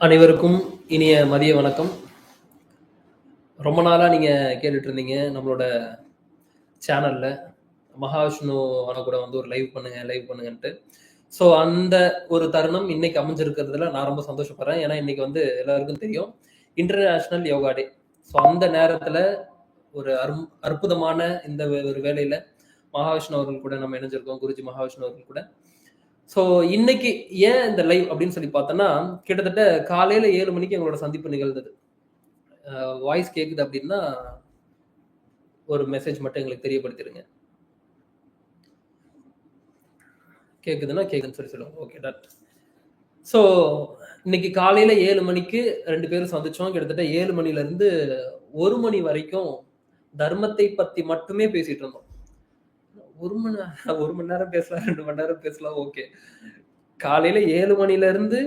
அனைவருக்கும் இனிய மதிய வணக்கம். ரொம்ப நாளா நீங்க கேட்டுட்டு இருந்தீங்க நம்மளோட சேனல்ல மகாவிஷ்ணு அண்ணா கூட வந்து ஒரு லைவ் பண்ணுங்கன்ட்டு. ஸோ அந்த ஒரு தருணம் இன்னைக்கு அமைஞ்சிருக்கிறதுல நான் ரொம்ப சந்தோஷப்படுறேன். ஏன்னா இன்னைக்கு வந்து எல்லாருக்கும் தெரியும் இன்டர்நேஷனல் யோகா டே. ஸோ அந்த நேரத்துல ஒரு அற்புதமான இந்த ஒரு வேலையில மகாவிஷ்ணு அவர்கள் கூட நம்ம இணைஞ்சிருக்கோம், குருஜி மகாவிஷ்ணு அவர்கள் கூட. ஸோ இன்னைக்கு ஏன் இந்த லைவ் அப்படின்னு சொல்லி பார்த்தோன்னா, கிட்டத்தட்ட காலையில 7 மணிக்கு எங்களோட சந்திப்பு நிகழ்ந்தது. வாய்ஸ் கேக்குது அப்படின்னா ஒரு மெசேஜ் மட்டும் எங்களுக்கு தெரியப்படுத்திடுங்க. கேக்குதுன்னா கேக்குதுன்னு சொல்லி சொல்லுங்க. Okay, ton. ஸோ இன்னைக்கு காலையில 7 மணிக்கு 2 பேரும் சந்திச்சோம். கிட்டத்தட்ட 7 மணில இருந்து 1 மணி வரைக்கும் தர்மத்தை பத்தி மட்டுமே பேசிட்டு இருந்தோம். 1 மணி நேரம் பேசலாம், 2 மணி நேரம் பேசலாம், ஓகே. காலையில 7 மணில இருந்து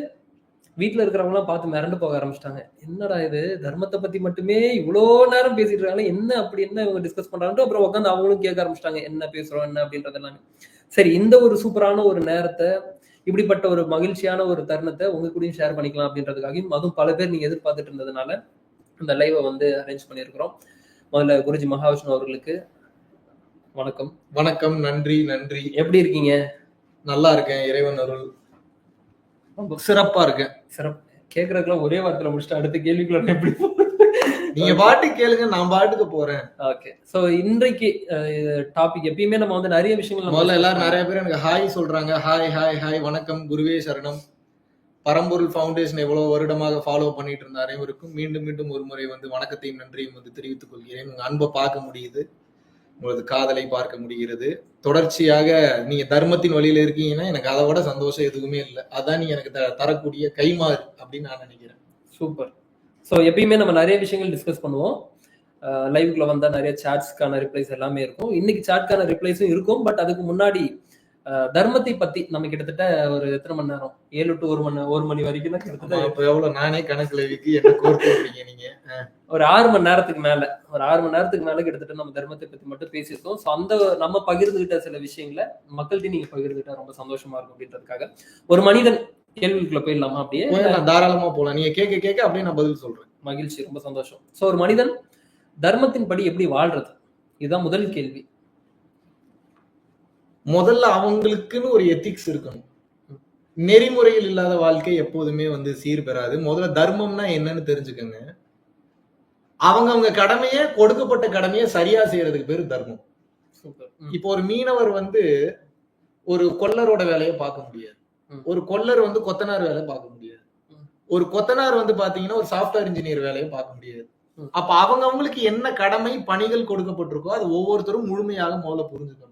வீட்டுல இருக்கிறவங்களாம் பார்த்து மிரண்டு போக ஆரம்பிச்சிட்டாங்க. என்னடா இது, தர்மத்தை பத்தி மட்டுமே இவ்வளோ நேரம் பேசிட்டு இருக்காங்க, என்ன அப்படி என்ன இவங்க டிஸ்கஸ் பண்றாங்கன்னு அப்புறம் உட்காந்து அவங்களும் கேட்க ஆரம்பிச்சிட்டாங்க, என்ன பேசுறோம் என்ன அப்படின்றதெல்லாம். சரி, இந்த ஒரு சூப்பரான ஒரு நேரத்தை, இப்படிப்பட்ட ஒரு மகிழ்ச்சியான ஒரு தருணத்தை உங்க கூடயும் ஷேர் பண்ணிக்கலாம் அப்படின்றதுக்காகவும், அதுவும் பல பேர் நீங்க எதிர்பார்த்துட்டு இருந்ததுனால அந்த லைவை வந்து அரேஞ்ச் பண்ணியிருக்கிறோம். முதல்ல குருஜி மகாவிஷ்ணு அவர்களுக்கு வணக்கம். வணக்கம், நன்றி நன்றி. எப்படி இருக்கீங்க? நல்லா இருக்கேன், இறைவன் அருள். ரொம்ப சிறப்பா இருக்கேன். சிறப்பு. கேட்கறதுக்குலாம் ஒரே வார்த்தையில முடிச்சுட்டு அடுத்த கேள்விக்குள்ள எப்படி நீங்க பாட்டுக்கு கேளுங்க, நான் பாட்டுக்கு போறேன். ஓகே. சோ இன்றைக்கு டாபிக் எப்பயுமே நம்ம வந்து நிறைய விஷயங்கள் முதல்ல எல்லாரும் நிறைய பேர் எனக்கு ஹாய் சொல்றாங்க. ஹாய் ஹாய் ஹாய், வணக்கம், குருவே சரணம். பரம்பொருள் ஃபவுண்டேஷன் எவ்வளவு வருடமாக ஃபாலோ பண்ணிட்டு இருந்த அனைவருக்கும் மீண்டும் மீண்டும் ஒரு முறை வந்து வணக்கத்தையும் நன்றியும் வந்து தெரிவித்துக் கொள்கிறேன். உங்க அன்பை பார்க்க முடியுது, உங்களது காதலை பார்க்க முடிகிறது. தொடர்ச்சியாக நீங்க தர்மத்தின் வழியில இருக்கீங்கன்னா எனக்கு அதை விட சந்தோஷம் எதுவுமே இல்லை. அதான் நீங்க எனக்கு தரக்கூடிய கைமாறு அப்படின்னு நான் நினைக்கிறேன். சூப்பர். ஸோ எப்பயுமே நம்ம நிறைய விஷயங்கள் டிஸ்கஸ் பண்ணுவோம். லைவுக்குள்ள வந்தா நிறைய சாட்ஸ்க்கான ரிப்ளைஸ் எல்லாமே இருக்கும். இன்னைக்கு சாட்கான ரிப்ளைஸும் இருக்கும். பட் அதுக்கு முன்னாடி தர்மத்தை பத்தி நம்ம கிட்டத்தட்ட ஒரு எத்தனை மணி நேரம், 7 to 1 மணி வரைக்கும் கிட்டத்தட்ட எவ்வளவு நானே கணக்குல என்ன கோர்த்து நீங்க ஒரு 6 மணி நேரத்துக்கு மேல கிட்டத்தட்ட நம்ம தர்மத்தை பத்தி மட்டும் பேசியிருக்கோம். ஸோ அந்த நம்ம பகிர்ந்துகிட்ட சில விஷயங்களை மக்கள்கிட்ட நீங்க பகிர்ந்துகிட்டா ரொம்ப சந்தோஷமா இருக்கும் அப்படின்றதுக்காக ஒரு மனிதன் கேள்விக்குள்ள போயிடலாமா? அப்படியே தாராளமா போலாம். நீங்க கேட்க அப்படியே நான் பதில் சொல்றேன். மகிழ்ச்சி, ரொம்ப சந்தோஷம். ஸோ ஒரு மனிதன் தர்மத்தின் படி எப்படி வாழ்றது, இதுதான் முதல் கேள்வி. முதல்ல அவங்களுக்குன்னு ஒரு எத்திக்ஸ் இருக்கணும். நெறிமுறையில் இல்லாத வாழ்க்கை எப்போதுமே வந்து சீர்பெறாது. முதல்ல தர்மம்னா என்னன்னு தெரிஞ்சுக்கங்க. அவங்க கடமையை, கொடுக்கப்பட்ட கடமையை சரியா செய்யறதுக்கு பேரு தர்மம். இப்போ ஒரு மீனவர் வந்து ஒரு கொல்லரோட வேலையை பார்க்க முடியாது. ஒரு கொல்லர் வந்து கொத்தனார் வேலையை பார்க்க முடியாது. ஒரு கொத்தனார் வந்து பாத்தீங்கன்னா ஒரு சாஃப்ட்வேர் இன்ஜினியர் வேலையை பார்க்க முடியாது. அப்ப அவங்களுக்கு என்ன கடமை பணிகள் கொடுக்கப்பட்டிருக்கோ அது ஒவ்வொருத்தரும் முழுமையாக முதல்ல புரிஞ்சுக்கணும்.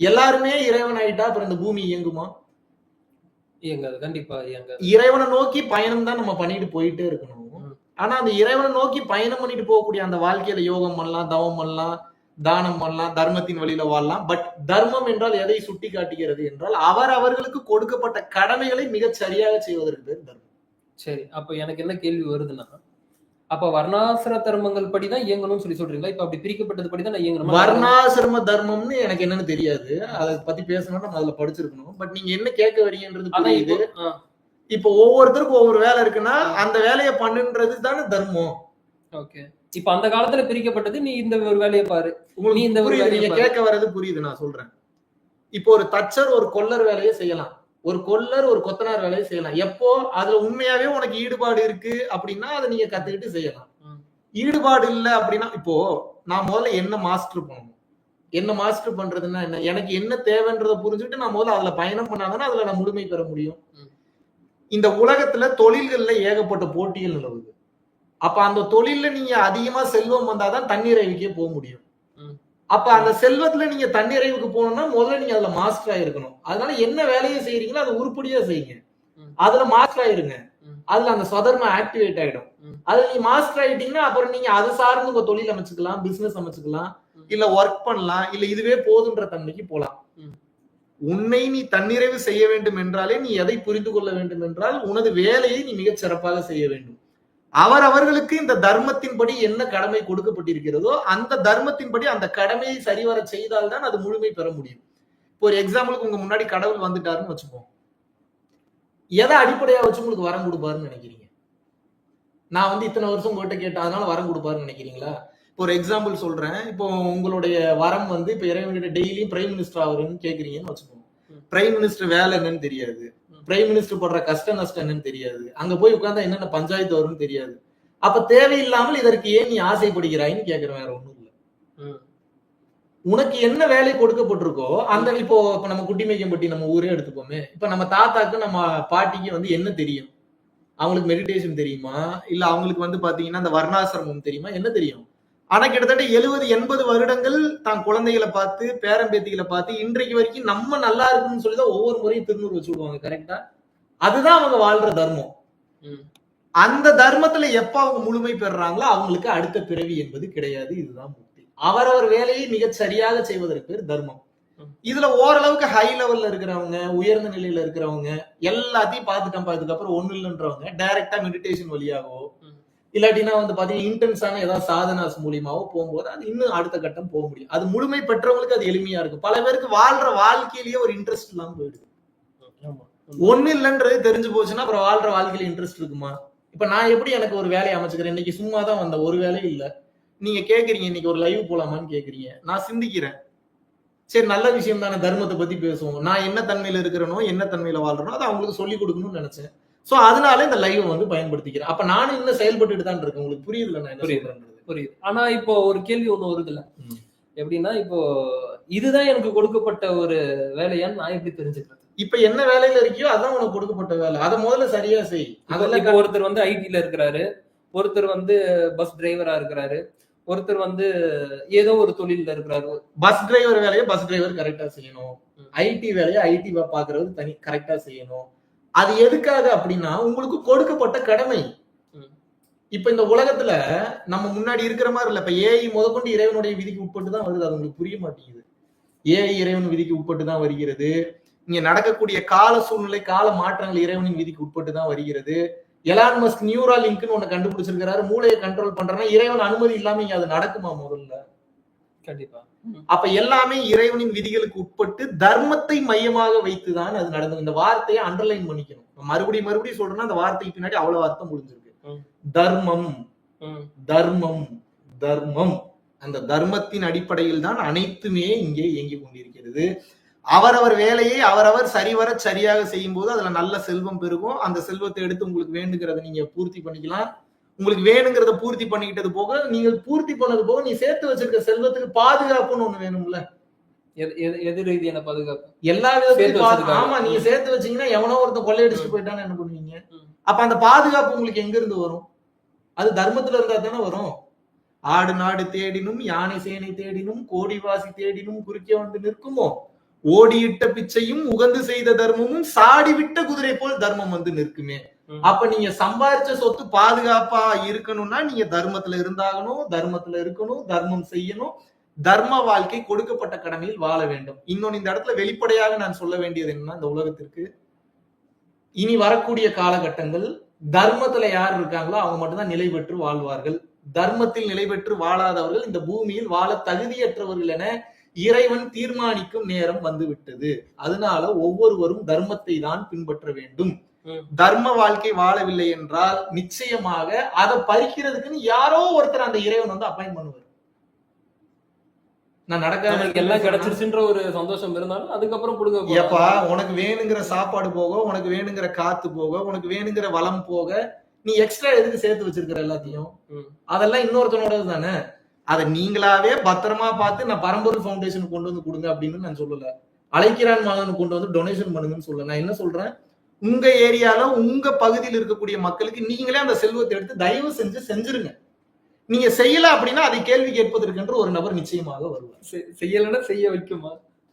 எல்லாருமே இறைவன் ஆயிட்டா அப்புறம் இந்த பூமி இயங்குமா? இயங்காது, கண்டிப்பா இயங்காது. இறைவனை நோக்கி பயணம் தான் நம்ம பண்ணிட்டு போயிட்டே இருக்கணும். ஆனா அந்த இறைவனை நோக்கி பயணம் பண்ணிட்டு போகக்கூடிய அந்த வாழ்க்கையில யோகம் பண்ணலாம், தவம் பண்ணலாம், தானம் பண்ணலாம், தர்மத்தின் வழியில வாழலாம். பட் தர்மம் என்றால் எதை சுட்டி காட்டுகிறது என்றால் அவர்களுக்கு கொடுக்கப்பட்ட கடமைகளை மிகச் சரியாக செய்வதற்கு பேர் தர்மம். சரி, அப்ப எனக்கு என்ன கேள்வி வருதுன்னா, அப்ப வர்ணாசிர தர்மங்கள் படிதான் இயங்கணும்னு சொல்லி சொல்றீங்களா? இப்ப அப்படி பிரிக்கப்பட்டது படிதான் நான் இயங்கணும். வர்ணாசிரம தர்மம்னு எனக்கு என்னன்னு தெரியாது. அதை பத்தி பேசணும்னா அதுல படிச்சிருக்கணும். பட் நீங்க என்ன கேட்க வரீங்கன்றது புரியுது. இப்போ ஒவ்வொருத்தருக்கும் ஒவ்வொரு வேலை இருக்குன்னா அந்த வேலையை பண்ணுன்றது தானே தர்மம். ஓகே. இப்ப அந்த காலத்துல பிரிக்கப்பட்டது, நீ இந்த ஒரு வேலையை பாரு, நீ இந்த ஒரு வேலையை கேட்க வர்றது புரியுது. நான் சொல்றேன், இப்போ ஒரு தச்சர் ஒரு கொல்லர் வேலையை செய்யலாம், ஒரு கொல்லர் ஒரு கொத்தனார் வேலையை செய்யலாம். எப்போ அதுல உண்மையாவே உனக்கு ஈடுபாடு இருக்கு அப்படின்னா அதை நீங்க கத்துக்கிட்டு செய்யலாம். ஈடுபாடு இல்லை அப்படின்னா, இப்போ நான் முதல்ல என்ன மாஸ்டர் பண்ணணும், என்ன மாஸ்டர் பண்றதுன்னா என்ன, எனக்கு என்ன தேவைன்றதை புரிஞ்சுட்டு நான் முதல்ல அதுல பயணம் பண்ணாதானே அதுல நான் முழுமை பெற முடியும். இந்த உலகத்துல தொழில்கள்ல ஏகப்பட்ட போட்டிகள் நிலவுது. அப்ப அந்த தொழில்ல நீங்க அதிகமா செல்வம் வந்தாதான் தன்னிறைவுக்கே போக முடியும். அப்ப அந்த செல்வத்துல நீங்க தன்னிறைவுக்கு போகணும்னா முதல்ல நீங்க அதுல மாஸ்டர் ஆயிருக்கணும். அதனால என்ன வேலையை செய்யறீங்களோ அதை உருப்படியா செய்யுங்க, அதுல மாஸ்டர் ஆயிருங்க. அதுல அந்த சொதர்ம ஆக்டிவேட் ஆயிடும். அதுல நீங்க மாஸ்டர் ஆயிட்டீங்கன்னா அப்புறம் நீங்க அதை சார்ந்து உங்க தொழில் அமைச்சுக்கலாம், பிசினஸ் அமைச்சுக்கலாம், இல்ல ஒர்க் பண்ணலாம், இல்ல இதுவே போதுன்ற தன்மைக்கு போலாம். உன்னை நீ தன்னிறைவு செய்ய வேண்டும் என்றாலே நீ எதை புரிந்து கொள்ள வேண்டும் என்றால் உனது வேலையை நீ மிகச் சிறப்பாக செய்ய வேண்டும். அவர்களுக்கு இந்த தர்மத்தின்படி என்ன கடமை கொடுக்கப்பட்டிருக்கிறதோ அந்த தர்மத்தின்படி அந்த கடமையை சரிவர செய்தால்தான் அது முழுமை பெற முடியும். இப்போ ஒரு எக்ஸாம்பிளுக்கு உங்க முன்னாடி கடவுள் வந்துட்டாருன்னு வச்சுப்போம். எதை அடிப்படையா வச்சு உங்களுக்கு வரம் கொடுப்பாருன்னு நினைக்கிறீங்க? நான் வந்து இத்தனை வருஷம் உங்ககிட்ட கேட்டேன் அதனால வரம் கொடுப்பாருன்னு நினைக்கிறீங்களா? இப்போ ஒரு எக்ஸாம்பிள் சொல்றேன். இப்போ உங்களுடைய வரம் வந்து இப்ப இறைவன்கிட்ட டெய்லியும் பிரைம் மினிஸ்டர் ஆகுறேன்னு கேக்குறீங்கன்னு வச்சுக்கோங்க. பிரைம் மினிஸ்டர் வேலை என்னன்னு தெரியாது, பிரைம் மினிஸ்டர் படுற கஷ்ட நஷ்டம் என்னன்னு தெரியாது, அங்க போய் உட்கார்ந்தா என்னென்ன பஞ்சாயத்து வரும்னு தெரியாது. அப்ப தேவையில்லாமல் இதற்கு ஏன் நீ ஆசைப்படுகிறாய்ன்னு கேக்குறேன், வேற ஒண்ணும் இல்ல. உனக்கு என்ன வேலை கொடுக்கப்பட்டிருக்கோ அந்த இப்போ நம்ம குட்டிமேக்கம்பட்டி நம்ம ஊரே எடுத்துப்போமே. இப்ப நம்ம தாத்தாக்கு நம்ம பாட்டிக்கு வந்து என்ன தெரியும்? அவங்களுக்கு மெடிடேஷன் தெரியுமா, இல்ல அவங்களுக்கு வந்து பாத்தீங்கன்னா அந்த வர்ணாசிரமம் தெரியுமா, என்ன தெரியும்? ஆனா கிட்டத்தட்ட 70-80 வருடங்கள் தான் குழந்தைகளை பார்த்து பேரம்பேத்திகளை பார்த்து இன்றைக்கு வரைக்கும் நம்ம நல்லா இருக்குன்னு சொல்லிதான் ஒவ்வொரு முறையும் திருநூறு வச்சு விடுவாங்க. கரெக்டா? அதுதான் அவங்க வாழ்ற தர்மம். அந்த தர்மத்துல எப்ப அவங்க முழுமை பெறாங்களோ அவங்களுக்கு அடுத்த பிறவி என்பது கிடையாது. இதுதான் முக்தி. அவரவர் வேலையை மிக சரியாக செய்வதற்கு பேர் தர்மம். இதுல ஓரளவுக்கு ஹை லெவல்ல இருக்கிறவங்க, உயர்ந்த நிலையில இருக்கிறவங்க எல்லாத்தையும் பார்த்துட்டோம், அதுக்கப்புறம் ஒண்ணு இல்லைன்றவங்க டைரக்டா மெடிடேஷன் வழியாகவோ இல்லாட்டினா வந்து பாத்தீங்கன்னா இன்டென்ஸான ஏதாவது சாதனாஸ் மூலியமாவோ போகும்போது அது இன்னும் அடுத்த கட்டம் போக முடியும். அது முழுமை பெற்றவங்களுக்கு அது எளிமையா இருக்கும். பல பேருக்கு வாழ்ற வாழ்க்கையிலேயே ஒரு இன்ட்ரெஸ்ட் இல்லாம போயிடுது. ஒண்ணு இல்லைன்றது தெரிஞ்சு போச்சுன்னா அப்புறம் வாழ்ற வாழ்க்கையில இன்ட்ரெஸ்ட் இருக்குமா? இப்ப நான் எப்படி எனக்கு ஒரு வேலையை அமைச்சுக்கிறேன், இன்னைக்கு சும்மா தான் வந்த ஒரு வேலையும் இல்ல. நீங்க கேக்குறீங்க இன்னைக்கு ஒரு லைவ் போலாமான்னு கேக்குறீங்க, நான் சிந்திக்கிறேன். சரி நல்ல விஷயம் தானே, தர்மத்தை பத்தி பேசுவோம். நான் என்ன தன்மையில இருக்கிறனோ என்ன தன்மையில வாழ்றனோ அதை அவங்களுக்கு சொல்லி கொடுக்கணும்னு நினைச்சேன். சோ அதனால இந்த லைவ் வந்து பயன்படுத்திக்கிறேன். அப்ப நானும் இன்னும் செயல்பட்டு தான் இருக்கேன். உங்களுக்கு புரியுதுல நான் என்ன சொல்றேன்? புரியுது. ஆனா இப்போ ஒரு கேள்வி ஒண்ணு வருது இல்ல, எப்படின்னா இப்போ இதுதான் எனக்கு கொடுக்கப்பட்ட ஒரு வேலையான்னு நான் எப்படி தெரிஞ்சுக்கிறது? இப்ப என்ன வேலையில இருக்கியோ அதான் உனக்கு கொடுக்கப்பட்ட வேலை, அதை முதல்ல சரியா செய். அதெல்லாம் இப்ப ஒருத்தர் வந்து ஐடில இருக்கிறாரு, ஒருத்தர் வந்து பஸ் டிரைவரா இருக்கிறாரு, ஒருத்தர் வந்து ஏதோ ஒரு தொழில இருக்கிறாரு. பஸ் டிரைவர் வேலையை பஸ் டிரைவர் கரெக்டா செய்யணும், ஐடி வேலையை ஐடி பாக்குறது தனி கரெக்டா செய்யணும். அது எதுக்காக அப்படின்னா உங்களுக்கு கொடுக்கப்பட்ட கடமை. இப்ப இந்த உலகத்துல நம்ம முன்னாடி இருக்கிற மாதிரி இல்ல. இப்ப ஏஐ முதற்கொண்டு இறைவனுடைய விதிக்கு உட்பட்டு தான் வருது. அது உங்களுக்கு புரிய மாட்டேங்குது. ஏஐ இறைவன் விதிக்கு உட்பட்டு தான் வருகிறது. இங்க நடக்கக்கூடிய கால சூழ்நிலை கால மாற்றங்கள் இறைவனின் விதிக்கு உட்பட்டு தான் வருகிறது. எலான் மஸ்க் நியூரா லிங்க்னு ஒண்ணு கண்டுபிடிச்சிருக்கிறாரு, மூளையை கண்ட்ரோல் பண்றேன்னா இறைவன் அனுமதி இல்லாம இங்க அது நடக்குமா? முதல்ல கண்டிப்பா. அப்ப எல்லாமே இறைவனின் விதிகளுக்கு உட்பட்டு தர்மத்தை மையமாக வைத்துதான் அது நடந்தது. இந்த வார்த்தையை அண்டர்லைன் பண்ணிக்கணும். மறுபடியும் சொல்றேன்னா அந்த வார்த்தைக்கு பின்னாடி அவ்வளவு அர்த்தம் முடிஞ்சிருக்கு. தர்மம் தர்மம் தர்மம். அந்த தர்மத்தின் அடிப்படையில் தான் அனைத்துமே இங்கே இயங்கி கொண்டிருக்கிறது. அவரவர் வேலையை அவரவர் சரியாக செய்யும் போது அதுல நல்ல செல்வம் பெருகும். அந்த செல்வத்தை எடுத்து உங்களுக்கு வேண்டுங்கிறத நீங்க பூர்த்தி பண்ணிக்கலாம். உங்களுக்கு வேணுங்கிறத பூர்த்தி பண்ணிக்கிட்டது போக நீங்க பூர்த்தி பண்ணது போக நீ சேர்த்து வச்சிருக்க செல்வத்துக்கு பாதுகாப்புன்னு ஒண்ணு வேணும்ல. எது ரீதியான பாதுகாப்பு? எல்லா விதத்தையும். ஆமா, நீங்க சேர்த்து வச்சீங்கன்னா எவனோ ஒருத்தன் கொள்ளையடிச்சுட்டு போயிட்டான்னு என்ன பண்ணுவீங்க? அப்ப அந்த பாதுகாப்பு உங்களுக்கு எங்க இருந்து வரும்? அது தர்மத்துல இருந்தா தானே வரும். ஆடு நாடு தேடினும் யானை சேனை தேடினும் கோடிவாசி தேடினும் குறுக்கே வந்து நிற்குமோ, ஓடியிட்ட பிச்சையும் உகந்து செய்த தர்மமும் சாடி விட்ட குதிரை போல் தர்மம் வந்து நிற்குமே. அப்ப நீங்க சம்பாதிச்ச சொத்து பாதுகாப்பா இருக்கணும்னா நீங்க தர்மத்துல இருந்தாகணும், தர்மத்துல இருக்கணும், தர்மம் செய்யணும். தர்ம வாழ்க்கை கொடுக்கப்பட்ட கடமையில் வாழ வேண்டும். இன்னொன்னு இந்த இடத்துல வெளிப்படையாக நான் சொல்ல வேண்டியது என்னன்னா, இந்த உலகத்திற்கு இனி வரக்கூடிய காலகட்டங்கள் தர்மத்துல யார் இருக்காங்களோ அவங்க மட்டும்தான் நிலை பெற்று வாழ்வார்கள். தர்மத்தில் நிலை பெற்று வாழாதவர்கள் இந்த பூமியில் வாழ தகுதியற்றவர்கள் என இறைவன் தீர்மானிக்கும் நேரம் வந்து விட்டது. அதனால ஒவ்வொருவரும் தர்மத்தை தான் பின்பற்ற வேண்டும். தர்ம வாழ்க்கை வாழவில்லை என்றால் நிச்சயமாக அதை பறிக்கிறதுக்குன்னு யாரோ ஒருத்தர் அந்த இறைவன் வந்து அப்பாயின் பண்ணுவார். நான் நடக்காத எல்லாம் கிடைச்சிருச்சுன்ற ஒரு சந்தோஷம் இருந்தாலும் அதுக்கப்புறம் கொடுங்க. ஏப்பா, உனக்கு வேணுங்கிற சாப்பாடு போக, உனக்கு வேணுங்கிற காத்து போக, உனக்கு வேணுங்கிற வளம் போக நீ எக்ஸ்ட்ரா எதுக்கு சேர்த்து வச்சிருக்கிற எல்லாத்தையும்? அதெல்லாம் இன்னொருத்தனோட தானே. அதை நீங்களாவே பத்திரமா பார்த்து நான் பரம்பொருள் ஃபவுண்டேஷனுக்கு கொண்டு வந்து கொடுங்க அப்படின்னு நான் சொல்லல. அழைக்கிறான் மகனுக்கு கொண்டு வந்து டொனேஷன் பண்ணுங்கன்னு சொல்ல. நான் என்ன சொல்றேன், உங்க ஏரியால உங்க பகுதியில் இருக்கக்கூடிய மக்களுக்கு நீங்களே அந்த செல்வத்தை எடுத்து தயவு செஞ்சிருங்க. நீங்க செய்யல அப்படின்னா அதை கேள்வி கேட்பதற்கென்று ஒரு நபர் நிச்சயமாக வருவார். செய்யலன்னா செய்ய வைக்குமா?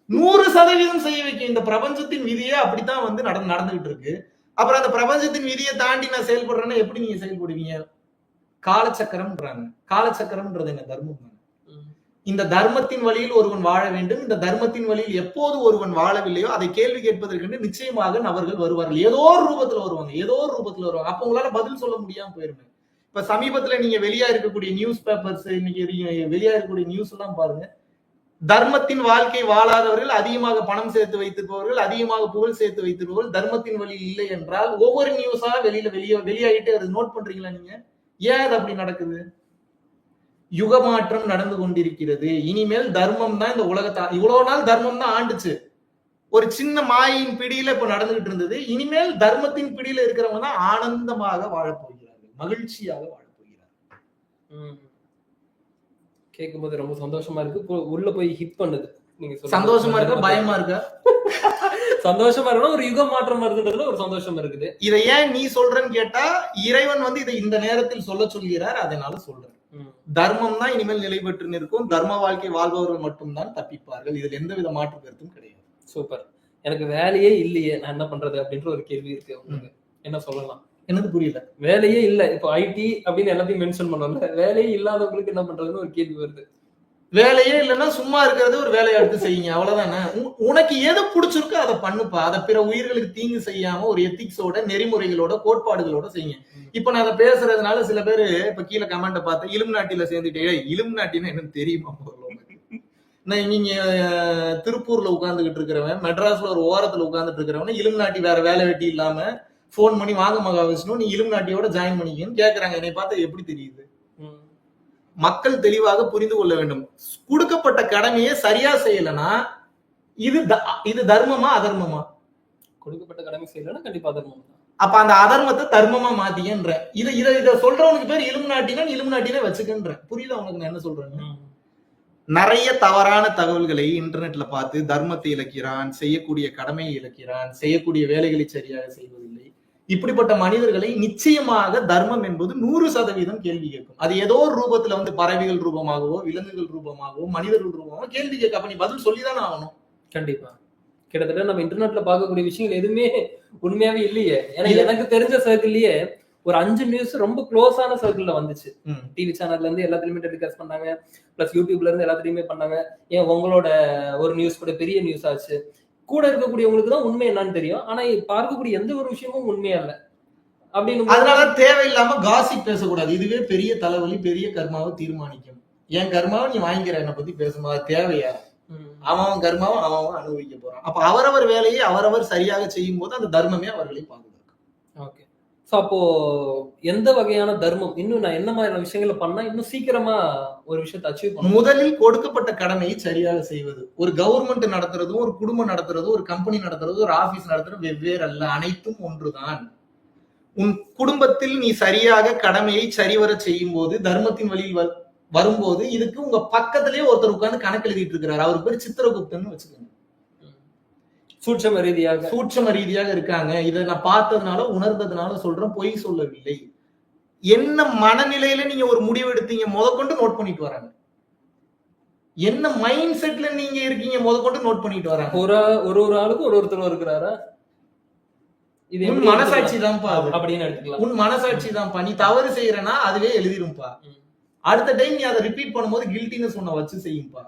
100% செய்ய வைக்கும். இந்த பிரபஞ்சத்தின் விதியே அப்படித்தான் வந்து நடந்துகிட்டு இருக்கு. அப்புறம் அந்த பிரபஞ்சத்தின் விதியை தாண்டி நான் செயல்படுறேன்னா எப்படி நீங்க செயல்படுவீங்க? காலச்சக்கரம்ன்றாங்க. காலச்சக்கரம்ன்றது என்ன? தர்மம். இந்த தர்மத்தின் வழியில் ஒருவன் வாழ வேண்டும். இந்த தர்மத்தின் வழியில் எப்போது ஒருவன் வாழவில்லையோ அதை கேள்வி கேட்பதற்கு நிச்சயமாக அவர்கள் வருவார்கள். ஏதோ ஒரு ரூபத்துல வருவாங்க. அப்ப உங்களால பதில் சொல்ல முடியாம போயிருமே. இப்ப சமீபத்துல நீங்க வெளியா இருக்கக்கூடிய நியூஸ் பேப்பர்ஸ், இன்னைக்கு வெளியா இருக்கக்கூடிய நியூஸ் எல்லாம் பாருங்க. தர்மத்தின் வாழ்க்கை வாழாதவர்கள், அதிகமாக பணம் சேர்த்து வைத்திருப்பவர்கள், அதிகமாக புகழ் சேர்த்து வைத்திருப்பவர்கள் தர்மத்தின் வழி இல்லை என்றால் ஒவ்வொரு நியூஸா வெளியாகிட்டு அது நோட் பண்றீங்களா நீங்க? ஏன் அது அப்படி நடக்குது? யுக மாற்றம் நடந்து கொண்டிருக்கிறது. இனிமேல் தர்மம் தான் இந்த உலகத்தை, இவ்வளவு நாள் தர்மம் தான் ஆண்டுச்சு. ஒரு சின்ன மாயின் பிடியில இப்ப நடந்துகிட்டு இருந்தது. இனிமேல் தர்மத்தின் பிடியில இருக்கிறவங்க தான் ஆனந்தமாக வாழப் போகிறார்கள், மகிழ்ச்சியாக வாழப் போகிறார்கள். கேட்கும்போது ரொம்ப சந்தோஷமா இருக்கு. உள்ள போய் ஹிட் பண்ணுது. நீங்க சந்தோஷமா இருக்கா, பயமா இருக்கா? சந்தோஷமா இருக்கா, ஒரு யுக மாற்றம் வருதுன்றதுல ஒரு சந்தோஷம் இருக்குது. இதை ஏன் நீ சொல்றன்னு கேட்டா, இறைவன் வந்து இதை இந்த நேரத்தில் சொல்ல சொல்கிறார், அதனால சொல்றேன். தர்மம் தான் இனிமேல் நிலை பெற்று நிற்கும். தர்ம வாழ்க்கை வாழ்பவர்கள் மட்டும்தான் தப்பிப்பார்கள். இதுல எந்தவித மாற்று கருத்தும் கிடையாது. சூப்பர். எனக்கு வேலையே இல்லையே, நான் என்ன பண்றது அப்படின்ற ஒரு கேள்வி இருக்கு. உங்களுக்கு என்ன சொல்லலாம்? எனக்கு புரியல. வேலையே இல்ல, இப்போ ஐடி அப்படின்னு எல்லாத்தையும் மென்ஷன் பண்ணோம்ல, வேலையே இல்லாதவங்களுக்கு என்ன பண்றதுன்னு ஒரு கேள்வி வருது. வேலையே இல்லைன்னா சும்மா இருக்கிறது ஒரு வேலையை எடுத்து செய்யுங்க, அவ்வளவுதானே. உனக்கு எது பிடிச்சிருக்கோ அதை பண்ணுப்பா. அதை பிற உயிர்களுக்கு தீங்கு செய்யாம ஒரு எத்திக்ஸோட, நெறிமுறைகளோட, கோட்பாடுகளோட செய்யுங்க. இப்ப நான் அதை பேசுறதுனால சில பேரு இப்ப கீழே கமெண்ட பார்த்தேன், இலும் நாட்டில சேர்ந்துட்டே. இலும் நாட்டின்னு என்னன்னு தெரியுமா? நான் நீங்க திருப்பூர்ல உட்கார்ந்துகிட்டு இருக்கிறவன், மெட்ராஸ்ல ஒரு ஓரத்துல உட்கார்ந்துட்டு இருக்கிறவன், இலும் நாட்டி வேற வேலை வெட்டி இல்லாம போன் பண்ணி வாங்க மகாவிஷ்ணு நீ இலும் நாட்டியோட ஜாயின் பண்ணிக்கன்னு கேக்குறாங்க. என்னை பார்த்தா எப்படி தெரியுது? மக்கள் தெளிவாக புரிந்து கொள்ள வேண்டும். கொடுக்கப்பட்ட கடமையை சரியா செய்யலன்னா இது தர்மமா அதர்மமா? கொடுக்கப்பட்ட கடமை செய்யலன்னா கண்டிப்பா அதர்மம். அப்ப அந்த அதர்மத்தை தர்மமா மாத்திக்கன்ற. இத சொல்றவனுக்கு பேர் இலும் நாட்டினா இலும் நாட்டினே வச்சுக்கன்ற. புரியல உனக்கு நான் என்ன சொல்றேன்னு? நிறைய தவறான தகவல்களை இன்டர்நெட்ல பார்த்து தர்மத்தை இழக்கிறான், செய்யக்கூடிய கடமையை இழக்கிறான், செய்யக்கூடிய வேலைகளை சரியாக செய்வதில்லை. இப்படிப்பட்ட மனிதர்களை நிச்சயமாக தர்மம் என்பது 100% கேள்வி கேட்கும். அது ஏதோ ஒரு ரூபத்துல வந்து பறவைகள் ரூபமாகவோ, விலங்குகள் ரூபமாகவோ, மனிதர்கள் ரூபமாகவோ கேள்வி கேட்க. அப்ப நீ பதில் சொல்லிதானே ஆகணும். கண்டிப்பா. கிட்டத்தட்ட நம்ம இன்டர்நெட்ல பார்க்கக்கூடிய விஷயங்கள் எதுவுமே உண்மையாவே இல்லையே. ஏன்னா எனக்கு தெரிஞ்ச சர்க்கிள்லயே ஒரு 5 நியூஸ் ரொம்ப க்ளோஸான சர்க்கிள்ல வந்துச்சு. டிவி சேனல்ல இருந்து எல்லாத்துலயுமே டெலிகாஸ்ட் பண்ணாங்க, பிளஸ் யூடியூப்ல இருந்து எல்லாத்துலயுமே பண்ணாங்க. ஏன் உங்களோட ஒரு நியூஸ் கூட பெரிய நியூஸ் ஆச்சு. கூட இருக்கக்கூடியவங்களுக்கு தான் உண்மை என்னன்னு தெரியும். ஆனா பார்க்கக்கூடிய எந்த ஒரு விஷயமும் உண்மையா இல்ல அப்படின்னு. அதனால தேவையில்லாம காசிப் பேசக்கூடாது. இதுவே பெரிய தலைவலி, பெரிய கர்மாவை தீர்மானிக்கும். என் கர்மாவை நீ வாங்கிக்கிற, என்னை பத்தி பேசும்போது தேவையா? அவன் கர்மாவை அவன் அனுபவிக்க போறான். அப்ப அவரவர் வேலையை அவரவர் சரியாக செய்யும் போது அந்த தர்மமே அவர்களை பாதுகாக்கும். ஓகே. சோ அப்போ எந்த வகையான தர்மம், இன்னும் நான் என்ன மாதிரியான விஷயங்களை பண்ணா இன்னும் சீக்கிரமா ஒரு விஷயத்தை அச்சீவ் பண்ண? முதலில் கொடுக்கப்பட்ட கடமையை சரியாக செய்வது. ஒரு கவர்மெண்ட் நடத்துறதும், ஒரு குடும்பம் நடத்துறதும், ஒரு கம்பெனி நடத்துறதும், ஒரு ஆபீஸ் நடத்துறதும் வெவ்வேறு அல்ல, அனைத்தும் ஒன்றுதான். உன் குடும்பத்தில் நீ சரியாக கடமையை சரிவர செய்யும் போது, தர்மத்தின் வழியில் வரும்போது, இதுக்கு உங்க பக்கத்திலேயே ஒருத்தர் உட்கார்ந்து கணக்கு எழுதிட்டு இருக்கிறார். அவர் பேர் சித்திரகுப்தன் வச்சுக்கோங்க. சூட்சம ரீதியாக இருக்காங்க. இதை நான் பார்த்ததுனால, உணர்ந்ததுனால சொல்றேன், பொய் சொல்லவில்லை. என்ன மனநிலையில நீங்க ஒரு முடிவு எடுத்தீங்க முதற்கொண்டு நோட் பண்ணிட்டு வராங்க. என்ன மைண்ட் செட்ல நீங்க இருக்கீங்க முதற்கொண்டு நோட் பண்ணிட்டு வராங்க. ஒரு ஆளுக்கு ஒருத்தர் இருக்கிறாரா? இது உன் மனசாட்சி தான்ப்பா அப்படின்னு எடுத்துக்கலாம். உன் மனசாட்சி தான்ப்பா. நீ தவறு செய்யறனா அதுவே எழுதிரும்பா. அடுத்த டைம் நீ அதை ரிப்பீட் பண்ணும்போது கில்ட்டினஸ் உன்னை வச்சு செய்யும்பா.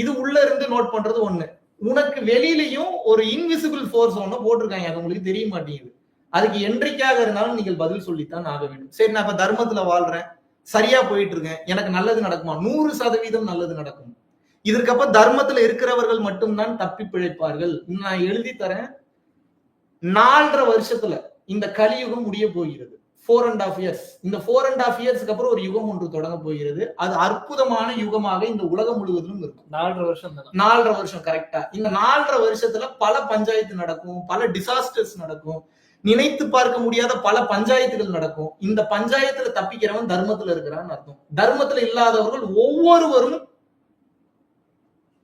இது உள்ள இருந்து நோட் பண்றது ஒண்ணு. உனக்கு வெளியிலையும் ஒரு இன்விசிபிள் ஃபோர்ஸ் ஒண்ணு போட்டிருக்காங்க, அது உங்களுக்கு தெரிய மாட்டேங்குது. அதுக்கு என்றைக்காக இருந்தாலும் நீங்கள் பதில் சொல்லித்தான் ஆக வேண்டும். சரி, நான் இப்ப தர்மத்துல வாழ்றேன், சரியா போயிட்டு இருக்கேன், எனக்கு நல்லது நடக்குமா? 100% நல்லது நடக்கும். இதற்கப்ப தர்மத்துல இருக்கிறவர்கள் மட்டும்தான் தப்பி பிழைப்பார்கள். நான் எழுதி தரேன், 4.5 வருஷத்துல இந்த கலியுகம் முடிய போகிறது. 4.5 years. இந்த 4.5 yearsக்கு அப்புறம் ஒரு யுகம் ஒன்று தொடங்க போகிறது. அது அற்புதமான யுகமாக இந்த உலகம் முழுவதும் இருக்கும். 4.5 வருஷம். 4.5 வருஷம் கரெக்டா. இந்த 4.5 வருஷத்துல பல பஞ்சாயத்து நடக்கும், பல டிசாஸ்டர்ஸ் நடக்கும், நினைத்து பார்க்க முடியாத பல பஞ்சாயத்துகள் நடக்கும். இந்த பஞ்சாயத்துல தப்பிக்கிறவன் தர்மத்துல இருக்கிறான்னு அர்த்தம். தர்மத்துல இல்லாதவர்கள் ஒவ்வொருவரும்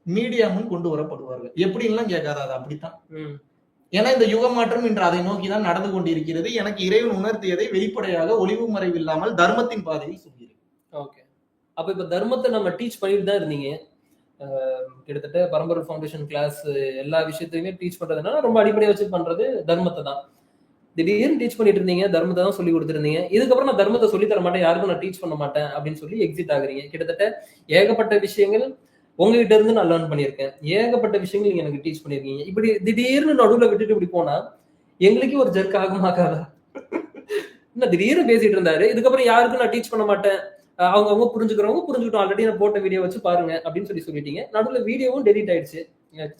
மீடியா முன் கொண்டு வரப்படுவார்கள். எப்படின்லாம் கேட்காது, அது அப்படித்தான். ஏன்னா இந்த யுக மாற்றம் இன்று அதை நோக்கிதான் நடந்து கொண்டிருக்கிறது. எனக்கு இறைவன் உணர்த்தியதை வெளிப்படையாக ஒளிவு மறைவு இல்லாமல் தர்மத்தின் பாதையில் சொல்கிறேன். ஓகே. அப்ப இப்ப தர்மத்தை நம்ம டீச் பண்ணிட்டு தான் இருந்தீங்க. கிட்டத்தட்ட பரம்பரை ஃபவுண்டேஷன் கிளாஸ் எல்லா விஷயத்தையுமே டீச் பண்றதுனால ரொம்ப அடிப்படையா வச்சு பண்றது தர்மத்தை தான். திடீர்னு டீச் பண்ணிட்டு இருந்தீங்க, தர்மத்தை தான் சொல்லி கொடுத்துருந்தீங்க. இதுக்கப்புறம் நான் தர்மத்தை சொல்லி தர மாட்டேன், யாருக்கும் நான் டீச் பண்ண மாட்டேன் அப்படின்னு சொல்லி எக்ஸிட் ஆகுறீங்க. கிட்டத்தட்ட ஏகப்பட்ட விஷயங்கள் உங்ககிட்ட இருந்து நான் லேர்ன் பண்ணியிருக்கேன், ஏகப்பட்ட விஷயங்கள் நீங்க எனக்கு டீச் பண்ணிருக்கீங்க. இப்படி திடீர்னு நடுவில் விட்டுட்டு இப்படி போனா எங்களுக்கே ஒரு ஜர்க் ஆகுமாக்காதா? இன்னும் திடீர்னு பேசிட்டு இருந்தாரு, இதுக்கப்புறம் யாருக்கும் நான் டீச் பண்ண மாட்டேன், அவங்க புரிஞ்சுக்கிறவங்க புரிஞ்சுக்கிட்டோம், ஆல்ரெடி நான் போட்ட வீடியோ வச்சு பாருங்க அப்படின்னு சொல்லிட்டீங்க. நடுவில் வீடியோவும் டெலிட் ஆயிடுச்சு,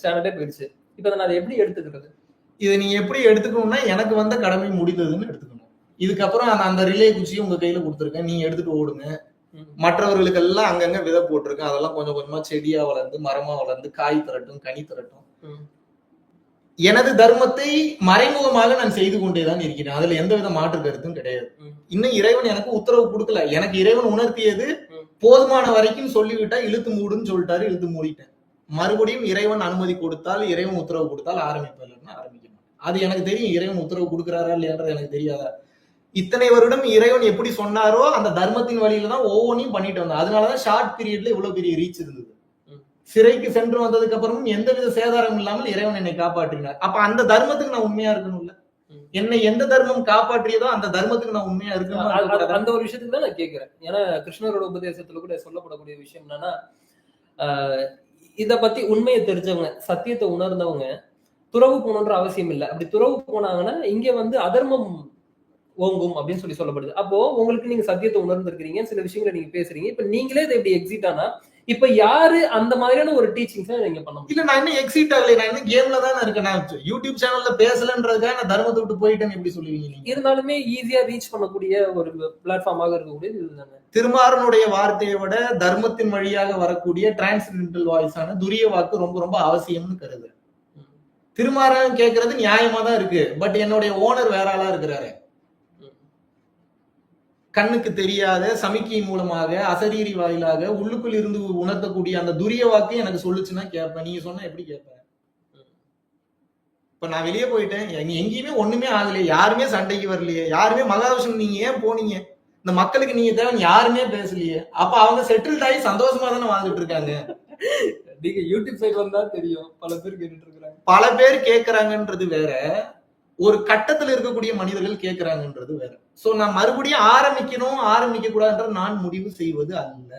சேனலே போயிடுச்சு. இப்போ நான் அதை எப்படி எடுத்துக்கிறது? இதை நீங்க எப்படி எடுத்துக்கணும்னா, எனக்கு வந்த கடமை முடிந்ததுன்னு எடுத்துக்கணும். இதுக்கப்புறம் அந்த ரிலே குச்சியை உங்க கையில கொடுத்துருக்கேன், நீங்க எடுத்துட்டு ஓடுங்க. மற்றவர்களுக்கு எல்லாம் அங்கங்க விதை போட்டிருக்கேன், அதெல்லாம் கொஞ்சம் கொஞ்சமா செடியா வளர்ந்து மரமா வளர்ந்து காய் தரட்டும், கனி தரட்டும். எனது தர்மத்தை மறைமுகமாக நான் செய்து கொண்டேதான் இருக்கிறேன், அதுல எந்தவித மாற்று கருத்தும் கிடையாது. இன்னும் இறைவன் எனக்கு உத்தரவு கொடுக்கல, எனக்கு இறைவன் உணர்த்தியது போதுமான வரைக்கும் சொல்லிவிட்டா இழுத்து மூடுன்னு சொல்லிட்டாரு, இழுத்து மூடிட்டேன். மறுபடியும் இறைவன் அனுமதி கொடுத்தால், இறைவன் உத்தரவு கொடுத்தால் ஆரம்பிப்பேன், ஆரம்பிக்கணும். அது எனக்கு தெரியும், இறைவன் உத்தரவு கொடுக்கிறாரா இல்லையான்றது எனக்கு தெரியாதா? இத்தனை வருடம் இறைவன் எப்படி சொன்னாரோ அந்த தர்மத்தின் வழியில தான் ஒவ்வொன்றையும் பண்ணிட்டு வந்தோம். அதனாலதான் ஷார்ட் பீரியட்ல இவ்வளவு பெரிய ரீச் இருந்தது. சிறைக்கு சென்று வந்ததுக்கு அப்புறமும் எந்தவித சேதாரம் இல்லாமல் இறைவன் என்னை காப்பாற்றினார். அப்ப அந்த தர்மத்துக்கு நான் உண்மையா இருக்கணும்ல. என்னை எந்த தர்மம் காப்பாற்றியதோ அந்த தர்மத்துக்கு நான் உண்மையா இருக்கணும். அந்த ஒரு விஷயத்துக்கு தான் நான் கேட்கிறேன். ஏன்னா கிருஷ்ணரோட உபதேசத்துல கூட சொல்லப்படக்கூடிய விஷயம் என்னன்னா, இத பத்தி உண்மையை தெரிஞ்சவங்க, சத்தியத்தை உணர்ந்தவங்க துறவு போகணுன்ற அவசியம் இல்லை. அப்படி துறவு போனாங்கன்னா இங்க அதர்மம் ஓங்கும் அப்படின்னு சொல்லப்படுது. அப்போ உங்களுக்கு நீங்க சத்தியத்தை உணர்ந்திருக்கிறீங்க, சில விஷயங்களை நீங்க பேசுறீங்க. இப்ப நீங்களே இதை எப்படி எக்ஸிட் ஆனா இப்ப யாரு அந்த மாதிரியான ஒரு டீச்சிங்ஸ் நீங்க பண்ண முடியும்? இல்ல, நான் இன்னும் எக்ஸிட் ஆகல, நான் இன்னும் கேம்ல தான் இருக்கேன். நான் யூடியூப் சேனல்ல பேசலன்றதுக்காக நான் தர்மத்தை விட்டு போயிட்டேன்னு எப்படி சொல்லுவீங்க? இருந்தாலுமே ஈஸியா ரீச் பண்ணக்கூடிய ஒரு பிளாட்ஃபார்மாக இருக்கக்கூடியது இதுதானே. திருமாறனுடைய வார்த்தையை விட தர்மத்தின் வழியாக வரக்கூடிய டிரான்ஸ்ஜெண்டல் வாய்ஸான துரிய வாக்கு ரொம்ப ரொம்ப அவசியம்னு கருது. திருமாறன் கேட்கறது நியாயமா தான் இருக்கு, பட் என்னுடைய ஓனர் வேற ஆளா இருக்கிறாரு. கண்ணுக்கு தெரியாத சமிக்கை மூலமாக அசரீரி வாயிலாக உள்ளுக்குள் இருந்து உணர்த்தக்கூடிய அந்த துரிய வாக்கு எனக்கு சொல்லுச்சுன்னா கேட்பேன். நீங்க சொன்னா எப்படி கேட்பேன்? இப்ப நான் வெளியே போயிட்டேன், எங்கேயுமே ஒண்ணுமே ஆகலையே, யாருமே சண்டைக்கு வரலையே, யாருமே மகாவிஷ்ணு நீங்க ஏன் போனீங்க, இந்த மக்களுக்கு நீங்க தேவை யாருமே பேசலையே, அப்ப அவங்க செட்டில்ட் ஆகி சந்தோஷமா தானே வாழ்ந்துட்டு இருக்காங்க. நீங்க யூடியூப் சைட் வந்தா தெரியும், பல பேர் கேட்டுட்டு இருக்காங்க. பல பேர் கேட்கறாங்கன்றது வேற, ஒரு கட்டத்துல இருக்கக்கூடிய மனிதர்கள் கேட்கிறாங்கன்றது வேற. சோ நான் மறுபடியும் ஆரம்பிக்க கூடாதுன்ற நான் முடிவு செய்வது அல்ல.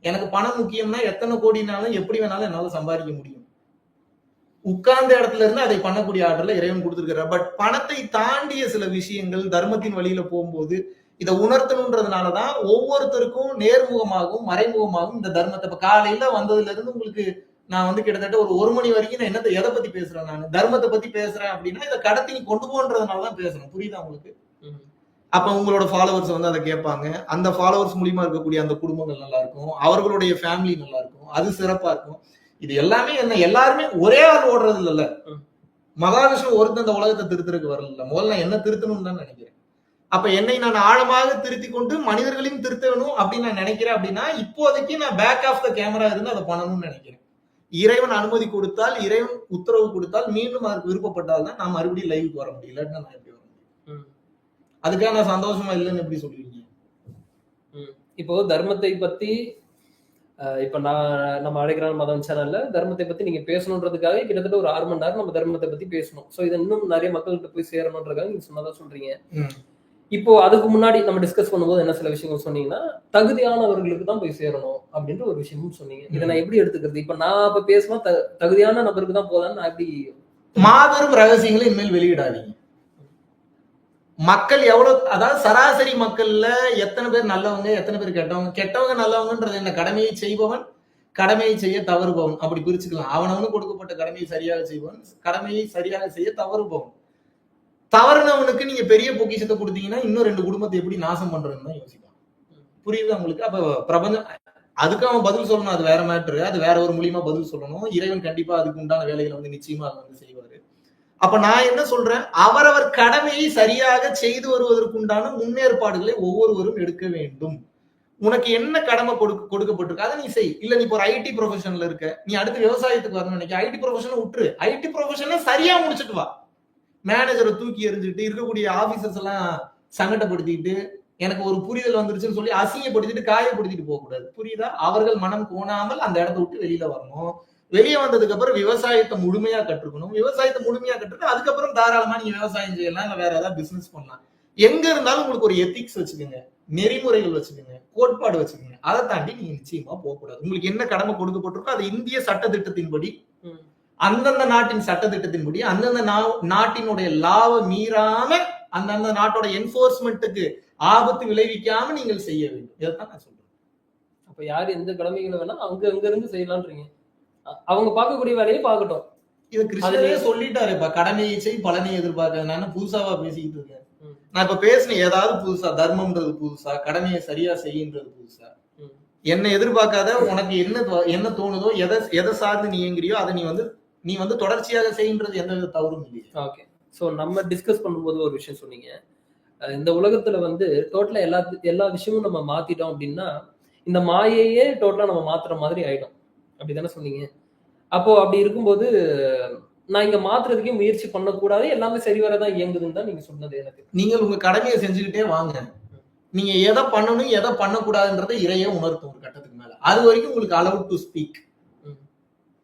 எனக்கு பணம் முக்கியம்னா எத்தனை கோடினாலும் எப்படி வேணாலும் என்னால சம்பாதிக்க முடியும். உட்கார்ந்த இடத்துல இருந்து அதை பண்ணக்கூடிய ஆர்டர்ல இறைவன் கொடுத்திருக்கிறார். பட் பணத்தை தாண்டிய சில விஷயங்கள் தர்மத்தின் வழியில போகும்போது இதை உணர்த்தணுன்றதுனாலதான் ஒவ்வொருத்தருக்கும் நேர்முகமாகவும் மறைமுகமாகவும் இந்த தர்மத்தை இப்ப காலையில வந்ததுல இருந்து உங்களுக்கு நான் கிட்டத்தட்ட ஒரு மணி வரைக்கும் நான் எதை பத்தி பேசுறேன், நான் தர்மத்தை பத்தி பேசுறேன் அப்படின்னா இதை கடத்தி நீ கொண்டு போன்றதுனாலதான் பேசுறேன். புரியுதா உங்களுக்கு? அப்ப உங்களோட ஃபாலோவர்ஸ் அதை கேட்பாங்க, அந்த ஃபாலோவர்ஸ் மூலியமா இருக்கக்கூடிய அந்த குடும்பங்கள் நல்லா இருக்கும், அவர்களுடைய ஃபேமிலி நல்லா இருக்கும், அது சிறப்பா இருக்கும். இது எல்லாமே எல்லாருமே ஒரே ஆள் ஓடுறது இல்ல. மகாவிஷ்ணு ஒருத்தன் இந்த உலகத்தை திருத்துறதுக்கு வரல, முதல்ல நான் என்ன திருத்தணும்னு தான் நினைக்கிறேன். அப்ப என்னை நான் ஆழமாக திருத்தி கொண்டு மனிதர்களையும் திருத்தணும் அப்படின்னு நான் நினைக்கிறேன். அப்படின்னா இப்போதைக்கு நான் பேக் ஆஃப் த கேமரா இருந்து அதை பண்ணணும்னு நினைக்கிறேன். இறைவன் அனுமதி கொடுத்தால், இறைவன் உத்தரவு கொடுத்தால், மீண்டும் அதுக்கு விருப்பப்பட்டால் தான் நான் மறுபடியும் லைவுக்கு வர முடியல. நான் எப்படி வர முடியும்? அதுக்காக நான் சந்தோஷமா இல்லைன்னு எப்படி சொல்லுவீங்க? இப்போ தர்மத்தை பத்தி இப்ப நம்ம அழைக்கிறான் மதம் சேனல்ல தர்மத்தை பத்தி நீங்க பேசணுன்றதுக்காக கிட்டத்தட்ட ஒரு 6 மணி நேரம் நம்ம தர்மத்தை பத்தி பேசணும். சோ இதை இன்னும் நிறைய மக்கள்கிட்ட போய் சேரணுன்றதுக்காக நீங்க சொன்னதா சொல்றீங்க. இப்போ அதுக்கு முன்னாடி நம்ம டிஸ்கஸ் பண்ணும்போது என்ன சில விஷயங்கள் சொன்னீங்கன்னா, தகுதியானவர்களுக்கு தான் போய் சேரணும் அப்படின்ற ஒரு விஷயமும் சொன்னீங்க. இதை நான் எப்படி எடுத்துக்கிறது? இப்ப நான் இப்ப பேசுனா தகுதியான நபருக்கு தான் போதான்னு நான் எப்படி? மாபெரும் ரகசியங்களை இனிமேல் வெளியிடாதீங்க. மக்கள் எவ்வளவு, அதாவது சராசரி மக்கள்ல எத்தனை பேர் நல்லவங்க, எத்தனை பேர் கெட்டவங்க. கெட்டவங்க நல்லவங்கன்றது என்ன? கடமையை செய்பவன், கடமையை செய்ய தவறுபவன், அப்படி பிரிச்சுக்கலாம். அவனவனு கொடுக்கப்பட்ட கடமையை சரியாக செய்பவன், கடமையை சரியாக செய்ய தவறுபவன். தவறுனவனுக்கு நீங்க பெரிய பொக்கிஷத்தை கொடுத்தீங்கன்னா இன்னும் 2 குடும்பத்தை எப்படி நாசம் பண்றதுன்னு தான் யோசிக்கலாம். புரியுது உங்களுக்கு? அப்ப பிரபஞ்சம் அதுக்கு அவன் பதில் சொல்லணும், அது வேற மேட்ரு, அது வேற ஒரு மூலியமா பதில் சொல்லணும். இறைவன் கண்டிப்பா அதுக்கு உண்டான வேலைகளை நிச்சயமா செய்வாரு. அப்ப நான் என்ன சொல்றேன், அவரவர் கடமையை சரியாக செய்து வருவதற்குண்டான முன்னேற்பாடுகளை ஒவ்வொருவரும் எடுக்க வேண்டும். உனக்கு என்ன கடமை கொடுக்கப்பட்டிருக்கு அதை நீ செய். இல்ல நீ இப்போ ஒரு ஐடி ப்ரொஃபஷன்ல இருக்க, நீ அடுத்து விவசாயத்துக்கு வரணும்னு நினைக்க, ஐடி ப்ரொஃபஷனை விட்டுரு, ஐடி ப்ரொஃபஷனை சரியா முடிச்சுட்டு வா. மேனேஜரை தூக்கி எறிஞ்சிட்டு இருக்கக்கூடிய ஆபீசர்ஸ் எல்லாம் சங்கடப்படுத்திட்டு எனக்கு ஒரு புரிதல் வந்துருச்சுன்னு சொல்லி அசிங்கப்படுத்திட்டு காயப்படுத்திட்டு போக கூடாது. புரியுதா? அவர்கள் மனம் கோணாமல் அந்த இடத்த விட்டு வெளியில வரணும். வெளியே வந்ததுக்கு அப்புறம் விவசாயத்தை முழுமையா கற்றுக்கணும். விவசாயத்தை முழுமையா கற்றுட்டு அதுக்கப்புறம் தாராளமா நீங்க விவசாயம் செய்யலாம், இல்ல வேற ஏதாவது பிசினஸ் பண்ணலாம். எங்க இருந்தாலும் உங்களுக்கு ஒரு எத்திக்ஸ் வச்சுக்கோங்க, நெறிமுறைகள் வச்சுக்கோங்க, கோட்பாடு வச்சுக்கோங்க. அதை தாண்டி நீங்க நிச்சயமா போகக்கூடாது. உங்களுக்கு என்ன கடமை கொடுக்கப்பட்டிருக்கோ அது இந்திய சட்ட திட்டத்தின்படி, அந்தந்த நாட்டின் சட்ட திட்டத்தின்படி, அந்தந்த நாட்டினுடைய லாவை மீறாம அந்த நாட்டோட என்போர்ஸ்மெண்ட்டுக்கு ஆபத்து விளைவிக்காம நீங்கள் செய்ய வேண்டும். இதைத்தான் நான் சொல்றேன். அப்ப யார் எந்த கடமைகளை வேணா அங்க இருந்து செய்யலான்றீங்க. அவங்க பார்க்கக்கூடிய வேலையை பார்க்கட்டும். இது கிருஷ்ணரே சொல்லிட்டாரு, இப்ப கடமையை செய் பலனை எதிர்பார்க்க. நான் புதுசாவா பேசிக்கிட்டு இருக்கேன். நான் இப்ப பேசினேன் ஏதாவது புதுசா, தர்மம்ன்றது புதுசா, கடமையை சரியா செய்யுன்றது புதுசா. என்ன எதிர்பார்க்காத, உனக்கு என்ன தோணுதோ, எதை சார்ந்து நீ இயங்குறியோ அதை நீ வந்து தொடர்ச்சியாக செய்யுன்றது எந்த வித தவறும் இல்லை. ஓகே. ஸோ நம்ம டிஸ்கஸ் பண்ணும்போது ஒரு விஷயம் சொன்னீங்க, இந்த உலகத்துல வந்து டோட்டலா எல்லா விஷயமும் நம்ம மாத்திட்டோம் அப்படின்னா இந்த மாயையே டோட்டலா நம்ம மாத்துற மாதிரி ஆயிடும், அப்படிதானே சொன்னீங்க? அப்போ அப்படி இருக்கும்போது நான் இங்க மாத்துறதுக்கே முயற்சி பண்ணக்கூடாது, எல்லாமே சரிவரதான் இயங்குதுன்னு தான் நீங்க சொன்னது. எனக்கு நீங்கள் உங்க கடமையை செஞ்சுக்கிட்டே வாங்க. நீங்க எதை பண்ணணும் எதை பண்ணக்கூடாதுன்றதை இறையே உணர்த்தும் ஒரு கட்டத்துக்கு மேல. அது வரைக்கும் உங்களுக்கு அலவுட் டு ஸ்பீக்.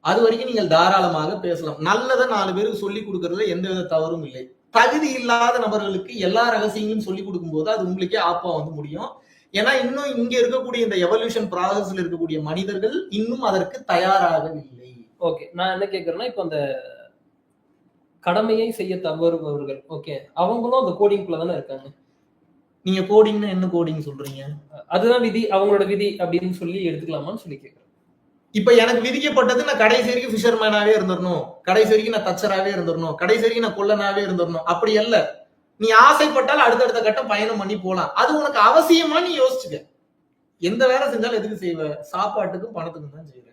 அது வரைக்கும் நீங்கள் தாராளமாக பேசலாம். நல்லதை 4 பேருக்கு சொல்லி கொடுக்கறதுல எந்த வித தவறும் இல்லை. தகுதி இல்லாத நபர்களுக்கு எல்லா ரகசியங்களும் சொல்லி கொடுக்கும் போது அது உங்களுக்கே ஆப்பா வந்து முடியும். ஏன்னா இன்னும் இங்க இருக்கக்கூடிய இந்த எவல்யூஷன் ப்ராசஸ்ல இருக்கக்கூடிய மனிதர்கள் இன்னும் அதற்கு தயாராகவில்லை. ஓகே. நான் என்ன கேட்கறேன்னா, இப்போ அந்த கடமையை செய்ய தவறுபவர்கள், ஓகே, அவங்களும் அந்த கோடிங்குள்ள தானே இருக்காங்க. நீங்க கோடிங்னா என்ன கோடிங் சொல்றீங்க? அதுதான் விதி, அவங்களோட விதி அப்படின்னு சொல்லி எடுத்துக்கலாமான்னு சொல்லி கேட்கறேன். இப்ப எனக்கு விதிக்கப்பட்டது நான் கடைசி வரைக்கும் ஃபிஷர்மேனாவே இருந்துடணும், கடைசி வரைக்கும் நான் தச்சராவே இருந்துடணும், கடைசி வரைக்கும் நான் கொல்லனாவே இருந்துடணும். அப்படி அல்ல. நீ ஆசைப்பட்டால் அடுத்தடுத்த கட்டம் பயணம் பண்ணி போலாம். அது உனக்கு அவசியமா நீ யோசிச்சுக்க. எந்த வேலை செஞ்சாலும் எதுக்கு செய்வ? சாப்பாட்டுக்கும் பணத்துக்கும் தான் செய்வ.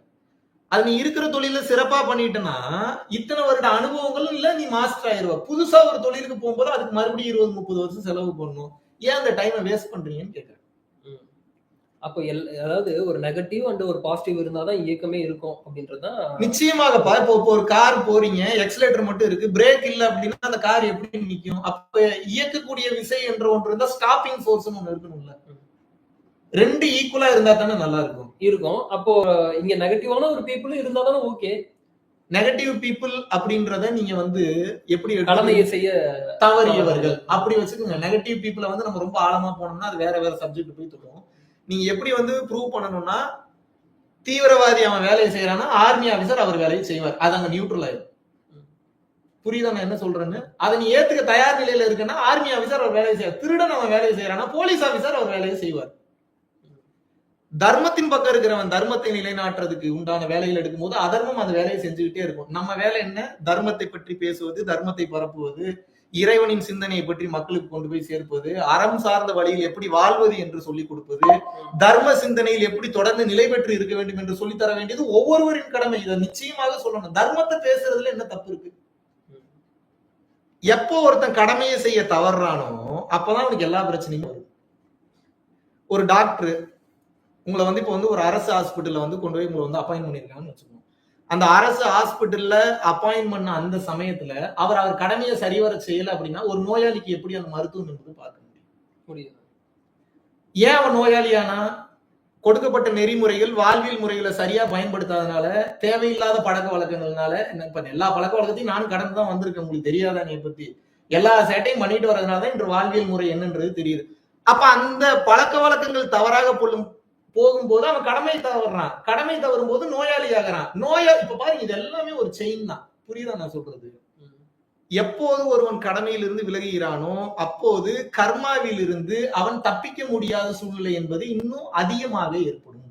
அது நீ இருக்கிற தொழில சிறப்பா பண்ணிட்டனா இத்தனை வருட அனுபவங்களும் இல்ல, நீ மாஸ்டர் ஆயிருவ. புதுசா ஒரு தொழிலுக்கு போகும்போது அதுக்கு மறுபடியும் 20-30 வருஷம் செலவு பண்ணணும். ஏன் அந்த டைமை வேஸ்ட் பண்றீங்கன்னு கேட்கறேன். அப்போ அதாவது ஒரு நெகட்டிவ் அண்ட் ஒரு பாசிட்டிவ் இருந்தாதான் இயக்கமே இருக்கும் அப்படின்றதுதான். நிச்சயமாகப்பா. இப்போ ஒரு கார் போறீங்க, எக்ஸலேட்டர் மட்டும் இருக்கு, பிரேக் இல்ல அப்படின்னா அந்த கார் எப்படி நிக்கும்? அப்ப இயக்கக்கூடிய விசை என்ற ஒன்று இருந்தா ஸ்டாப்பிங் ஃபோர்ஸ் ஒண்ணு இருக்கணும்ல. 2 ஈக்குவலா இருந்தா தானே நல்லா இருக்கும். அப்போ இங்க நெகட்டிவான ஒரு பீப்புள் இருந்தா தானே ஓகே. நெகட்டிவ் பீப்புள் அப்படின்றத நீங்க வந்து எப்படி கடமையை செய்ய தவறியவர்கள் அப்படி வச்சுக்கோங்க. நெகட்டிவ் பீப்புளை வந்து நம்ம ரொம்ப ஆழமா போனோம்னா அது வேற சப்ஜெக்ட் போய் தரும். நீங்க எப்படி வந்து ப்ரூவ் பண்ணணும்னா, தீவிரவாதி அவன் வேலையை செய்யறான்னா ஆர்மி ஆபீசர் அவர் வேலையை செய்வார். அது அங்க நியூட்ரல் ஆயிடும். புரியுதா நான் என்ன சொல்றேன்னு? அதை நீ ஏத்துக்க தயார் நிலையில இருக்குன்னா ஆர்மி ஆபீசர் அவர் வேலையை செய்வார். திருடன் அவன் வேலையை செய்யறான்னா போலீஸ் ஆபீசர் அவர் வேலையை செய்வார். தர்மத்தின் பக்கம் இருக்கிறவன் தர்மத்தை நிலைநாட்டுறதுக்கு உண்டான வேலைகள் எடுக்கும்போது அதர்மம் அந்த வேலையை செஞ்சுக்கிட்டே இருக்கும். நம்ம வேலை என்ன? தர்மத்தை பற்றி பேசுவது, தர்மத்தை பரப்புவது, இறைவனின் சிந்தனையை பற்றி மக்களுக்கு கொண்டு போய் சேர்ப்பது, அறம் சார்ந்த வழியில் எப்படி வாழ்வது என்று சொல்லிக் கொடுப்பது, தர்ம சிந்தனையில் எப்படி தொடர்ந்து நிலை பெற்று இருக்க வேண்டும் என்று சொல்லி தர வேண்டியது ஒவ்வொருவரின் கடமை. இதை நிச்சயமாக சொல்லணும். தர்மத்தை பேசுறதுல என்ன தப்பு இருக்கு? எப்போ ஒருத்தன் கடமையை செய்ய தவறானோ அப்பதான் அவனுக்கு எல்லா பிரச்சனையும் வரும். ஒரு டாக்டர் உங்களை வந்து இப்போ வந்து ஒரு அரசு ஹாஸ்பிட்டல்ல வந்து கொண்டு போய் உங்களை வந்து அப்பாயின்ட் பண்ணிருக்காங்கன்னு வச்சுக்கோங்க. அந்த அரசு ஹாஸ்பிட்டல்ல அப்பாயின்ட் பண்ண அந்த சமயத்துல அவர் கடமையை சரிவர செய்யல அப்படின்னா ஒரு நோயாளிக்கு எப்படி அந்த மருத்துவம் என்பது பார்க்க முடியும்? ஏன் அவன் நோயாளியானா? கொடுக்கப்பட்ட நெறிமுறைகள் வாழ்வியல் முறைகளை சரியா பயன்படுத்தாதனால, தேவையில்லாத பழக்க வழக்கங்கள்னால. இப்ப எல்லா பழக்க வழக்கத்தையும் நான் கடந்து தான் வந்திருக்கேன். உங்களுக்கு தெரியாத என்னை பத்தி எல்லா சேட்டையும் பண்ணிட்டு வர்றதுனாலதான் இன்று வாழ்வியல் முறை என்னன்றது தெரியுது. அப்ப அந்த பழக்க வழக்கங்கள் தவறாக போகும்போது அவன் கடமை தவறான். கடமை தவறும் போது நோயாளி ஆகிறான். இப்ப பாருங்க, இது எல்லாமே ஒரு செயின் தான். புரியுதா நான் சொல்றது? எப்போது ஒருவன் கடமையில் இருந்து விலகுகிறானோ அப்போது கர்மாவில் இருந்து அவன் தப்பிக்க முடியாத சூழ்நிலை என்பது இன்னும் அதிகமாக ஏற்படும்.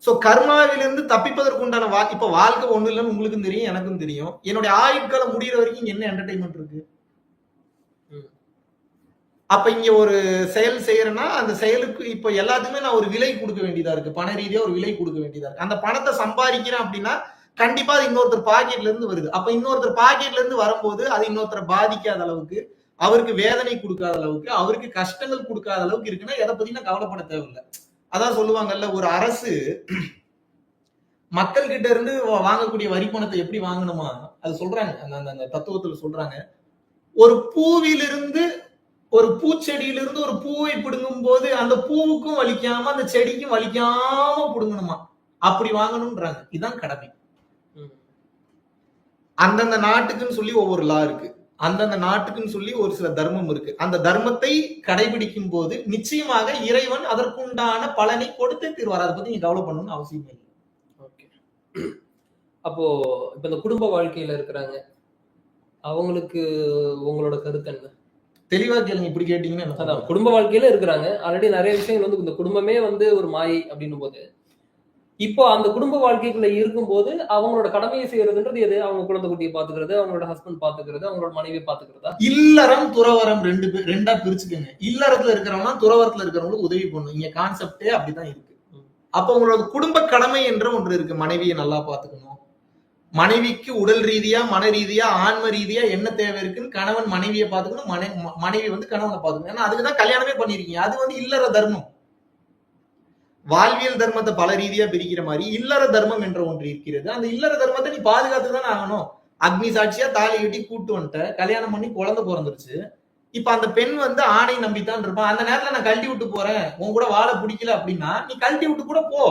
சோ கர்மாவிலிருந்து தப்பிப்பதற்குண்டான இப்ப வாழ்க்கை ஒண்ணு இல்லைன்னு உங்களுக்கும் தெரியும், எனக்கும் தெரியும். என்னுடைய ஆயுட்காலம் முடிகிற வரைக்கும் என்ன என்டர்டைன்மெண்ட் இருக்கு? அப்ப இங்க ஒரு செயல் செய்யறேன்னா அந்த செயலுக்கு இப்ப எல்லாத்துக்குமே நான் ஒரு விலை கொடுக்க வேண்டியதா இருக்கு. பண ரீதியா ஒரு விலை கொடுக்க வேண்டியதா இருக்கு. அந்த பணத்தை சம்பாதிக்கிறேன் அப்படின்னா கண்டிப்பா அது இன்னொருத்தர் பாக்கெட்ல இருந்து வருது. அப்ப இன்னொருத்தர் பாக்கெட்ல இருந்து வரும்போது அது இன்னொருத்தரை பாதிக்காத அளவுக்கு, அவருக்கு வேதனை கொடுக்காத அளவுக்கு, அவருக்கு கஷ்டங்கள் கொடுக்காத அளவுக்கு இருக்குன்னா எதை பத்தி நான் கவலைப்பட தேவையில்லை. அதான் சொல்லுவாங்கல்ல, ஒரு அரசு மக்கள் கிட்ட இருந்து வாங்கக்கூடிய வரி பணத்தை எப்படி வாங்கணுமா அது சொல்றாங்க. அந்த தத்துவத்துல சொல்றாங்க, ஒரு பூவிலிருந்து ஒரு பூச்செடியிலிருந்து ஒரு பூவை பிடுங்கும் போது அந்த பூவுக்கும் வலிக்காம அந்த செடிக்கும் வலிக்காம பிடுங்கணுமா, அப்படி வாங்கணும்ன்றாங்க. இதுதான் கடமை. அந்தந்த நாட்டுக்குன்னு சொல்லி ஒவ்வொரு லா இருக்கு, அந்தந்த நாட்டுக்குன்னு சொல்லி ஒரு சில தர்மம் இருக்கு. அந்த தர்மத்தை கடைபிடிக்கும் போது நிச்சயமாக இறைவன் அதற்குண்டான பலனை கொடுத்தே தீர்வார். அதை பத்தி நீங்க கவலை பண்ணணும்னு அவசியம் இல்லை. ஓகே. அப்போ இப்ப இந்த குடும்ப வாழ்க்கையில இருக்கிறாங்க, அவங்களுக்கு உங்களோட கருத்து என்ன? தெளிவா கேளுங்க. இப்படி கேட்டீங்கன்னா என்ன அதான் பண்ணுவீங்க? குடும்ப வாழ்க்கையில இருக்கிறாங்க. ஆல்ரெடி நிறைய விஷயங்கள் வந்து இந்த குடும்பமே வந்து ஒரு மாயை அப்படின்னும் போது, இப்போ அந்த குடும்ப வாழ்க்கைக்குள்ள இருக்கும்போது அவங்களோட கடமையை செய்யறதுன்றது எது? அவங்க குழந்தை குட்டியை பாத்துக்கிறது, அவங்களோட ஹஸ்பண்ட் பாத்துக்கிறது, அவங்களோட மனைவியை பாத்துக்கிறதா? இல்லறம், துறவறம் 2 பிரிச்சுக்கங்க. இல்லறத்துல இருக்கிறவங்க துறவரத்துல இருக்கிறவங்களுக்கு உதவி பண்ணும். இங்க கான்செப்டே அப்படிதான் இருக்கு. ம். அப்ப உங்களோட குடும்ப கடமை என்ற ஒன்று இருக்கு. மனைவியை நல்லா பாத்துக்கணும். மனைவிக்கு உடல் ரீதியா, மன ரீதியா, ஆன்ம ரீதியா என்ன தேவை இருக்குன்னு கணவன் மனைவியை பாத்துக்கணும். மனைவி வந்து கணவனை பாத்துக்கணும். ஏன்னா அதுக்குதான் கல்யாணமே பண்ணிருக்கீங்க. அது வந்து இல்லற தர்மம். வாழ்வியல் தர்மத்தை பல ரீதியா பிரிக்கிற மாதிரி இல்லற தர்மம் என்ற ஒன்று இருக்கிறது. அந்த இல்லற தர்மத்தை நீ பாதுகாத்து தானே ஆகணும். அக்னி சாட்சியா தாலி கட்டி கூட்டு வந்துட்ட, கல்யாணம் பண்ணி குழந்தை பிறந்துருச்சு. இப்ப அந்த பெண் வந்து ஆணை நம்பித்தான் இருப்பான். அந்த நேரத்துல நான் கழட்டி விட்டு போறேன், உன் கூட வாழ பிடிக்கல அப்படின்னா நீ கழட்டி விட்டு கூட போ.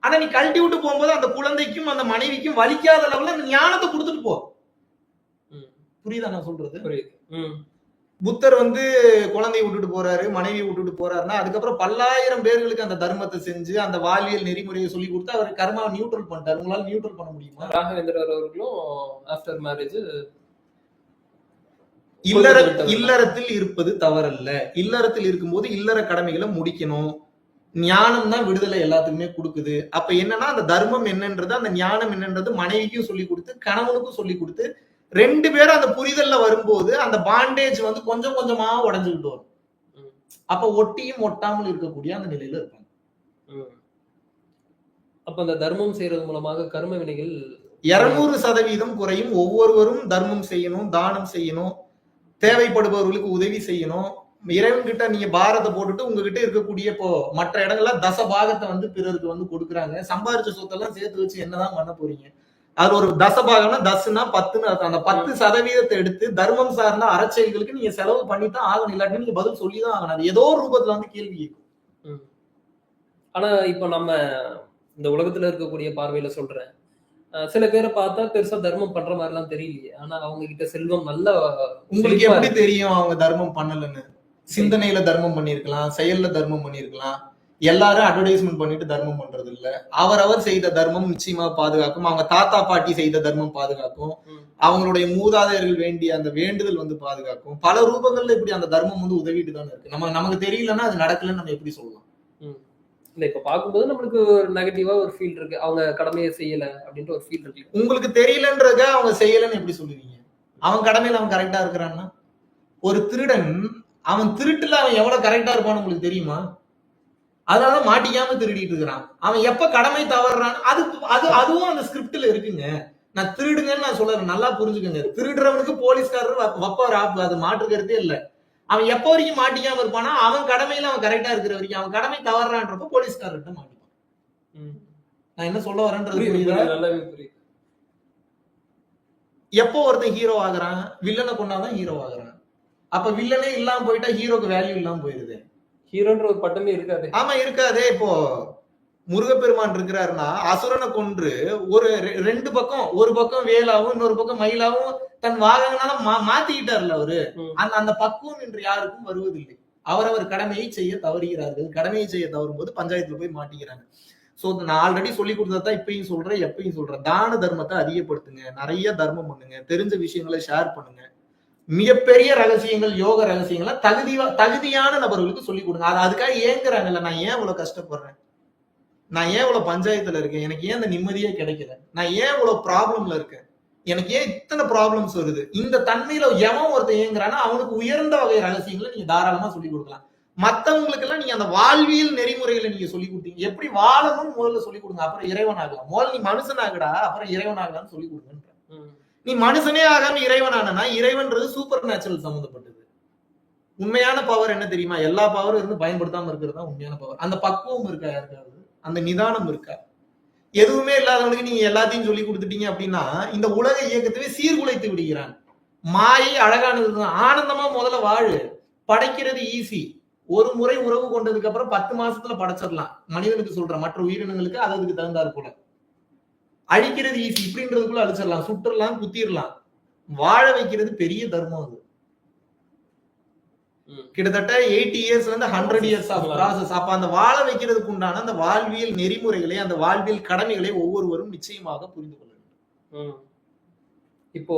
ஆனா நீ கழட்டி விட்டு போகும்போது அந்த குழந்தைக்கும் அந்த மனைவிக்கும் வலிக்காத அளவுல அந்த ஞானத்தை கொடுத்துட்டு போ. புரியுதா நான் சொல்றது? புரியுது. புத்தர் வந்து குழந்தையை விட்டுட்டு போறாரு, மனைவியை விட்டுட்டு போறாருன்னா அதுக்கப்புறம் பல்லாயிரம் பேர்களுக்கு அந்த தர்மத்தை செஞ்சு அந்த வாழ்வியல் நெறிமுறையை சொல்லி கொடுத்து அவர் கர்மாவை நியூட்ரல் பண்ணிட்டாரு. உங்களால நியூட்ரல் பண்ண முடியுமா? ராகவேந்திரர் அவர்களும் ஆஃப்டர் மேரேஜ் இல்லறத்தில் இருப்பது தவறல்ல. இல்லறத்தில் இருக்கும்போது இல்லற கடமைகளை முடிக்கணும். ஞானம் தான் விடுதலை எல்லாத்துக்குமே கொடுக்குது. அப்ப என்னன்னா அந்த தர்மம் என்னன்றது, அந்த ஞானம் என்னன்றது மனைவிக்கும் சொல்லி கொடுத்து, கணவனுக்கும் சொல்லி கொடுத்து, 2 பேரும் அந்த புரிதல்ல வரும்போது அந்த பாண்டேஜ் வந்து கொஞ்சம் கொஞ்சமா உடைஞ்சுக்கிட்டு வரும். அப்ப ஒட்டியும் ஒட்டாமல் இருக்கக்கூடிய அந்த நிலையில இருப்பாங்க. அப்ப அந்த தர்மம் செய்யறது மூலமாக கர்ம வினைகள் 200% குறையும். ஒவ்வொருவரும் தர்மம் செய்யணும், தானம் செய்யணும், தேவைப்படுபவர்களுக்கு உதவி செய்யணும். இறைவன் கிட்ட நீங்க பாரத்தை போட்டுட்டு உங்ககிட்ட இருக்கக்கூடிய இப்போ மற்ற இடங்கள்ல தசபாகத்தை வந்து பிறருக்கு வந்து கொடுக்குறாங்க. சம்பாரிச்ச சொத்தெல்லாம் சேர்த்து வச்சு என்னதான் பண்ண போறீங்க? அது ஒரு தசபாகம்னா தசுனா 10ன்னு அர்த்தம். அந்த 10% எடுத்து தர்மம் சார்ந்த அறச்செயல்களுக்கு நீங்க செலவு பண்ணித்தான் ஆகணும். இல்லாட்டி நீங்க பதில் சொல்லிதான் ஆகணும். அது ஏதோ ஒரு ரூபத்துல வந்து கேள்வி கேட்கும். ஆனா இப்ப நம்ம இந்த உலகத்துல இருக்கக்கூடிய பார்வையில சொல்றேன், சில பேரை பார்த்தா பெருசா தர்மம் பண்ற மாதிரி எல்லாம் தெரியலையே. ஆனா அவங்க கிட்ட செல்வம் நல்ல உங்களுக்கு எப்படி தெரியும் அவங்க தர்மம் பண்ணலன்னு? சிந்தனையில தர்மம் பண்ணிருக்கலாம், செயல்ல தர்மம் பண்ணிருக்கலாம். எல்லாரும் அட்வர்டைஸ்மெண்ட் பண்ணிட்டு தர்மம் பண்றது இல்ல. அவரவர் செய்த தர்மம் நிச்சயமா பாதுகாக்கும். அவங்க தாத்தா பாட்டி செய்த தர்மம் பாதுகாக்கும். அவங்களுடைய மூதாதையர்கள் வேண்டிய அந்த வேண்டுதல் வந்து பாதுகாக்கும். பல ரூபங்கள்ல இப்படி அந்த தர்மம் வந்து உதவிட்டு தானே இருக்கு. நமக்கு தெரியலன்னா அது நடக்கலன்னு நம்ம எப்படி சொல்லலாம்? இல்ல இப்ப பார்க்கும்போது நம்மளுக்கு ஒரு நெகட்டிவா ஒரு ஃபீல் இருக்கு. அவங்க கடமையை செய்யல அப்படின்ற ஒரு ஃபீல் இருக்கு. உங்களுக்கு தெரியலன்றத அவங்க செய்யலன்னு எப்படி சொல்லுவீங்க? அவன் கடமையில அவன் கரெக்டா இருக்கிறான்னா? ஒரு திருடன் அவன் திருட்டுல அவன் எவ்வளவு கரெக்டா இருப்பான்னு உங்களுக்கு தெரியுமா? அதனால மாட்டிக்காம திருடிட்டு இருக்கிறான். அவன் எப்ப கடமை தவறான் அதுவும் அந்த ஸ்கிரிப்ட்ல இருக்குங்க. நான் திருடுங்கன்னு நான் சொல்றேன், நல்லா புரிஞ்சுக்கங்க. திருடுறவனுக்கு போலீஸ்காரர் வப்பார் ஆப்பு, அது மாற்றுக்கிறதே இல்ல. அவன் எப்ப வரைக்கும் மாட்டிக்காம இருப்பானா அவன் கடமையில அவன் கரெக்டா இருக்கிற வரைக்கும். அவன் கடமை தவறான்றப்ப போலீஸ்காரர்கிட்ட மாட்டிப்பான். நான் என்ன சொல்ல வரேன்றது புரியுதா? எப்போ ஒருத்தன் ஹீரோ ஆகுறான்? வில்லனை கொண்டாதான் ஹீரோ ஆகுறான். அப்ப வில்லனே இல்லாம போயிட்டா ஹீரோக்கு வேல்யூ இல்லாம போயிருது. ஹீரோன்ற ஒரு பட்டமே இருக்காது. ஆமா இருக்காதே. இப்போ முருகப்பெருமான் இருக்கிறாருன்னா அசுரனை கொன்று ஒரு 2 பக்கம், ஒரு பக்கம் வேலாவும் இன்னொரு பக்கம் மயிலாவும் தன் வாகனால மாத்திக்கிட்டார்ல அவரு. அந்த பக்குவம் இன்று யாருக்கும் வருவதில்லை. அவரவர் கடமையை செய்ய தவறுகிறார்கள். கடமையை செய்ய தவறும் போது பஞ்சாயத்துல போய் மாட்டிக்கிறாங்க. சோ நான் ஆல்ரெடி சொல்லி கொடுத்ததான் இப்பயும் சொல்றேன், எப்பயும் சொல்றேன். தான தர்மத்தை அதிகப்படுத்துங்க, நிறைய தர்மம் பண்ணுங்க, தெரிஞ்ச விஷயங்களை ஷேர் பண்ணுங்க. மிகப்பெரிய ரகசியங்கள், யோக ரகசியங்களை தகுதியான நபர்களுக்கு சொல்லிக் கொடுங்க. அதுக்காக ஏங்குறாங்கல்ல, நான் ஏன் இவ்வளவு கஷ்டப்படுறேன், நான் ஏன் இவ்வளவு பஞ்சாயத்துல இருக்கேன், எனக்கு ஏன் இந்த நிம்மதியே கிடைக்கல, நான் ஏன் இவ்வளவு ப்ராப்ளம்ல இருக்கேன், எனக்கு ஏன் இத்தனை ப்ராப்ளம்ஸ் வருது, இந்த தன்மையில எவன் ஒருத்தன் ஏங்குறான்னா அவனுக்கு உயர்ந்த வகை ரகசியங்களை நீங்க தாராளமா சொல்லிக் கொடுக்கலாம். மத்தவங்களுக்கு எல்லாம் நீங்க அந்த வாழ்வியல் நெறிமுறைகளை நீங்க சொல்லி கொடுத்தீங்க. எப்படி வாழணும்னு முதல்ல சொல்லிக் கொடுங்க, அப்புறம் இறைவன் ஆகலாம். முதல்ல நீ மனுஷன் ஆகடா, அப்புறம் இறைவன் ஆகலாம்னு சொல்லிக் கொடுங்க. நீ மனுஷனே ஆகாம இறைவன் ஆனா இறைவன்றது சூப்பர் நேச்சுரல் சம்பந்தப்பட்டது. உண்மையான பவர் என்ன தெரியுமா? எல்லா பவரும் இருந்து பயன்படுத்தாம இருக்கிறது தான் உண்மையான பவர். அந்த பக்குவம் இருக்கா யாருக்காவது? அந்த நிதானம் இருக்கா? எதுவுமே இல்லாதவனுக்கு நீங்க எல்லாத்தையும் சொல்லி கொடுத்துட்டீங்க அப்படின்னா இந்த உலக இயக்கத்தையே சீர்குலைத்து விடுகிறான். மாயை அழகானது, ஆனந்தமா முதல்ல வாழு. படைக்கிறது ஈஸி. ஒரு முறை உறவு கொண்டதுக்கு அப்புறம் 10 மாசத்துல படைச்சிடலாம். மனிதனுக்கு சொல்றேன், மற்ற உயிரினங்களுக்கு அதுக்கு தகுந்தாரு போல. அழிக்கிறது ஈஸி, இப்படின்றதுக்குள்ள அழிச்சிடலாம், சுட்டுறலாம், குத்திரலாம். வாழ வைக்கிறது பெரிய தர்மம். அது கிட்டத்தட்ட 80 இயர்ஸ் வந்து 100 இயர்ஸ் ஆஃப் ப்ராசஸ். அப்ப அந்த வாழ வைக்கிறதுக்கு உண்டான அந்த வாழ்வியல் நெறிமுறைகளை, அந்த வாழ்வியல் கடமைகளை ஒவ்வொருவரும் நிச்சயமாக புரிந்து கொள்ள வேண்டும். இப்போ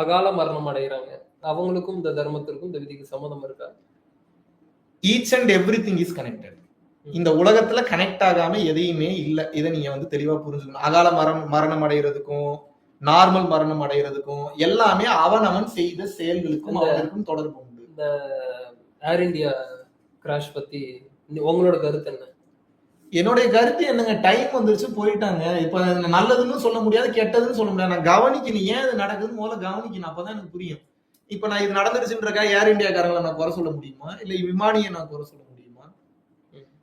அகால மரணம் அடைகிறாங்க. அவங்களுக்கும் இந்த தர்மத்திற்கும் இந்த விதிக்கு சம்மதம் இருக்கா? Each and every thing is connected. இந்த உலகத்துல கனெக்ட் ஆகாம எதையுமே இல்ல. இதை நீங்க வந்து தெளிவா புரிஞ்சுக்கணும். அகால மரணம் அடைகிறதுக்கும் நார்மல் மரணம் அடைகிறதுக்கும் எல்லாமே அவன் செய்த செயல்களுக்கும் அவனுக்கும் தொடர்பு உண்டு. இந்த ஏர் இந்தியா கிராஷ் பத்தி உங்களோட கருத்து என்ன? என்னுடைய கருத்து என்னங்க, டைம் வந்துருச்சு, போயிட்டாங்க. இப்ப நல்லதுன்னு சொல்ல முடியாது, கெட்டதுன்னு சொல்ல முடியாது. நான் கவனிக்கணும், ஏன் இது நடக்குதுன்னு முதல்ல கவனிக்கணும். அப்பதான் எனக்கு புரியும். இப்ப நான் இது நடந்துருச்சுன்றக்கா ஏர் இந்தியாக்காரங்களை நான் குறை சொல்ல முடியுமா? இல்ல விமானியை நான் குறை சொல்ல முடியுமா?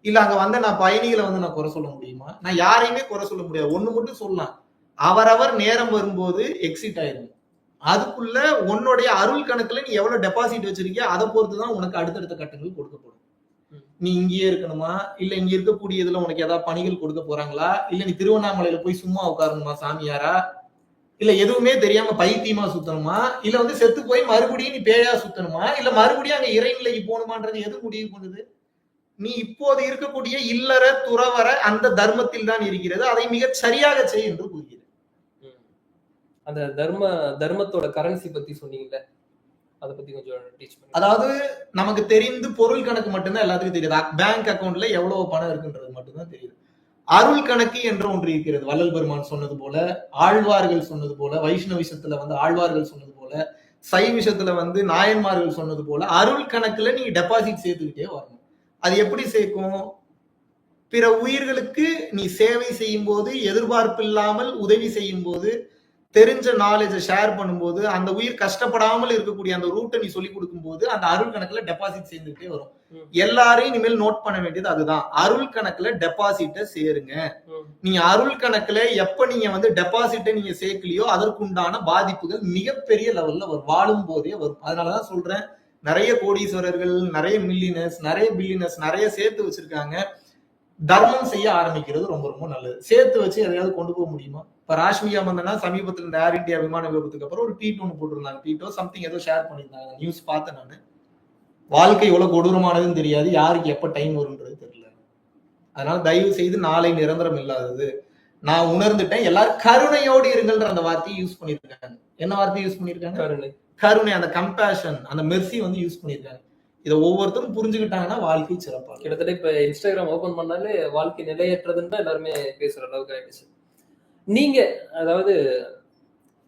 இல்ல அங்க வந்த நான் பயணிகளை வந்து நான் குறை சொல்ல முடியுமா? நான் யாரையுமே குறை சொல்ல முடியாது. ஒண்ணு மட்டும் சொல்லலாம், அவரவர் நேரம் வரும்போது எக்ஸிட் ஆயிடும். அதுக்குள்ள உன்னுடைய அருள் கணக்குல நீ எவ்வளவு டெபாசிட் வச்சிருக்கியோ அதை பொறுத்துதான் உனக்கு அடுத்தடுத்த கட்டங்கள் கொடுக்கப்படும். நீ இங்கேயே இருக்கணுமா, இல்ல இங்க இருக்கக்கூடியதுல உனக்கு ஏதாவது பணிகள் கொடுக்க போறாங்களா, இல்ல நீ திருவண்ணாமலையில போய் சும்மா உட்காரணுமா சாமியாரா, இல்ல எதுவுமே தெரியாம பைத்தியமா சுத்தணுமா, இல்ல வந்து செத்து போய் மறுபடியும் நீ பேயா சுத்தணுமா, இல்ல மறுபடியும் அங்க இறைநிலைக்கு போகணுமான்றது எது முடிவு பண்ணுது? நீ இப்போது இருக்கக்கூடிய இல்லற துறவர அந்த தர்மத்தில் தான் இருக்கிறது. அதை மிக சரியாக செய் என்று கூறுகிறது. அந்த தர்மத்தோட கரன்சி பத்தி சொன்னீங்கல்ல, அதை பத்தி கொஞ்சம் டீச் பண்ணுங்க. அதாவது நமக்கு தெரிந்து பொருள் கணக்கு மட்டும்தான் எல்லாத்துக்கும் தெரியுது. பேங்க் அக்கவுண்ட்ல எவ்வளவு பணம் இருக்குன்றது மட்டும்தான் தெரியுது. அருள் கணக்கு என்று ஒன்று இருக்கிறது. வள்ளல் பெருமான் சொன்னது போல, ஆழ்வார்கள் சொன்னது போல, வைஷ்ணவிசத்துல வந்து ஆழ்வார்கள் சொன்னது போல, சைவிஷத்துல வந்து நாயன்மார்கள் சொன்னது போல, அருள் கணக்குல நீங்க டெபாசிட் சேர்த்துக்கிட்டே வரணும். அது எப்படி சேர்க்கும்? பிற உயிர்களுக்கு நீ சேவை செய்யும் போது, எதிர்பார்ப்பு இல்லாமல் உதவி செய்யும் போது, தெரிஞ்ச நாலேஜை ஷேர் பண்ணும்போது, அந்த உயிர் கஷ்டப்படாமல் இருக்கக்கூடிய அந்த ரூட்டை நீ சொல்லி கொடுக்கும் போது அந்த அருள் கணக்குல டெபாசிட் சேர்ந்துட்டே வரும். எல்லாரையும் இனிமேல் நோட் பண்ண வேண்டியது அதுதான். அருள் கணக்குல டெபாசிட்டை சேருங்க. நீங்க அருள் கணக்குல எப்ப நீங்க வந்து டெபாசிட்டை நீங்க சேர்க்கலையோ அதற்குண்டான பாதிப்புகள் மிகப்பெரிய லெவல்ல வரும், வாழும் போதே வரும். அதனாலதான் சொல்றேன், நிறைய கோடீஸ்வரர்கள், நிறைய மில்லியனர்ஸ், நிறைய பில்லியனர்ஸ் நிறைய சேர்த்து வச்சிருக்காங்க. தர்மம் செய்ய ஆரம்பிக்கிறது ரொம்ப ரொம்ப நல்லது. சேர்த்து வச்சு எதையாவது கொண்டு போக முடியுமா? இப்ப ராஷ்மிகா மந்தனா சமீபத்தில் இந்த ஏர் இந்தியா விமான விபத்துக்கு அப்புறம் ஒரு ட்வீட் ஒன்று போட்டிருந்தாங்க. ட்வீட்டோ சம்திங் ஏதோ ஷேர் பண்ணியிருந்தாங்க, நியூஸ் பார்த்தேன் நானு. வாழ்க்கை எவ்வளவு கொடூரமானதுன்னு தெரியாது, யாருக்கு எப்ப டைம் வரும்ன்றது தெரியல. அதனால தயவு செய்து நாளை நிரந்தரம் இல்லாதது. நான் உணர்ந்துட்டேன். எல்லாரும் கருணையோடு இருங்கள்ன்ற அந்த வார்த்தையை யூஸ் பண்ணிருக்காங்க. என்ன வார்த்தையை யூஸ் பண்ணிருக்காங்க? கருணை. கருணை, அந்த கம்பேஷன், அந்த மெர்சி வந்து யூஸ் பண்ணிருக்காங்க. இதை ஒவ்வொருத்தரும் புரிஞ்சுக்கிட்டாங்கன்னா வாழ்க்கை சிறப்பா. கிட்டத்தட்ட இப்ப இன்ஸ்டாகிராம் ஓபன் பண்ணாலே வாழ்க்கை நிலையற்றதுன்னு எல்லாருமே பேசுற அளவுக்கு ஆயிடுச்சு. நீங்க அதாவது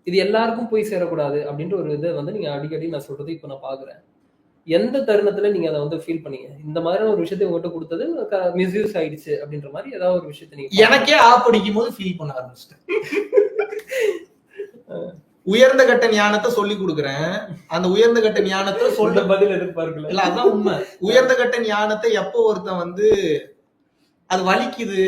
இது எல்லாருக்கும் போய் சேரக்கூடாது அப்படின்ற ஒரு இதை வந்து நீங்க அடிக்கடி நான் சொல்றது இப்ப நான் பாக்குறேன். எந்த தருணத்துல நீங்க அதை வந்து ஃபீல் பண்ணீங்க, இந்த மாதிரி ஒரு விஷயத்தை உங்ககிட்ட கொடுத்தது மிஸ்யூஸ் ஆயிடுச்சு அப்படின்ற மாதிரி ஏதாவது ஒரு விஷயத்த நீங்க? எனக்கே ஆப்படிக்கும் போது ஃபீல் பண்ண ஆரம்பிச்சிட்டேன். உயர்ந்த கட்ட ஞானத்தை சொல்லி கொடுக்குறேன். அந்த உயர்ந்த கட்ட ஞானத்தை சொல்ல பதில் எதிர்பார்க்கல. இல்ல, அதான் உண்மை. உயர்ந்த கட்ட ஞானத்தை எப்போ ஒருத்தன் வந்து அது வலிக்குது,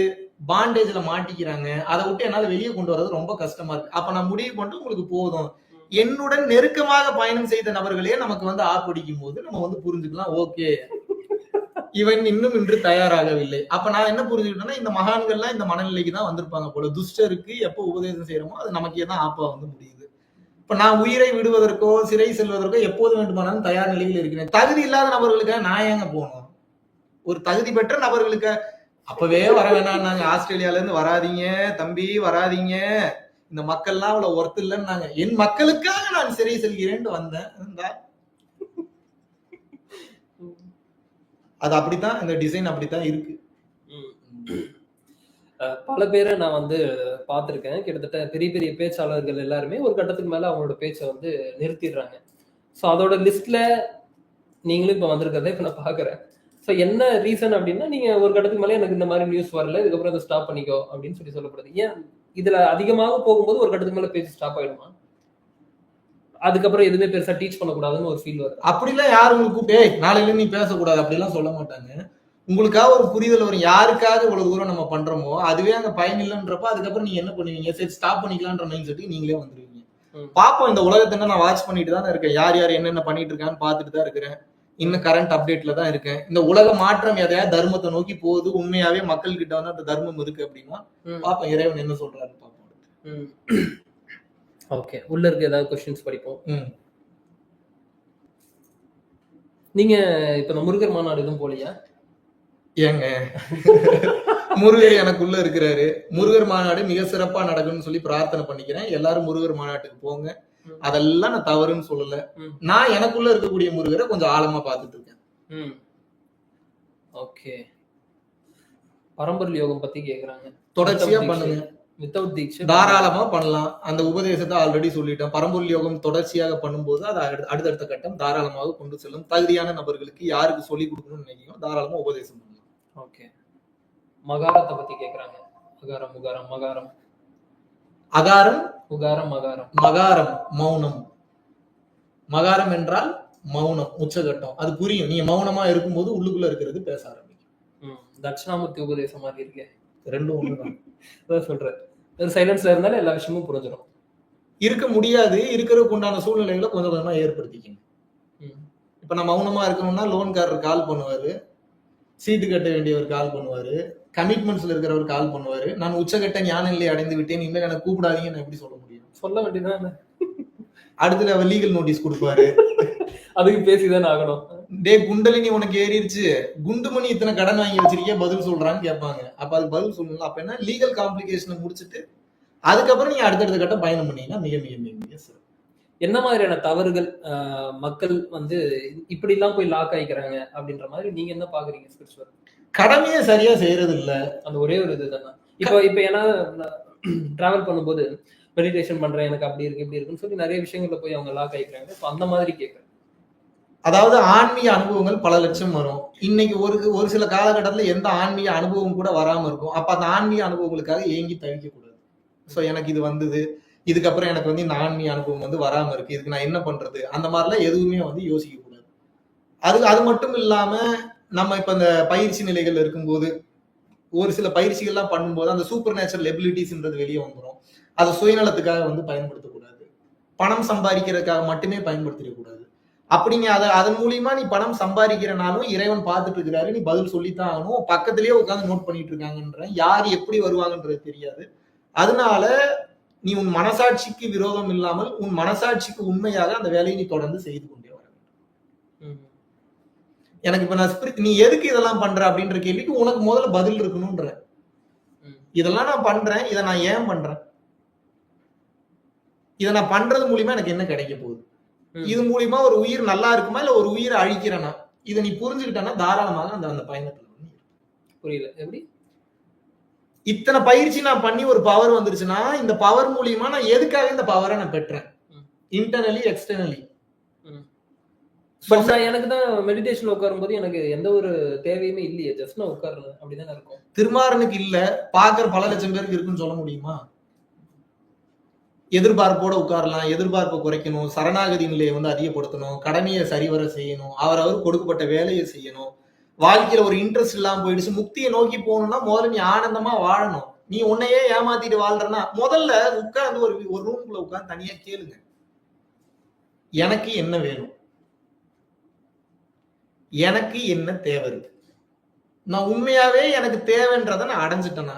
பாண்டேஜ்ல மாட்டிக்கிறாங்க, அதை விட்டு என்னால வெளியே கொண்டு வர்றது ரொம்ப கஷ்டமா இருக்கு. அப்ப நான் முடிவு பண்ணிட்டு உங்களுக்கு போதும், என்னுடன் நெருக்கமாக பயணம் செய்த நபர்களே நமக்கு வந்து ஆப்படிக்கும் போது நம்ம வந்து புரிஞ்சுக்கலாம், ஓகே இவன் இன்னும் இன்று தயாராகவில்லை. அப்ப நான் என்ன புரிஞ்சுக்கிட்டேன்னா, இந்த மகான்கள்லாம் இந்த மனநிலைக்கு தான் வந்திருப்பாங்க போல. துஷ்டருக்கு எப்போ உபதேசம் செய்யறோமோ அது நமக்கே தான் ஆப்பா வந்து முடியுது. இப்ப நான் உயிரை விடுவதற்கோ சிறை செல்வதற்கோ எப்போது வேண்டுமானாலும் தயார் நிலையில் இருக்கிறேன். தகுதி இல்லாத நபர்களுக்காக நான் ஏங்க போகணும்? ஒரு தகுதி பெற்ற நபர்களுக்கு அப்பவே வர வேணாம். நாங்க ஆஸ்திரேலியால இருந்து வராதீங்க தம்பி, வராதீங்க, இந்த மக்கள்லாம் அவ்வளவு ஒர்த்து இல்லைன்னு நாங்க என் மக்களுக்காக நான் சிறை செல்கிறேன் வந்தேன். அது அப்படித்தான், இந்த டிசைன் அப்படித்தான் இருக்கு. பல பேரை நான் வந்து பார்த்துருக்கேன். கிட்டத்தட்ட பெரிய பெரிய பேச்சாளர்கள் எல்லாருமே ஒரு கட்டத்துக்கு மேல அவங்களோட பேச்சை வந்து நிறுத்திடுறாங்க. ஸோ அதோட லிஸ்ட்ல நீங்களும் இப்ப வந்திருக்கிறத இப்ப நான் பாக்குறேன். ஸோ என்ன ரீசன் அப்படின்னா, நீங்க ஒரு கட்டத்துக்கு மேலே எனக்கு இந்த மாதிரி நியூஸ் வரல, இதுக்கப்புறம் அதை ஸ்டாப் பண்ணிக்கோ அப்படின்னு சொல்லப்படுது. ஏன் இதுல அதிகமாக போகும்போது ஒரு கட்டத்துக்கு மேல பேச்சு ஸ்டாப் ஆயிடுமா? அதுக்கப்புறம் எதுவுமே பெருசா டீச் பண்ணக்கூடாதுன்னு ஒரு ஃபீல் வருது. அப்படிலாம் யாரும் உங்களுக்கு நாளையில நீ பேசக்கூடாது அப்படிலாம் சொல்ல மாட்டாங்க. உங்களுக்காக ஒரு புரிதல் வரும், யாருக்காக இவ்வளவு தூரம் நம்ம பண்றோமோ அதுவே அங்க பயன் இல்லைன்றப்ப அதுக்கப்புறம் நீங்க என்ன பண்ணுவீங்க? சரி ஸ்டாப் பண்ணிக்கலான்ற மைண்ட் செட்டுக்கு நீங்களே வந்துருவீங்க. பாப்போம், இந்த உலகத்தை நான் வாட்ச் பண்ணிட்டு தான் இருக்கேன். யார் யார் என்னென்ன பண்ணிட்டு இருக்கான்னு பார்த்துட்டு தான் இருக்கிறேன். இன்னும் கரண்ட் அப்டேட்ல தான் இருக்கேன். இந்த உலக மாற்றம் எதையா தர்மத்தை நோக்கி போகுது, உண்மையாவே மக்கள் கிட்ட வந்து அந்த தர்மம் இருக்கு அப்படின்னா பாப்போம் இறைவன் என்ன சொல்றாரு பாப்போம். ஓகே, உள்ள இருக்க ஏதாவது क्वेश्चंस படிப்போம். நீங்க இப்ப முருகர் மாநாடு எதுவும் போலியா? ஏங்க முருகர் எனக்குள்ள இருக்கிறாரு. முருகர் மாநாடு மிக சிறப்பா நடக்கும்னு சொல்லி பிரார்த்தனை பண்ணிக்கிறேன். எல்லாரும் முருகர் மாநாட்டுக்கு போங்க. அதெல்லாம் நான் தவறுன்னு சொல்லல. நான் எனக்குள்ள இருக்கக்கூடிய முருகரை கொஞ்சம் ஆழமா பார்த்துட்டு இருக்கேன். ஓகே. பரம்பொருள் யோகம் பத்தி கேக்குறாங்க. தொடர்ச்சியா பண்ணுங்க. வித்தவுட் தீட்சை தாராளமா பண்ணலாம். அந்த உபதேசத்தை ஆல்ரெடி சொல்லிட்டேன். பரம்பொருள் யோகம் தொடர்ச்சியாக பண்ணும்போது அது அடுத்தடுத்த கட்டம் தாராளமாக கொண்டு செல்லும். தகுதியான நபர்களுக்கு யாருக்கு சொல்லிக் கொடுக்கணும்னு நினைக்கிறோம் தாராளமா உபதேசம் பண்ணலாம். ஓகே. மகாரத்தை பத்தி கேக்குறாங்க. அகாரம் உகாரம் மகாரம். அகாரம் உகாரம் மகாரம். மகாரம் மௌனம். மகாரம் என்றால் மௌனம், உச்சகட்டம். அது புரியும். நீங்க மௌனமா இருக்கும்போது உள்ளுக்குள்ள இருக்கிறது பேச ஆரம்பிக்கும். தட்சிணாமூர்த்தி உபதேசம் மாதிரி இருக்கே. ரெண்டும் ஒண்ணுதான் சொல்றேன். சைலன்ஸ்ல இருந்தாலும் எல்லா விஷயமும் புரிஞ்சிடும். இருக்க முடியாது. இருக்கிறதுக்கு உண்டான சூழ்நிலைகளை கொஞ்சம் கொஞ்சமா ஏற்படுத்திக்கணும். இப்ப நான் மௌனமா இருக்கணும்னா லோன்காரர் கால் பண்ணுவாரு, சீட்டு கட்ட வேண்டியவர் கால் பண்ணுவாரு, கமிட்மெண்ட்ஸ்ல இருக்கிறவர் கால் பண்ணுவாரு. நான் உச்சகட்ட ஞான நிலையை அடைந்து விட்டேன், இன்னும் எனக்கு கூப்பிடாதீங்க, நான் எப்படி சொல்ல முடியும்? சொல்ல வேண்டியதான். அடுத்துல அவர் லீகல் நோட்டீஸ் கொடுப்பாரு. அதுக்கு பேசிதான் ஆகணும். டே குண்டலினி உனக்கு ஏறிடுச்சு, குண்டுமணி இத்தனை கடன் வாங்கி வச்சிருக்கே, பதில் சொல்றான்னு கேட்பாங்க. அப்ப அது பதில் சொல்லணும். அப்ப என்ன, லீகல் காம்ப்ளிகேஷனை முடிச்சுட்டு அதுக்கப்புறம் நீங்க அடுத்தடுத்த கட்டம் பயணம் பண்ணீங்கன்னா மிக மிக மிக மிக சிறப்பு. என்ன மாதிரியான தவறுகள் மக்கள் இப்படி எல்லாம் போய் லாக் ஆயிக்கிறாங்க அப்படின்ற மாதிரி நீங்க என்ன பாக்குறீங்க? ஸ்பிரிச்சுவல் கடமையை சரியா செய்யறது இல்ல. அந்த ஒரே ஒரு இதுதானே. இப்ப ஏன்னா டிராவல் பண்ணும்போது மெடிடேஷன் பண்றேன், எனக்கு அப்படி இருக்கு இப்படி இருக்குன்னு சொல்லி நிறைய விஷயங்கள்ல போய் அவங்க லாக் ஆயிக்கிறாங்க. அந்த மாதிரி கேட்கறேன். அதாவது ஆன்மீக அனுபவங்கள் பல லட்சம் வரும். இன்னைக்கு ஒரு சில காலகட்டத்துல எந்த ஆன்மீக அனுபவம் கூட வராம இருக்கும். அப்ப அந்த ஆன்மீக அனுபவங்களுக்காக ஏங்கி தவிக்க கூடாது. சோ எனக்கு இது வந்தது, இதுக்கப்புறம் எனக்கு இந்த ஆன்மீக அனுபவம் வராம இருக்கு, இதுக்கு நான் என்ன பண்றது, அந்த மாதிரிலாம் எதுவுமே யோசிக்க கூடாது. அது மட்டும் இல்லாம நம்ம இப்ப இந்த பயிற்சி நிலைகள் இருக்கும்போது ஒரு சில பயிற்சிகள்லாம் பண்ணும்போது அந்த சூப்பர் நேச்சுரல் எபிலிட்டிஸ்ன்றது வெளியே வந்துடும். அதை சுயநலத்துக்காக பயன்படுத்தக்கூடாது. பணம் சம்பாதிக்கிறதுக்காக மட்டுமே பயன்படுத்திடக்கூடாது. அப்படிங்க அதன் மூலியமா நீ பணம் சம்பாதிக்கிறனாலும் இறைவன் பார்த்துட்டு இருக்கிறாரு, நீ பதில் சொல்லித்தான் ஆகணும். பக்கத்திலேயே உட்காந்து நோட் பண்ணிட்டு இருக்காங்கன்ற, யார் எப்படி வருவாங்கன்றது தெரியாது. அதனால நீ உன் மனசாட்சிக்கு விரோதம் இல்லாமல் உன் மனசாட்சிக்கு உண்மையாக அந்த வேலையை நீ தொடர்ந்து செய்து கொண்டே வர வேண்டும். எனக்கு இப்ப நான் நீ எதுக்கு இதெல்லாம் பண்ற அப்படின்ற கேள்விக்கு உனக்கு முதல்ல பதில் இருக்கணும்ன்ற. இதெல்லாம் நான் பண்றேன், இதை நான் ஏன் பண்றேன், இதை நான் பண்றது மூலியமா எனக்கு என்ன கிடைக்க போகுது, இது மூலியமா ஒரு உயிர் நல்லா இருக்குமா இல்ல ஒரு உயிரை அழிக்கிறேன்னா, இதை நீ புரிஞ்சுக்கிட்டனா தாராளமாக அந்த பயணத்துல புரியல. எப்படி இத்தனை பயிற்சி நான் பண்ணி ஒரு பவர் வந்துருச்சுன்னா, இந்த பவர் மூலியமா நான் எதுக்காக இந்த பவரை நான் பெற்றேன், இன்டர்னலி எக்ஸ்டர்னலி. எனக்கு தான் மெடிடேஷன்ல உட்காரும் போது எனக்கு எந்த ஒரு தேவையுமே இல்லையே, ஜஸ்ட் நான் உட்கார்றேன் அப்படிதான் இருக்கும். திருமாறனுக்கு இல்ல, பாக்குற பல லட்சம் பேருக்கு இருக்குன்னு சொல்ல முடியுமா? எதிர்பார்ப்போட உட்காரலாம், எதிர்பார்ப்பை குறைக்கணும், சரணாகதி நிலையை அதிகப்படுத்தணும், கடமையை சரிவர செய்யணும், அவர் கொடுக்கப்பட்ட வேலையை செய்யணும். வாழ்க்கையில ஒரு இன்ட்ரெஸ்ட் இல்லாம போயிடுச்சு, முக்தியை நோக்கி போகணும்னா முதல்ல நீ ஆனந்தமா வாழணும். நீ உன்னையே ஏமாத்திட்டு வாழ்றனா முதல்ல உட்கார்ந்து ஒரு ரூம்குள்ள உட்கார்ந்து தனியா கேளுங்க, எனக்கு என்ன வேணும், எனக்கு என்ன தேவை இருக்கு, நான் உண்மையாவே எனக்கு தேவைன்றத நான் அடைஞ்சிட்டேனா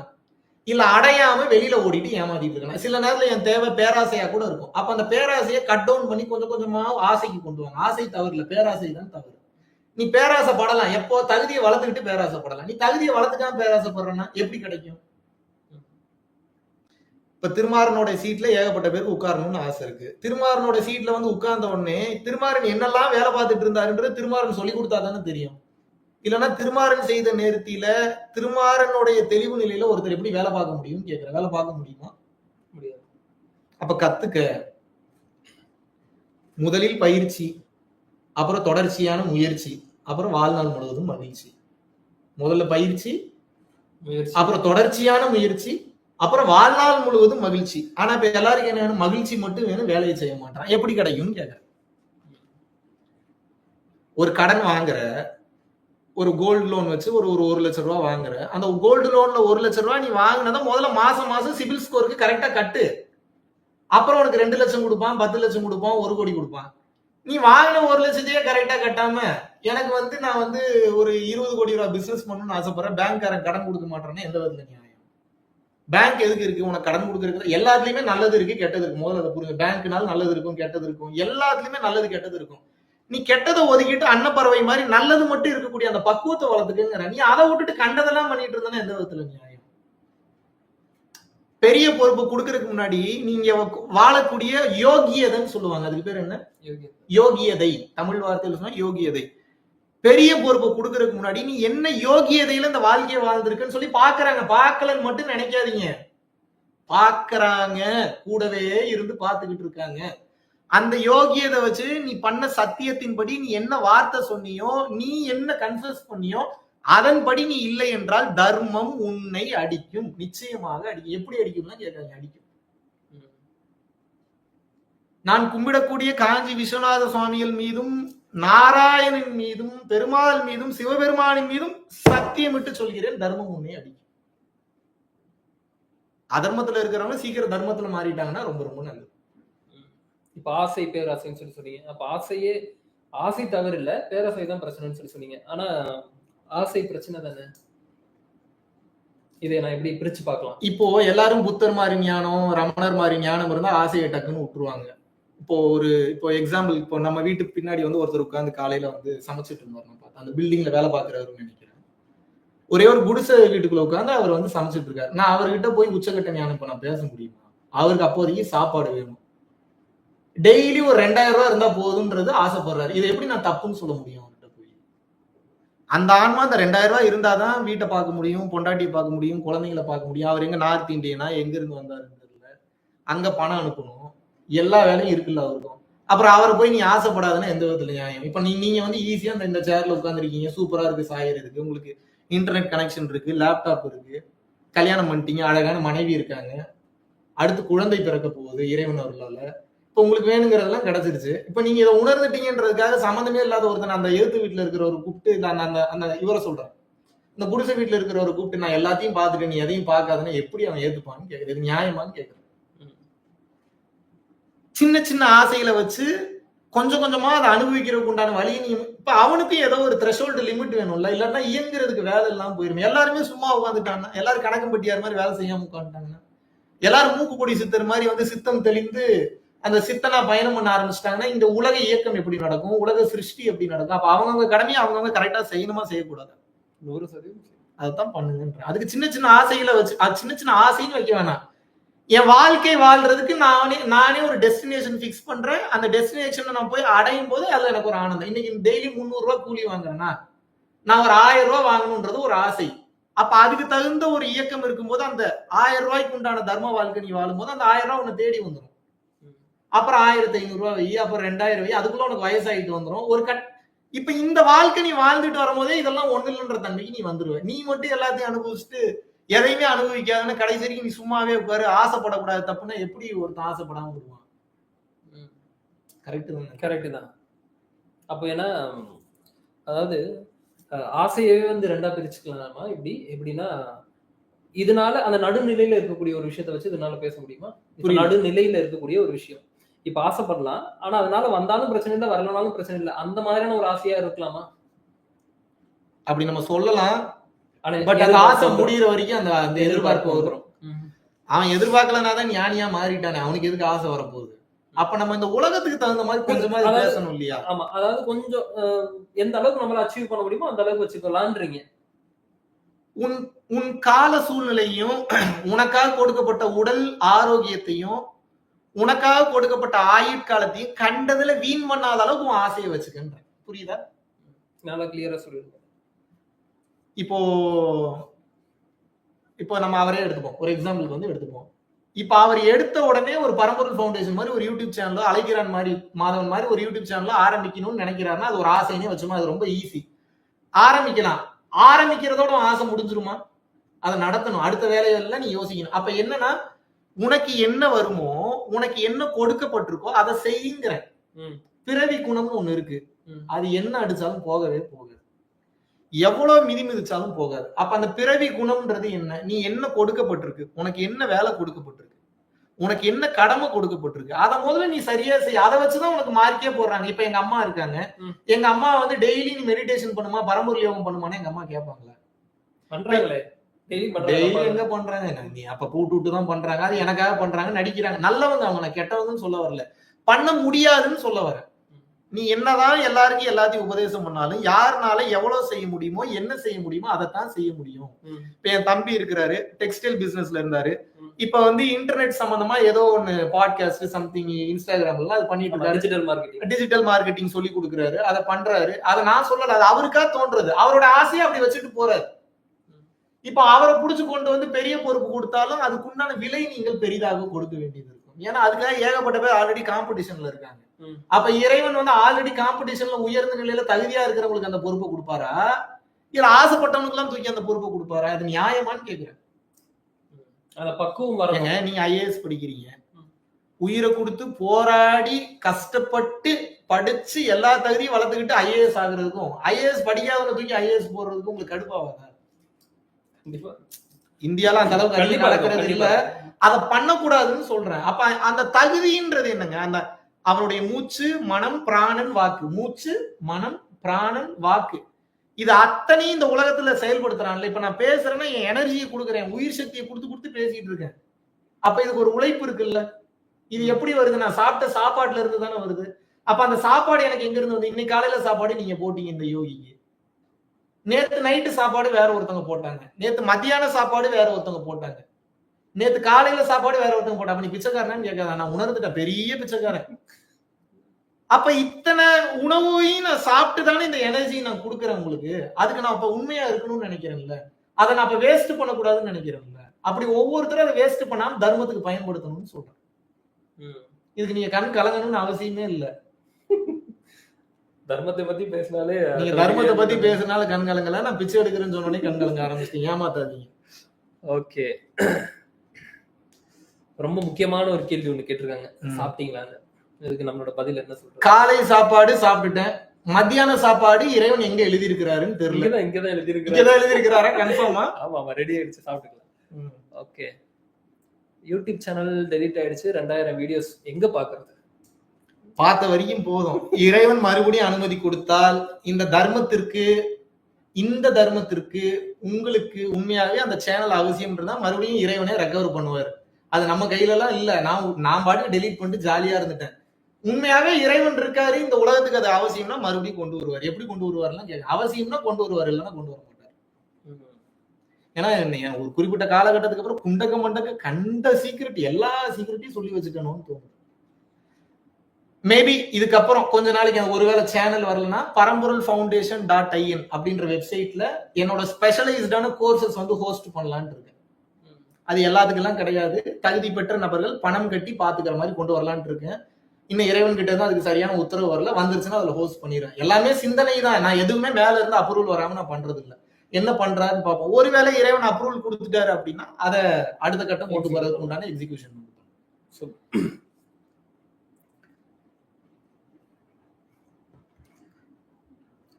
இல்ல அடையாம வெளியில ஓடிட்டு ஏமாத்திட்டு இருக்கேன். சில நேரத்துல என் தேவை பேராசையா கூட இருக்கும். அப்ப அந்த பேராசையை கட் டவுன் பண்ணி கொஞ்சம் கொஞ்சமா ஆசைக்கு கொண்டு வாங்க. ஆசை தவறு இல்ல, பேராசை தான் தவறு. நீ பேராசைப்படலாம், எப்போ தகுதியை வளர்த்துக்கிட்டு பேராசைப்படலாம். நீ தகுதியை வளர்த்துக்காம பேராசைப்படுறனா எப்படி கிடைக்கும்? இப்ப திருமாறனோட சீட்ல ஏகப்பட்ட பேருக்கு உட்காரணும்னு ஆசை இருக்கு. திருமாறனோட சீட்ல உட்கார்ந்த உடனே திருமாறன் என்னெல்லாம் வேலை பார்த்துட்டு இருந்தாருன்றது திருமாறன் சொல்லி கொடுத்தா தானே தெரியும். இல்லைன்னா திருமாறன் செய்த நேர்த்தியில திருமாறனுடைய தெளிவு நிலையில ஒருத்தர் எப்படி வேலை பார்க்க முடியும் கேட்கிற, வேலை பார்க்க முடியுமா? முடியாது. அப்ப கத்துக்க, முதலில் பயிற்சி, அப்புறம் தொடர்ச்சியான முயற்சி, அப்புறம் வாழ்நாள் முழுவதும் மகிழ்ச்சி. முதல்ல பயிற்சி, அப்புறம் தொடர்ச்சியான முயற்சி, அப்புறம் வாழ்நாள் முழுவதும் மகிழ்ச்சி. ஆனா இப்ப எல்லாருக்கும் என்ன வேணும்? மகிழ்ச்சி மட்டும் வேணும், வேலையை செய்ய மாட்டான். எப்படி கிடைக்கும்னு கேட்க, ஒரு கடன் வாங்குற, ஒரு கோல்டு லோன் வச்சு ஒரு 1 லட்சம் ரூபாய் வாங்குற, அந்த கோல்டு லோன்ல 1 லட்சம் ரூபாய் நீ வாங்கினதை முதல்ல மாசம் மாசம் சிபில் ஸ்கோருக்கு கரெக்டா கட்டு. அப்புறம் உனக்கு 2 லட்சம் கொடுப்பான், 10 லட்சம் கொடுப்பான், 1 கோடி கொடுப்பான். நீ வாங்கின 1 லட்சத்தையே கரெக்டா கட்டாம எனக்கு நான் ஒரு 20 கோடி ரூபாய் பிசினஸ் பண்ணணும்னு ஆசைப்படுறேன், பேங்க்காரன் கடன் கொடுக்க மாட்டேன்னு எந்த விதத்துல நியாயம்? பேங்க் எதுக்கு இருக்கு? உனக்கு கடன் கொடுக்கறது எல்லாத்துலயுமே நல்லது இருக்கு, கெட்டது இருக்கு. முதல்ல அதை புரியுங்க. பேங்க்னால நல்லது இருக்கும், கெட்டது இருக்கும். எல்லாத்துலயுமே நல்லது கெட்டது இருக்கும். நீ கெட்டதை ஒதுக்கிட்டு அன்னப்பறவை மாதிரி நல்லது மட்டும் இருக்கக்கூடிய அந்த பக்குவத்தை வளர்த்துக்குங்கிற, நீ அதை விட்டுட்டு கண்டதெல்லாம் பண்ணிட்டு இருந்தா எந்த விதத்துல நியாயம்? பெரிய பொறுப்பு கொடுக்கறதுக்கு முன்னாடி நீங்க வாழக்கூடிய யோகியதைன்னு சொல்லுவாங்க. அதுக்கு பேர் என்ன? யோகியதை. தமிழ் வார்த்தையில சொன்னா யோகியதை. பெரிய பொறுப்பு கொடுக்கறதுக்கு முன்னாடி நீ என்ன யோகியதையில இந்த வாழ்க்கையை வாழ்ந்திருக்குன்னு சொல்லி பாக்குறாங்க. பார்க்கலன்னு மட்டும் நினைக்காதீங்க. பாக்குறாங்க, கூடவே இருந்து பார்த்துக்கிட்டு இருக்காங்க. அந்த யோகியதை வச்சு நீ பண்ண சத்தியத்தின்படி நீ என்ன வார்த்தை சொன்னியோ, நீ என்ன கன்ஃபஸ் பண்ணியோ, அதன்படி நீ இல்லை என்றால் தர்மம் உன்னை அடிக்கும். நிச்சயமாக அடிக்கும். எப்படி அடிக்கும்னா கேட்காங்க, அடிக்கும். நான் கும்பிடக்கூடிய காஞ்சி விஸ்வநாத சுவாமிகள் மீதும், நாராயணன் மீதும், பெருமாள் மீதும், சிவபெருமானின் மீதும் சத்தியமிட்டு சொல்கிறேன், தர்மம் உன்னை அடிக்கும். அதர்மத்துல இருக்கிறவங்க சீக்கிரம் தர்மத்துல மாறிட்டாங்கன்னா ரொம்ப ரொம்ப நல்லது. இப்ப ஆசை பேராசைன்னு சொல்லி சொன்னீங்க. அப்ப ஆசை தவறு இல்ல, பேராசை தான் பிரச்சனைன்னு சொல்லி சொன்னீங்க. ஆனா ஆசை பிரச்சனை தானே. இதை நான் எப்படி பிரிச்சு பார்க்கலாம்? இப்போ எல்லாரும் புத்தர் மாதிரி ஞானம், ரமணர் மாதிரி ஞானம் இருந்தா ஆசையை டக்குன்னு விட்டுருவாங்க. இப்போ எக்ஸாம்பிள், இப்போ நம்ம வீட்டுக்கு பின்னாடி ஒருத்தர் உட்காந்து காலையில சமைச்சிட்டு இருந்தாரு. பார்த்தா அந்த பில்டிங்ல வேலை பார்க்கறாருன்னு நினைக்கிறேன். ஒரே ஒரு குடிசை வீட்டுக்குள்ள உட்காந்து அவர் சமைச்சிட்டு இருக்காரு. நான் அவர்கிட்ட போய் உச்சகட்ட ஞானம் இப்ப நான் பேச முடியுமா? அவருக்கு அப்போதைக்கு சாப்பாடு வேணும். டெய்லி ஒரு 2000 ரூபாய் இருந்தா போதுன்றது ஆசைப்படுறாரு. இதை எப்படி நான் தப்புன்னு சொல்ல முடியும்? அவர்கிட்ட போய் அந்த ஆன்மா அந்த 2000 ரூபாய் இருந்தாதான் வீட்டை பார்க்க முடியும், பொண்டாட்டியை பார்க்க முடியும், குழந்தைங்களை பார்க்க முடியும். அவர் எங்க நார்த் இந்தியனா, எங்க இருந்து வந்தாருன்னு தெரியல, அங்க பணம் அனுப்பணும், எல்லா வேலையும் இருக்குல்ல அவருக்கும். அப்புறம் அவரை போய் நீ ஆசைப்படாதுன்னா எந்த விதத்துல நியாயம்? இப்ப நீங்க ஈஸியா இந்த சேர்ல உட்காந்துருக்கீங்க, சூப்பரா இருக்கு சாயறதுக்கு, உங்களுக்கு இன்டர்நெட் கனெக்ஷன் இருக்கு, லேப்டாப் இருக்கு, கல்யாணம் பண்ணிட்டீங்க, அழகான மனைவி இருக்காங்க, அடுத்து குழந்தை பிறக்க போகுது இறைவன் அருளால. இப்ப உங்களுக்கு வேணுங்கிறதெல்லாம் கிடைச்சிருச்சு. இப்ப நீங்க இதை உணர்ந்துட்டீங்கன்றதுக்காக சம்மந்தமே இல்லாத ஒருத்தன் அந்த எழுத்து வீட்டுல இருக்கிறவரை கூப்பிட்டு அந்த இவரை சொல்றேன், இந்த குடிசை வீட்டுல இருக்கிறவரை கூப்பிட்டு நான் எல்லாத்தையும் பார்த்துட்டு நீ எதையும் பார்க்காதுன்னு எப்படி அவன் ஏத்துப்பான்னு கேட்கறது நியாயமான்னு கேட்கறது. சின்ன சின்ன ஆசைகளை வச்சு கொஞ்சம் கொஞ்சமா அதை அனுபவிக்கிறதுக்கு உண்டான வழியை நீ இப்ப அவனுக்கும் ஏதோ ஒரு த்ரெஷோல்டு லிமிட் வேணும்ல, இல்லாட்டா இயங்குறதுக்கு வேலை எல்லாம் போயிடும். எல்லாருமே சும்மா உட்காந்துட்டாங்கன்னா, எல்லாரும் கணக்கம் பட்டியார் மாதிரி வேலை செய்யாம உட்காந்துட்டாங்கன்னா, எல்லாரும் மூக்குப்பொடி சித்தர் மாதிரி சித்தம் தெளிந்து அந்த சித்தனா பயணம் பண்ண ஆரம்பிச்சிட்டாங்கன்னா இந்த உலக இயக்கம் எப்படி நடக்கும், உலக சிருஷ்டி எப்படி நடக்கும்? அப்ப அவங்கவுங்க கடமையை அவங்கவுங்க கரெக்டா செய்யணுமா செய்யக்கூடாது? 100% அதுதான் பண்ணுங்க. அதுக்கு சின்ன சின்ன ஆசைகளை வச்சு, சின்ன சின்ன ஆசைன்னு வைக்க வேணாம். என் வாழ்க்கை வாழ்றதுக்கு நானே ஒரு டெஸ்டினேஷன் பிக்ஸ் பண்றேன். அந்த டெஸ்டினேஷனை நான் போய் அடையும் போது அதுல எனக்கு ஒரு ஆனந்தம். இன்னைக்கு டெய்லி 300 ரூபாய் கூலி வாங்குறேன்னா நான் ஒரு 1000 ரூபாய் வாங்கணும்ன்றது ஒரு ஆசை. அப்ப அதுக்கு தகுந்த ஒரு இயக்கம் இருக்கும்போது அந்த 1000 ரூபாய்க்கு உண்டான தர்ம வாழ்க்கை நீ வாழும்போது அந்த 1000 ரூபாய் உன்னை தேடி வந்துடும். அப்புறம் 1500 ரூபாய் வை, அப்புறம் 2000 வை, அதுக்குள்ள உனக்கு வயசாயிட்டு வந்துடும். இப்ப இந்த வாழ்க்கை நீ வாழ்ந்துட்டு வரும்போதே இதெல்லாம் ஒண்ணு இல்லைன்ற தன்மைக்கு நீ வந்துருவ. நீ மட்டும் எல்லாத்தையும் அனுபவிச்சுட்டு எதையுமே அனுபவிக்காதுன்னு கடைசி வரைக்கும் நீ சும்மாவே உட்காரு. ஆசைப்படக்கூடாது தப்புன்னா எப்படி ஒருத்தன் ஆசைப்படாம வருவான்? கரெக்ட் தான். அப்போ ஏன்னா அதாவது ஆசையவே ரெண்டா பிரிச்சுக்கலாமா? எப்படின்னா இதனால அந்த நடுநிலையில இருக்கக்கூடிய ஒரு விஷயத்த வச்சு இதனால பேச முடியுமா? நடுநிலையில இருக்கக்கூடிய ஒரு விஷயம் இப்ப ஆசைப்படலாம், ஆனா அதனால வந்தாலும் பிரச்சனை இல்லை, வரலனாலும் பிரச்சனை இல்லை, அந்த மாதிரியான ஒரு ஆசையா இருக்கலாமா? அப்படி நம்ம சொல்லலாம். பட் அந்த ஆசை முடிகிற வரைக்கும் அந்த எதிர்பார்ப்பு வரும். அவன் எதிர்பார்க்கலனாதான் ஞானியா மாறிட்டானே, அவனுக்கு எதுக்கு ஆசை வரப்போகுது? அப்ப நம்ம இந்த உலகத்துக்கு தகுந்த மாதிரி கொஞ்சமா பேசணும் இல்லையா? ஆமா, அதாவது கொஞ்சம் எந்த அளவுக்கு நம்மளால அச்சீவ் பண்ண முடியுமோ அந்த அளவுக்கு வச்சுக்கலான்றீங்க. உன் கால சூழ்நிலையும், உனக்காக கொடுக்கப்பட்ட உடல் ஆரோக்கியத்தையும், உனக்காக கொடுக்கப்பட்ட ஆயுட்காலத்தையும் கண்டதுல வீண் பண்ணாத அளவுக்கு உன் ஆசையை வச்சுக்கின்ற. புரியுதா? நல்லா கிளியரா சொல்லுங்க. இப்போ நம்ம அவரே எடுத்துப்போம், ஒரு எக்ஸாம்பிளுக்கு எடுத்துப்போம். இப்ப அவர் எடுத்த உடனே ஒரு பரம்பொருள் ஃபவுண்டேஷன் மாதிரி ஒரு யூடியூப் சேனலோ, அழைக்கிறான் மாதிரி மாதவன் மாதிரி ஒரு யூடியூப் சேனலோ ஆரம்பிக்கணும்னு நினைக்கிறாருன்னா அது ஒரு ஆசைனே வச்சுமா, அது ரொம்ப ஈஸி. ஆரம்பிக்கலாம். ஆரம்பிக்கிறதோட ஆசை முடிஞ்சிருமா? அதை நடத்தணும். அடுத்த வேலைகள்ல நீ யோசிக்கணும். அப்ப என்னன்னா, உனக்கு என்ன வருமோ, உனக்கு என்ன கொடுக்கப்பட்டிருக்கோ அதை செய்யுங்கிற பிறவி குணம்னு ஒண்ணு இருக்கு. அது என்ன அடிச்சாலும் போகவே போகாது, எவ்வளவு மிதி மிதிச்சாலும் போகாது. அப்ப அந்த பிறவி குணம்ன்றது என்ன? நீ என்ன கொடுக்கப்பட்டிருக்கு, உனக்கு என்ன வேலை கொடுக்கப்பட்டிருக்கு, உனக்கு என்ன கடமை கொடுக்கப்பட்டிருக்கு, அதை முதல்ல நீ சரியா செய்ய. அதை வச்சுதான் உனக்கு மார்க்கே போடுறாங்க. இப்ப எங்க அம்மா இருக்காங்க, எங்க அம்மா டெய்லி நீ மெடிடேஷன் பண்ணுமா, பரம்பொருள் யோகம் பண்ணுமான்னு எங்க அம்மா கேட்பாங்களா? பண்றாங்களே, டெய்லி எங்க பண்றாங்க? நீ அப்ப கூட்டு விட்டு தான் பண்றாங்க, அது எனக்காக பண்றாங்க, நடிக்கிறாங்க. நல்லவங்க அவங்க, நான் கெட்டவங்கன்னு சொல்ல வரல, பண்ண முடியாதுன்னு சொல்ல வர. நீ என்னதான் எல்லாருக்கும் எல்லாத்தையும் உபதேசம் பண்ணாலும் யாருனால எவ்வளவு செய்ய முடியுமோ, என்ன செய்ய முடியுமோ அதைத்தான் செய்ய முடியும். இப்ப என் தம்பி இருக்கிறாரு, டெக்ஸ்டைல் பிசினஸ்ல இருந்தாரு. இப்ப வந்து இன்டர்நெட் சம்பந்தமா ஏதோ ஒன்னு பாட்காஸ்ட் சம்திங் இன்ஸ்டாகிராம்ல அது பண்ணிட்டு இருக்காரு. டிஜிட்டல் மார்க்கெட்டிங் சொல்லி கொடுக்குறாரு, அதை பண்றாரு. அதை நான் சொல்லல, அது அவருக்கா தோன்றது, அவரோட ஆசையை அப்படி வச்சுட்டு போறாரு. இப்ப அவரை புடிச்சு கொண்டு வந்து பெரிய பொறுப்பு கொடுத்தாலும் அதுக்குண்டான விலை நீங்கள் பெரிதாக கொடுக்க வேண்டியது இருக்கும். ஏன்னா அதுக்காக ஏகப்பட்ட பேர் ஆல்ரெடி காம்படிஷன்ல இருக்காங்க. அப்ப இறைவன் வந்து ஆல்ரெடி காம்படிஷன்ல உயர்ந்த நிலையில தகுதியா இருக்கிறவங்களுக்கு அந்த பொறுப்பை கொடுப்பாரா, இல்ல ஆசைப்பட்டவனுக்கு எல்லாம் தூக்கி அந்த பொறுப்பை கொடுப்பாரா? அது நியாயமான்னு கேக்குறேன். அந்த பக்குவம் வரங்க. நீங்க ஐஏஎஸ் படிக்கிறீங்க, உயிரை கொடுத்து போராடி கஷ்டப்பட்டு படிச்சு எல்லா தகுதியும் வளர்த்துக்கிட்டு ஐஏஎஸ் ஆகுறதுக்கும் ஐஏஎஸ் படிக்காதவங்க தூக்கி ஐஏஎஸ் போடுறதுக்கும் உங்களுக்கு கடுப்பாவாங்க. இந்தியால அந்த அளவுக்கு நடக்கிறது இல்ல, அதை பண்ணக்கூடாதுன்னு சொல்றேன். அப்ப அந்த தகுதின்றது என்னங்க? அந்த அவனுடைய மூச்சு மனம் பிராணன் வாக்கு, மூச்சு மனம் பிராணன் வாக்கு, இது அத்தனையும் இந்த உலகத்துல செயல்படுத்துறான்ல. இப்ப நான் பேசுறேன்னா என் எனர்ஜியை கொடுக்குறேன், உயிர் சக்தியை கொடுத்து பேசிட்டு இருக்கேன். அப்ப இதுக்கு ஒரு உழைப்பு இருக்குல்ல. இது எப்படி வருது? நான் சாப்பிட்ட சாப்பாட்டுல இருந்து தானே வருது. அப்ப அந்த சாப்பாடு எனக்கு எங்க இருந்து வந்து? இன்னைக்கு காலையில சாப்பாடு நீங்க போட்டீங்க இந்த யோகிக்கு, நேத்து நைட்டு சாப்பாடு வேற ஒருத்தவங்க போட்டாங்க, நேத்து மத்தியான சாப்பாடு வேற ஒருத்தவங்க போட்டாங்க, நேத்து காலையில சாப்பாடு வேற ஒருத்தவங்க போட்டாங்க. நீ பிச்சைக்காரனான்னு கேட்காத, நான் உணர்ந்துட்டேன், பெரிய பிச்சைக்காரன். அப்ப இத்தனை உணவையும் நான் சாப்பிட்டு தானே இந்த எனர்ஜி நான் கொடுக்குறேன் உங்களுக்கு. அதுக்கு நான் அப்ப உண்மையா இருக்கணும்னு நினைக்கிறேன்ல, அதை நான் அப்ப வேஸ்ட் பண்ணக்கூடாதுன்னு நினைக்கிறேன்ல. அப்படி ஒவ்வொருத்தரும் அதை வேஸ்ட் பண்ணாம தர்மத்துக்கு பயன்படுத்தணும்னு சொல்றேன். இதுக்கு நீங்க கண் கலங்கணும்னு அவசியமே இல்லை. தர்மத்தை பத்தி பேசினாலே, நீங்க தர்மத்தை பத்தி பேசினால கண் கலங்கல, நான் பிச்சை எடுக்கிறேன்னு சொன்னோடனே கண் கலங்க ஆரம்பிச்சிட்டீங்க. ஏமாத்தாதீங்க. ஓகே, ரொம்ப முக்கியமான ஒரு கேள்வி ஒண்ணு கேட்டிருக்காங்க, சாப்பிட்டீங்களான்னு. இதுக்கு நம்மளோட பதில் என்ன சொல்றோம்? காலை சாப்பாடு சாப்பிட்டுட்டேன், மத்தியான சாப்பாடு இறைவன் எங்க எழுதி இருக்கிறாருன்னு தெரியல. இங்கதான் எழுதியிருக்கிறாரா? கன்ஃபார்மா? ஆமா, ரெடி ஆயிடுச்சு, சாப்பிட்டுக்கலாம். ஓகே, யூடியூப் சேனல் டெலிட் ஆயிடுச்சு, 2000 வீடியோஸ் எங்க பாக்குறது? பார்த்த வரைக்கும் போதும். இறைவன் மறுபடியும் அனுமதி கொடுத்தால் இந்த தர்மத்திற்கு உங்களுக்கு உண்மையாவே அந்த சேனல் அவசியம் இருந்தா மறுபடியும் இறைவனே ரெக்கவர் பண்ணுவார். அது நம்ம கையில எல்லாம் இல்ல. நான் பாட்டுக்கு டெலீட் பண்ணிட்டு ஜாலியா இருந்துட்டேன். உண்மையாவே இறைவன் இருக்காரு, இந்த உலகத்துக்கு அது அவசியம்னா மறுபடியும் கொண்டு வருவார். எப்படி கொண்டு வருவார்லாம் கேட்க, அவசியம்னா கொண்டு வருவார், இல்லைன்னா கொண்டு வர மாட்டார். ஏன்னா ஒரு குறிப்பிட்ட காலகட்டத்துக்கு அப்புறம் குண்டக்க மண்டக்க கண்ட சீக்கிரட் எல்லா சீக்கிரட்டையும் சொல்லி வச்சுக்கணும்னு தோணும். மேபி இதுக்கப்புறம் கொஞ்ச நாளைக்கு ஒருவேளை சேனல் வரலன்னா பரம்பொருள் foundation.in அப்படின்ற வெப்சைட்ல என்னோட ஸ்பெஷலைஸ்டான கோர்சஸ் வந்து ஹோஸ்ட் பண்ணலான்னு இருக்கேன். அது எல்லாத்துக்கெல்லாம் கிடையாது, தகுதி பெற்ற நபர்கள் பணம் கட்டி பாத்துக்கிற மாதிரி கொண்டு வரலான்னு இருக்கேன். இன்னும் இறைவன் கிட்ட தான் அதுக்கு சரியான உத்தரவு வரல, வந்துருச்சுன்னா அதுல ஹோஸ்ட் பண்ணிடுறேன். எல்லாமே சிந்தனை தான், நான் எதுவுமே மேல இருந்து அப்ரூவல் வராம நான் பண்றது இல்லை. என்ன பண்றாருன்னு பார்ப்போம். ஒருவேளை இறைவன் அப்ரூவல் கொடுத்துட்டாரு அப்படின்னா அதை அடுத்த கட்டம் கொண்டு வரதுக்கு உண்டான எக்ஸிகியூஷன்.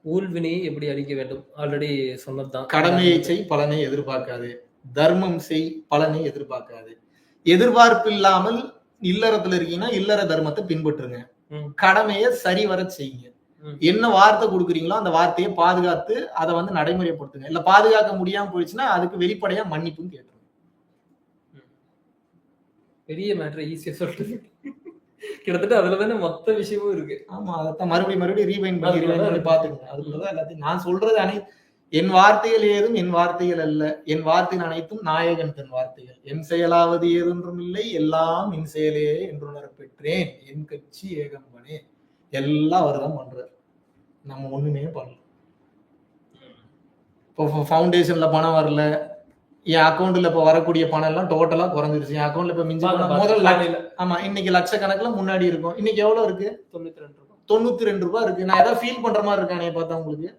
ஊழ்வினை எப்படி அழிக்க வேண்டும்? ஆல்ரெடி சொன்னதுதான். கடமையை செய், பலனை எதிர்பார்க்காது. தர்மம் செய், பலனை எதிர்பார்க்காது. எதிர்பார்ப்பு இல்லாமல் இல்லறத்துல இருக்கீங்கன்னா இல்லற தர்மத்தை பின்பற்றுங்க. கடமையை சரிவர செய்யுங்க. என்ன வார்த்தை கொடுக்குறீங்களோ அந்த வார்த்தையை பாதுகாத்து அதை வந்து நடைமுறைப்படுத்துங்க. இல்ல பாதுகாக்க முடியாம போயிடுச்சுன்னா அதுக்கு வெளிப்படையா மன்னிப்பும் கேட்டுருங்க. பெரிய மேட்டர் ஈஸியா சொல்றது, கிட்டத்தட்ட அதுலதானே மொத்த விஷயமும் இருக்கு. ஆமா, அதைத்தான் மறுபடியும் ரீவைண்ட் பண்ணி பாத்துக்கங்க. அதுக்குள்ளதான் எல்லாத்தையும் நான் சொல்றது. என் வார்த்தைகள் ஏதும் என் வார்த்தைகள் அல்ல, என் வார்த்தைகள் அனைத்தும் நாயகன் தன் வார்த்தைகள். என் செயலாவது ஏதொன்றும் இல்லை, எல்லாம் என் செயலே என்று உணர பெற்றேன். என் கட்சி ஏகம்பனே, எல்லாம் அவர்தான் பண்றாரு, நம்ம ஒண்ணுமே பண்ணல. இப்போ ஃபவுண்டேஷன்ல பணம் வரல, என் அக்கௌண்ட்ல இப்ப வரக்கூடிய பணம் எல்லாம் டோட்டலா குறைஞ்சிருச்சு. என் அக்கௌண்ட்ல இப்ப மிஞ்சி முதல்ல ஆமா இன்னைக்கு லட்சக்கணக்கில் முன்னாடி இருக்கும். இன்னைக்கு எவ்வளவு இருக்கு? 92 ரூபாய் இருக்கு. நான் ஏதாவது ஃபீல் பண்ற மாதிரி இருக்கேன் என்னைய பார்த்தா? உங்களுக்கு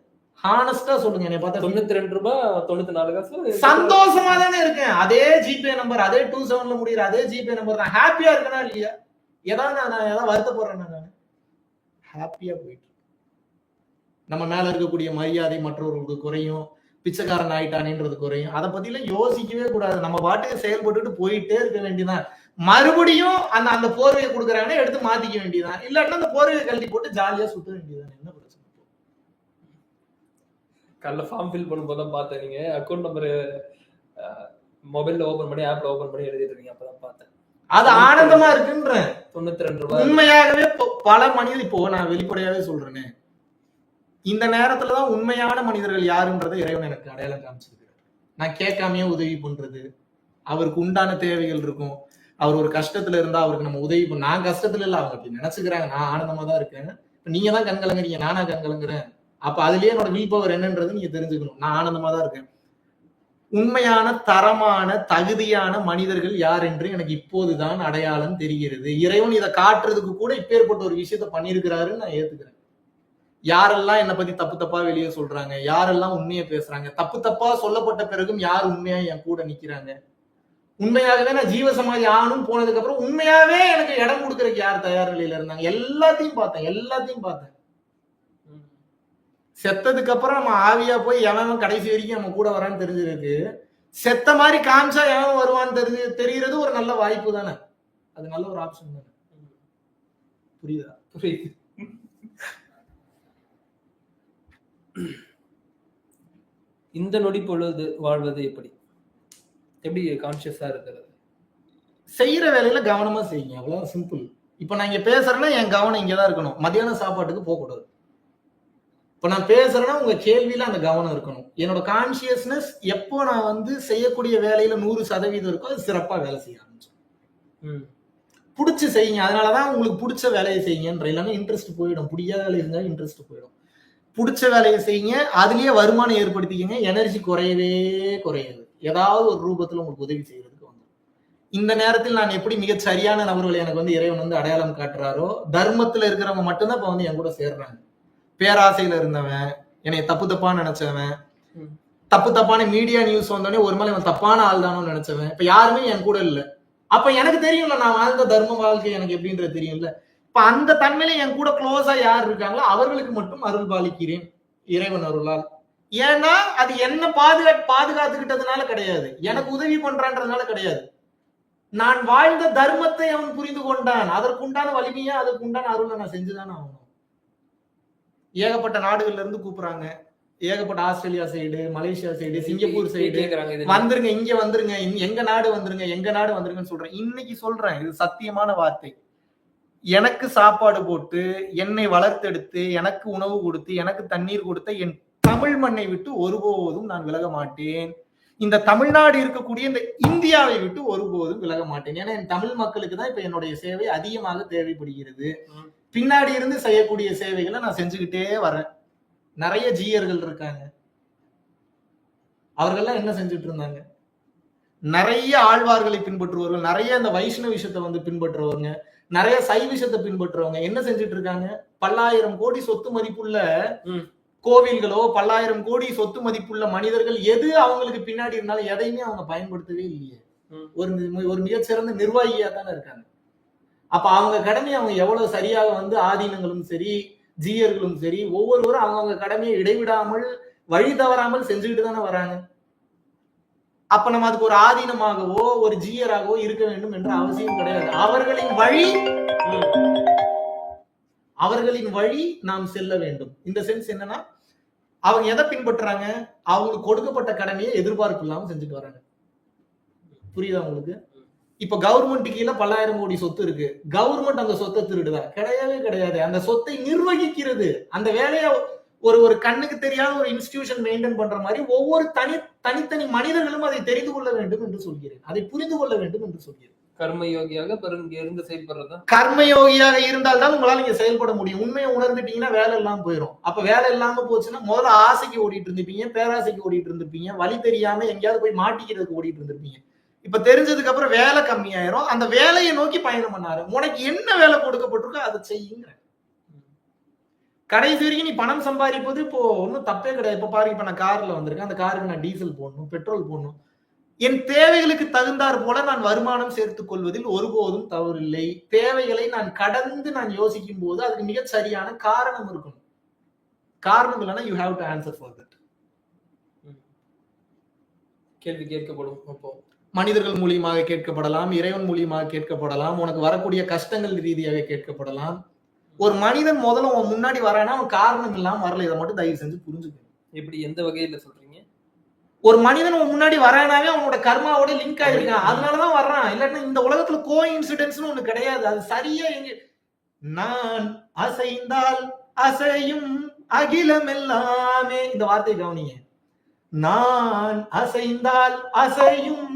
ஹானஸ்டா சொல்லுங்க, என்னைய பார்த்தா 92 ரூபாய் 94 காசு சந்தோஷமா தானே இருக்கேன். அதே ஜிபே நம்பர், அதே 27ல முடியுற அதே ஜிபே நம்பர் தான். ஹாப்பியா இருக்கனா இல்லையா? நான் ஏதாவது வருத்தப்படுறேன்? நான் ஹாப்பியா போயிட்டு நம்ம மேல இருக்கக்கூடிய மரியாதை மற்றவர்களுக்கு குறையும், பிச்சைக்காரன் ஆயிட்டானேன்றது குறையும். அதை பத்தி எல்லாம் யோசிக்கவே கூடாது. நம்ம பாட்டுக்கு செயல்பட்டுட்டு போயிட்டே இருக்க வேண்டியதான். மறுபடியும் அந்த போர்வையை கொடுக்குறாங்கன்னா எடுத்து மாத்திக்க வேண்டியதான். இல்லாட்டினா அந்த போர்வையை கழட்டி போட்டு ஜாலியா சுத்த வேண்டியதான். என்ன பிரச்சனை? காலைல ஃபார்ம் ஃபில் பண்ணும்போது பார்த்தேன், நீங்க அக்கௌண்ட் நம்பர் மொபைல்ல ஓபன் பண்ணி ஆப்ல ஓபன் பண்ணி எழுதிட்டு இருக்கீங்க. அப்பதான் பார்த்தேன். அது ஆனந்தமா இருக்குன்றேன். 92 ரூபாய். உண்மையாகவே பல மனிதர், இப்போ நான் வெளிப்படையாவே சொல்றேனே, இந்த நேரத்துலதான் உண்மையான மனிதர்கள் யாருன்றதை இறைவன் எனக்கு அடையாளம் காமிச்சிருக்கிறார். நான் கேட்காமையே உதவி பண்றது, அவருக்கு உண்டான தேவைகள் இருக்கும். அவர் ஒரு கஷ்டத்துல இருந்தா அவருக்கு நம்ம உதவி பண்ண. நான் கஷ்டத்துல இல்ல, அவங்க அப்படி நினைச்சுக்கிறாங்க. நான் ஆனந்தமா தான் இருக்கேன். நீங்க தான் கண் கலங்குறீங்க, நானா கண் கலங்குறேன்? அப்ப அதுலயே என்னோட வில் பவர் என்னன்றது நீங்க தெரிஞ்சுக்கணும். நான் ஆனந்தமா தான் இருக்கேன். உண்மையான தரமான தகுதியான மனிதர்கள் யார் என்று எனக்கு இப்போதுதான் அடையாளம் தெரிகிறது. இறைவன் இதை காட்டுறதுக்கு கூட இப்பேற்பட்ட ஒரு விஷயத்த பண்ணியிருக்கிறாருன்னு நான் ஏத்துக்கிறேன். யாரெல்லாம் என்னை பத்தி தப்பு தப்பா வெளியே சொல்றாங்க, யாரெல்லாம் உண்மையை பேசுறாங்க, தப்பு தப்பா சொல்லப்பட்ட பிறகும் யார் உண்மையா என் கூட நிக்கிறாங்க, உண்மையாகவே நான் ஜீவசமாதி ஆகணும் போனதுக்கு அப்புறம் உண்மையாவே எனக்கு இடம் கொடுக்கறதுக்கு யார் தயார் நிலையில இருந்தாங்க, எல்லாத்தையும் பார்த்தேன். செத்ததுக்கு அப்புறம் நம்ம ஆவியா போய் எவன் கடைசி வரைக்கும் நம்ம கூட வரான்னு தெரிஞ்சிருக்கு. செத்த மாதிரி காமிச்சா எவன் வருவான்னு தெரிகிறது ஒரு நல்ல வாய்ப்பு தானே. அது நல்ல ஒரு ஆப்ஷன் தானே. புரியுதா? புரியுது. இந்த நொடி பொழுது வாழ்வது எப்படி கான்சியஸா இருக்கிறது? செய்யற வேலையில கவனமா செய்யுங்க, அவ்வளவு சிம்பிள். இப்ப நான் இங்க பேசுறேன்னா என் கவனம் இங்கதான் இருக்கணும், மத்தியான சாப்பாட்டுக்கு போக கூடாது. இப்ப நான் பேசுறேன்னா உங்க கேள்வியில அந்த கவனம் இருக்கணும். என்னோட கான்சியஸ்னஸ் எப்போ நான் செய்யக்கூடிய வேலையில 100% இருக்கோ அது சிறப்பா வேலை செய்ய ஆரம்பிச்சோம். பிடிச்சு செய்யுங்க. அதனாலதான் உங்களுக்கு பிடிச்ச வேலையை செய்யுங்கன்ற. இல்லைன்னா இன்ட்ரெஸ்ட் போயிடும். பிடிக்காத வேலை இருந்தா இன்ட்ரெஸ்ட் போயிடும். பிடிச்ச வேலையை செய்யுங்க, அதுலயே வருமானம் ஏற்படுத்திக்கங்க. எனர்ஜி குறையாது. ஏதாவது ஒரு ரூபத்துல உங்களுக்கு உதவி செய்யறதுக்கு வந்து இந்த நேரத்தில் நான் எப்படி மிகச் சரியான நபர்களை எனக்கு இறைவன் அடையாளம் காட்டுறாரோ, தர்மத்துல இருக்கிறவங்க மட்டும்தான் இப்ப என் கூட சேர்றாங்க. பேராசையில இருந்தவன், என்னை தப்பு தப்பான்னு நினைச்சவன், தப்பான மீடியா நியூஸ் வந்தோடனே ஒரு மேல இவன் தப்பான ஆள் தானு நினைச்சவன் இப்ப யாருமே என் கூட இல்ல. அப்ப எனக்கு தெரியும்ல நான் வாழ்ந்த தர்ம வாழ்க்கை எனக்கு எப்படின்றது தெரியும்ல. இப்ப அந்த தன்மையில என் கூட க்ளோஸா யார் இருக்காங்களோ அவர்களுக்கு மட்டும் அருள் பாலிக்கிறேன் இறைவன் அருளால். ஏன்னா அது என்ன பாதுகாத்துக்கிட்டதுனால கிடையாது, எனக்கு உதவி பண்றான்றதுனால கிடையாது. நான் வாழ்ந்த தர்மத்தை அவன் புரிந்து கொண்டான். அதற்குண்டான வலிமையா அதற்குண்டான அருளை நான் செஞ்சுதானே ஆகணும். ஏகப்பட்ட நாடுகள்ல இருந்து கூப்பிடுறாங்க, ஏகப்பட்ட Australia side, Malaysia side, Singapore side வந்துருங்க, இங்க வந்துருங்க, எங்க நாடு வந்துருங்கன்னு சொல்றேன். இன்னைக்கு சொல்றேன், இது சத்தியமான வார்த்தை. எனக்கு சாப்பாடு போட்டு என்னை வளர்த்தெடுத்து எனக்கு உணவு கொடுத்து எனக்கு தண்ணீர் கொடுத்த என் தமிழ் மண்ணை விட்டு ஒருபோதும் நான் விலக மாட்டேன். இந்த தமிழ்நாடு இருக்கக்கூடிய இந்த இந்தியாவை விட்டு ஒருபோதும் விலக மாட்டேன். ஏன்னா என் தமிழ் மக்களுக்கு தான் இப்ப என்னுடைய சேவை அதிகமாக தேவைப்படுகிறது. பின்னாடி இருந்து செய்யக்கூடிய சேவைகளை நான் செஞ்சுக்கிட்டே வரேன். நிறைய ஜீயர்கள் இருக்காங்க, அவர்கள்லாம் என்ன செஞ்சுட்டு இருந்தாங்க? நிறைய ஆழ்வார்களை பின்பற்றுவர்கள், நிறைய இந்த வைஷ்ணவ விஷயத்தை பின்பற்றுறவங்க, நிறைய சைவ விஷயத்தை பின்பற்றுறவங்க என்ன செஞ்சுட்டு இருக்காங்க? பல்லாயிரம் கோடி சொத்து மதிப்புள்ள கோவில்களோ, பல்லாயிரம் கோடி சொத்து மதிப்புள்ள மனிதர்கள் எது அவங்களுக்கு பின்னாடி இருந்தாலும் எதையுமே அவங்க பயன்படுத்தவே இல்லையே. ஒரு மிகச்சிறந்த நிர்வாகியா தானே இருக்காங்க. அப்ப அவங்க கடமையை அவங்க எவ்வளவு சரியாக ஆதீனங்களும் சரி ஜீயர்களும் சரி ஒவ்வொருவரும் அவங்க கடமையை இடைவிடாமல் வழி தவறாமல் செஞ்சுக்கிட்டு தானே வராங்க. அப்ப நம்ம அதுக்கு ஒரு ஆதீனமாகவோ ஒரு ஜீயராகவோ இருக்க வேண்டும் என்ற அவசியம் கிடையாது. அவர்களின் வழி நாம் செல்ல வேண்டும். இந்த சென்ஸ் என்னன்னா, அவங்க எதை பின்பற்றுறாங்க? அவங்களுக்கு கொடுக்கப்பட்ட கடமையை எதிர்பார்ப்பு இல்லாம செஞ்சுட்டு வராங்க. புரியுதா உங்களுக்கு? இப்ப கவர்மெண்ட் கீழே பல்லாயிரம் கோடி சொத்து இருக்கு. கவர்மெண்ட் அந்த சொத்தை திருடுதா? கிடையவே கிடையாது. அந்த சொத்தை நிர்வகிக்கிறது, அந்த வேலையை ஒரு கண்ணுக்கு தெரியாத ஒரு இன்ஸ்டிடியூஷன் மெயின்டைன் பண்ற மாதிரி ஒவ்வொரு தனித்தனி மனிதர்களும் அதை தெரிந்து கொள்ள வேண்டும் என்று சொல்கிறேன், அதை புரிந்து கொள்ள வேண்டும் என்று சொல்கிறேன். கர்மயோகியாக இருந்து செயல்படுறதா? கர்மயோகியாக இருந்தால்தான் உங்களால நீங்க செயல்பட முடியும். உண்மையை உணர்ந்துட்டீங்கன்னா வேலை இல்லாம போயிடும். அப்ப வேலை இல்லாம போச்சுன்னா முதல்ல ஆசைக்கு ஓடிட்டு இருந்திருப்பீங்க, பேராசைக்கு ஓடிட்டு இருந்திருப்பீங்க, வழி தெரியாம எங்கேயாவது போய் மாட்டிக்கிறதுக்கு ஓடிட்டு இருந்திருப்பீங்க. இப்ப தெரிஞ்சதுக்கு அப்புறம் வேலை கம்மியாயிரும். அந்த வேலையை நோக்கி பயணம் பண்ணாரு. உனக்கு என்ன வேலை கொடுக்கப்பட்டிருக்கோ அதை செய்யுங்க. கடைசி வரைக்கும் நீ பணம் சம்பாதிப்பது இப்போ ஒன்றும் தப்பே கிடையாது. இப்ப பாருங்க, இப்ப நான் கார்ல வந்திருக்கேன், அந்த காருக்கு நான் டீசல் போடணும், பெட்ரோல் போடணும். என் தேவைகளுக்கு தகுந்தாற் போல நான் வருமானம் சேர்த்துக் கொள்வதில் ஒருபோதும் தவறில்லை. தேவைகளை நான் கடந்து நான் யோசிக்கும் போது அதுக்கு மிக சரியான காரணம் இருக்கணும். காரணம் இல்லைன்னா you have to answer for that. கேள்வி கேட்கப்படும். அப்போ மனிதர்கள் மூலியமாக கேட்கப்படலாம், இறைவன் மூலியமாக கேட்கப்படலாம், உனக்கு வரக்கூடிய கஷ்டங்கள் ரீதியாக கேட்கப்படலாம். ஒரு மனிதன் முதல்ல உன் முன்னாடி வரானா அவன் காரணம் இல்லாம வரல. இதை மட்டும் தயவு செஞ்சு புரிஞ்சுக்கணும். எப்படி, எந்த வகையில சொல்றீங்க? ஒரு மனிதன் உன் முன்னாடி வரானாவே அவனோட கர்மாவோட லிங்க் ஆயிருக்கான், அதனாலதான் வர்றான். இல்லாட்டினா இந்த உலகத்துல கோ இன்சிடென்ட்ஸ் ஒண்ணு கிடையாது. அது சரியா நான் அசைந்தால் அசையும் அகிலம் எல்லாமே, இந்த வார்த்தை கவனிங்க. நான் அசைந்தால் அசையும்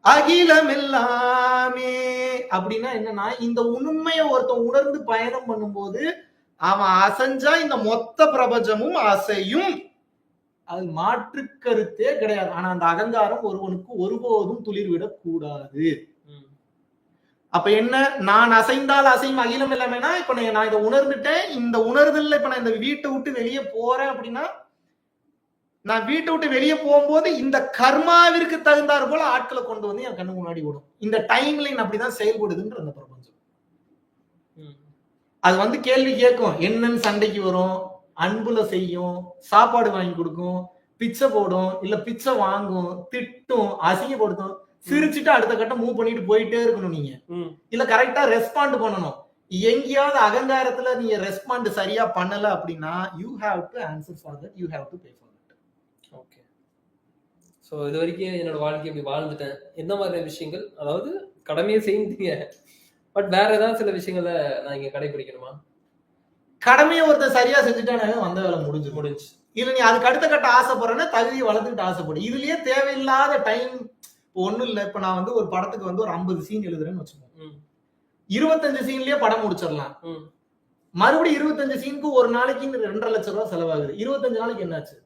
அகிலம் எல்லாமே அப்படின்னா என்னன்னா, இந்த உண்மையை ஒருத்தன் உணர்ந்து பயணம் பண்ணும்போது அவன் அசைஞ்சா இந்த மொத்த பிரபஞ்சமும் அசையும். அது மாற்று கருத்தே கிடையாது. ஆனா அந்த அகங்காரம் ஒருவனுக்கு ஒருபோதும் துளிர்விடக் கூடாது. அப்ப என்ன, நான் அசைந்தால் அசையும் அகிலம் எல்லாமேனா, இப்ப நான் இதை உணர்ந்துட்டேன். இந்த உணர்தல்ல இப்ப நான் இந்த வீட்டை விட்டு வெளியே போறேன் அப்படின்னா, நான் வீட்டை விட்டு வெளியே போகும்போது இந்த கர்மாவிற்கு தகுந்தாற் போல ஆட்களை கொண்டு வந்து என் கண்ணு முன்னாடி விடும். இந்த டைம் லைன் அப்படிதான் செயல்படுதுன்ற அந்த பிரபஞ்சம். அது வந்து கேள்வி கேட்கும், என்னன்னு சண்டைக்கு வரும், அன்புல செய்யும், சாப்பாடு வாங்கி கொடுக்கும், பிச்சை போடும், இல்ல பிச்சை வாங்கும், திட்டும், அசிங்கப்படுத்தும், சிரிச்சுட்டு அடுத்த கட்டம் மூவ் பண்ணிட்டு போயிட்டே இருக்கணும். நீங்க இல்ல கரெக்டா ரெஸ்பாண்ட் பண்ணணும். எங்கேயாவது அகங்காரத்துல நீங்க ரெஸ்பாண்ட் சரியா பண்ணல அப்படின்னா, you have to answer for that, you have to pay for that. Okay. So இது வரைக்கும் என்னோட வாழ்க்கை இப்படி வாழ்ந்துட்டேன். எந்த மாதிரி விஷயங்கள், அதாவது கடமையை செய்யுங்க, பட் வேற ஏதாவது சில விஷயங்களை நான் இங்க கடைபிடிக்கணுமா? கடமையை ஒருத்தர் சரியா செஞ்சுட்டானே வந்த வேலை முடிஞ்சு. இல்ல நீ அதுக்கு அடுத்த கட்ட ஆசைப்படுறேன்னா தகுதியை வளர்த்துக்கிட்டு ஆசைப்படும். இதுலயே தேவையில்லாத டைம் ஒண்ணும் இல்ல. இப்ப நான் வந்து ஒரு படத்துக்கு வந்து ஒரு 50 சீன் எழுதுறேன்னு வச்சுக்கோங்க. 25 சீன்லயே படம் முடிச்சிடலாம். மறுபடியும் 25 சீனுக்கு ஒரு நாளைக்கு 2.5 லட்சம் ரூபாய் செலவாகுது. 25 நாளைக்கு என்னாச்சு?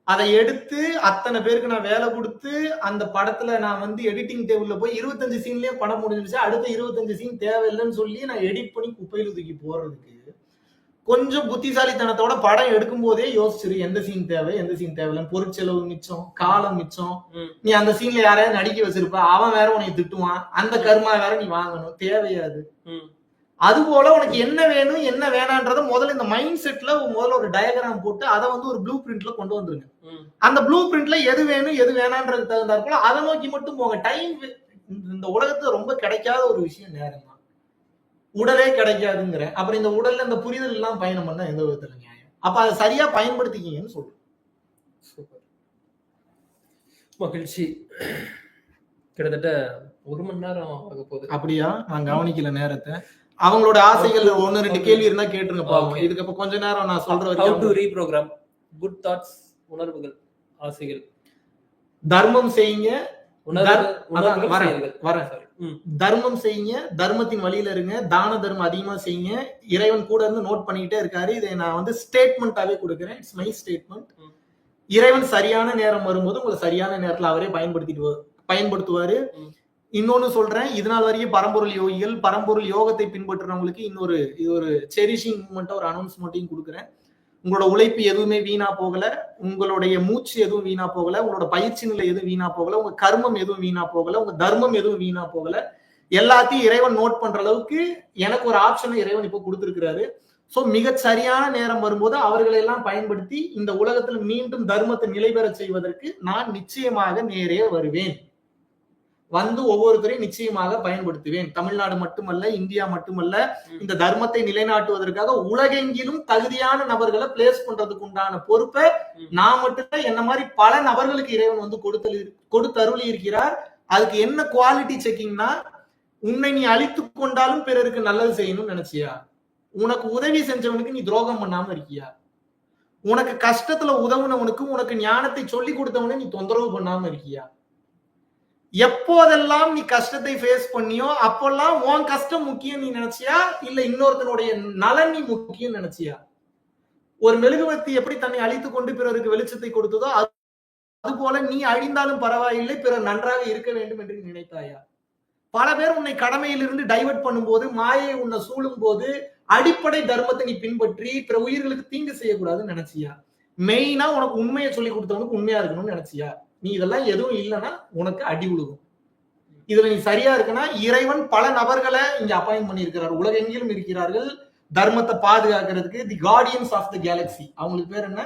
அதை எடுத்து அத்தனை பேருக்கு நான் வேலை கொடுத்து அந்த படத்துல நான் வந்து எடிட்டிங் டேபிள்ல போய் 25 சீன்லயே படம் முடிஞ்சிருச்சு, அடுத்த 25 சீன் தேவையில்லைன்னு சொல்லி நான் எடிட் பண்ணி குப்பையில தூக்கி போறதுக்கு கொஞ்சம் புத்திசாலித்தனத்தோட படம் எடுக்கும் போதே யோசிச்சிரு, எந்த சீன் தேவை எந்த சீன் தேவையில்லைன்னு. பொருட்செலவு மிச்சம், காலம் மிச்சம். நீ அந்த சீன்ல யாரையாவது நடிக்க வச்சிருப்ப, அவன் வேற உனக்கு திட்டுவான், அந்த கர்மா வேற நீ வாங்கணும், தேவையாது. அது போல உனக்கு என்ன வேணும் என்ன வேணான்றத முதல்ல இந்த மைண்ட் செட்ல முதல்ல ஒரு டயக்ராம் போட்டு அதை வந்து ஒரு ப்ளூ பிரிண்ட்ல கொண்டு வந்துருங்க. அந்த ப்ளூ பிரிண்ட்ல எது வேணும் எது வேணான்றது தகுந்தாற்போல அதை நோக்கி மட்டும் போங்க. டைம் இந்த உலகத்துல ரொம்ப கிடைக்காத ஒரு விஷயம் நேரம் தான். உடலே கிடைக்காதுங்கிற அப்புறம் இந்த உடல்ல இந்த புரிதல் எல்லாம் பயணம் பண்ண எந்த விதத்துல நியாயம்? அப்ப அதை சரியா பயன்படுத்திக்கிங்கன்னு சொல்றேன். சூப்பர், மகிழ்ச்சி. கிட்டத்தட்ட 1 மணி நேரம் ஆக போகுது. அப்படியா? நான் கவனிக்கல நேரத்தை. அவங்களோட ஆசைகள் 1-2 கேள்வி இருந்தா கேட்டுருங்க பாவம். இதுக்கு அப்ப கொஞ்ச நேரம் நான் சொல்ற how to reprogram good thoughts, உணர்வுகள், ஆசைகள். தர்மம் செய்யுங்க, தர்மம் செய்யுங்க, தர்மத்தின் வழியில இருங்க, தான தர்மம் அதிகமா செய்யுங்க. இறைவன் கூட இருந்து நோட் பண்ணிக்கிட்டே இருக்காரு. இதை நான் வந்து ஸ்டேட்மெண்டாவே கொடுக்கிறேன். It's my statement. இறைவன் சரியான நேரம் வரும்போது உங்களை சரியான நேரத்துல அவரே பயன்படுத்துவாரு. இன்னொன்னு சொல்றேன், இதனால் வரைக்கும் பரம்பொருள் யோகிகள், பரம்பொருள் யோகத்தை பின்பற்றுறவங்களுக்கு இது ஒரு செரிஷிங் மூமெண்ட், ஒரு அனௌன்ஸ்மெண்ட்டையும் கொடுக்குறேன். உங்களோட உழைப்பு எதுவுமே வீணா போகல, உங்களுடைய மூச்சு எதுவும் வீணா போகல, உங்களோட பயிற்சி நிலை எதுவும் வீணா போகல, உங்க கர்மம் எதுவும் வீணா போகல, உங்க தர்மம் எதுவும் வீணா போகல. எல்லாத்தையும் இறைவன் நோட் பண்ற அளவுக்கு எனக்கு ஒரு ஆப்ஷனை இறைவன் இப்போ கொடுத்திருக்கிறாரு. சோ மிக சரியான நேரம் வரும்போது அவர்களை எல்லாம் பயன்படுத்தி இந்த உலகத்தில் மீண்டும் தர்மத்தை நிலை பெற செய்வதற்கு நான் நிச்சயமாக நேரே வருவேன். வந்து ஒவ்வொருத்தரையும் நிச்சயமாக பயன்படுத்துவேன். தமிழ்நாடு மட்டுமல்ல, இந்தியா மட்டுமல்ல, இந்த தர்மத்தை நிலைநாட்டுவதற்காக உலகெங்கிலும் தகுதியான நபர்களை பிளேஸ் பண்றதுக்கு உண்டான பொறுப்பை நான் மட்டும் என்ன மாதிரி பல நபர்களுக்கு இறைவன் வந்து கொடுத்தருளி இருக்கிறார். அதுக்கு என்ன குவாலிட்டி செக்கிங்னா, உன்னை நீ அழித்து கொண்டாலும் பிறருக்கு நல்லது செய்யணும்னு நினைச்சியா? உனக்கு உதவி செஞ்சவனுக்கு நீ துரோகம் பண்ணாம இருக்கியா? உனக்கு கஷ்டத்துல உதவுனவனுக்கு உனக்கு ஞானத்தை சொல்லி கொடுத்தவனு நீ தொந்தரவு பண்ணாம இருக்கியா? எப்போதெல்லாம் நீ கஷ்டத்தை ஃபேஸ் பண்ணியோ அப்பெல்லாம் உன் கஷ்டம் முக்கியம் நீ நினைச்சியா, இல்ல இன்னொருத்தனுடைய நலன் நீ முக்கியம் நினைச்சியா? ஒரு மெழுகுவர்த்தி எப்படி தன்னை அழித்து கொண்டு பிறருக்கு வெளிச்சத்தை கொடுத்ததோ அது போல நீ அழிந்தாலும் பரவாயில்லை, பிறர் நன்றாக இருக்க வேண்டும் என்று நினைத்தாயா? பல பேர் உன்னை கடமையிலிருந்து டைவர்ட் பண்ணும்போது, மாயை உன்னை சூழும் போது அடிப்படை தர்மத்தை நீ பின்பற்றி பிற உயிர்களுக்கு தீங்கு செய்யக்கூடாதுன்னு நினைச்சியா? மெயினா உனக்கு உண்மையை சொல்லி கொடுத்தவனுக்கு உண்மையா இருக்கணும்னு நினைச்சியா? நீ இதெல்லாம் எதுவும் இல்லைன்னா உனக்கு அடி விழுகும். இதுல நீ சரியா இருக்குன்னா இறைவன் பல நபர்களை இங்க அப்பாயிண்ட் பண்ணியிருக்கிறார். உலகெங்கிலும் இருக்கிறார்கள் தர்மத்தை பாதுகாக்கிறதுக்கு. தி கார்டியன்ஸ் ஆஃப் த கேலக்சி. அவங்களுக்கு பேர் என்ன?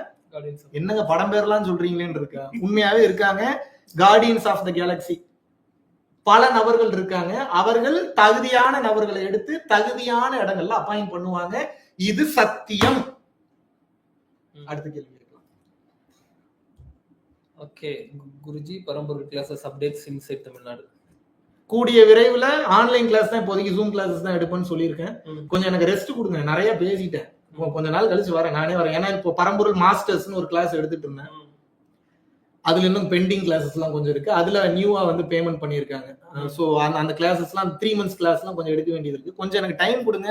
என்னங்க படம் பேர்லாம் சொல்றீங்களேன்னு இருக்கா? உண்மையாவே இருக்காங்க. கார்டியன்ஸ் ஆஃப் த கேலக்சி பல நபர்கள் இருக்காங்க. அவர்கள் தகுதியான நபர்களை எடுத்து தகுதியான இடங்கள்ல அப்பாயிண்ட் பண்ணுவாங்க. இது சத்தியம். அடுத்த கேள்வி. ஓகே குருஜி, பரம்பொருள் கிளாஸஸ் அப்டேட்ஸ் இன்சைட் தமிழ்நாடு. கூடிய விரைவில் ஆன்லைன் கிளாஸ் தான், இப்போதைக்கு ஜூம் கிளாஸஸ் தான் எடுப்பேன்னு சொல்லியிருக்கேன். கொஞ்சம் எனக்கு ரெஸ்ட் கொடுங்க, நிறைய பேசிட்டேன். கொஞ்ச நாள் கழிச்சு வரேன், நானே வரேன். ஏன்னா இப்போ பரம்பொருள் மாஸ்டர்ஸ்னு ஒரு கிளாஸ் எடுத்துட்டு இருந்தேன். அதுல இன்னும் பெண்டிங் கிளாஸஸ் எல்லாம் கொஞ்சம் இருக்கு. அதுல நியூவா வந்து பேமெண்ட் பண்ணியிருக்காங்க. ஸோ அந்த கிளாஸஸ் எல்லாம் 3 months கிளாஸ் எல்லாம் கொஞ்சம் எடுக்க வேண்டியது இருக்கு. கொஞ்சம் எனக்கு டைம் கொடுங்க.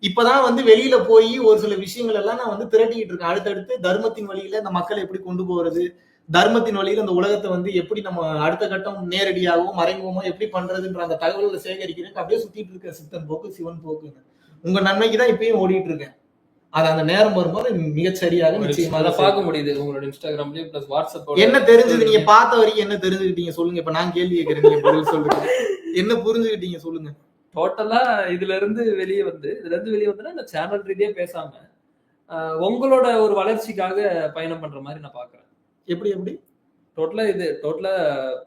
இப்பதான் வந்து வெளியில போய் ஒரு சில விஷயங்கள் எல்லாம் நான் வந்து திரட்டிக்கிட்டு இருக்கேன். அடுத்தடுத்து தர்மத்தின் வழியில இந்த மக்களை எப்படி கொண்டு போறது, தர்மத்தின் வழியில இந்த உலகத்தை வந்து எப்படி நம்ம அடுத்த கட்டம் நேரடியாகவோ மறைமுகமோ எப்படி பண்றதுன்ற அந்த தகவல்களை சேகரிக்கிறதுக்கு அப்படியே சுத்திட்டு இருக்க சித்தன் போக்கு சிவன் போக்குன்னு உங்க நன்மைக்கு தான் இப்பயும் ஓடிட்டு இருக்கேன். அது அந்த நேரம் வரும்போது மிகச்சரியாக நிச்சயமாக பார்க்க முடியுது உங்களோட இன்ஸ்டாகிராம்லயும் பிளஸ் வாட்ஸ்அப். என்ன தெரிஞ்சது நீங்க பார்த்த வரைக்கும் என்ன தெரிஞ்சுக்கிட்டீங்க சொல்லுங்க. இப்ப நான் கேள்வி கேட்கிறேன், நீங்க பதில் சொல்லுங்க. என்ன புரிஞ்சுக்கிட்டீங்க சொல்லுங்க. டோட்டலா இதுல இருந்து வெளியே வந்துன்னா இந்த சேனல் ரீதியா பேசாம உங்களோட ஒரு வளர்ச்சிக்காக பயணம் பண்ற மாதிரி நான் பாக்குறேன். எப்படி டோட்டலா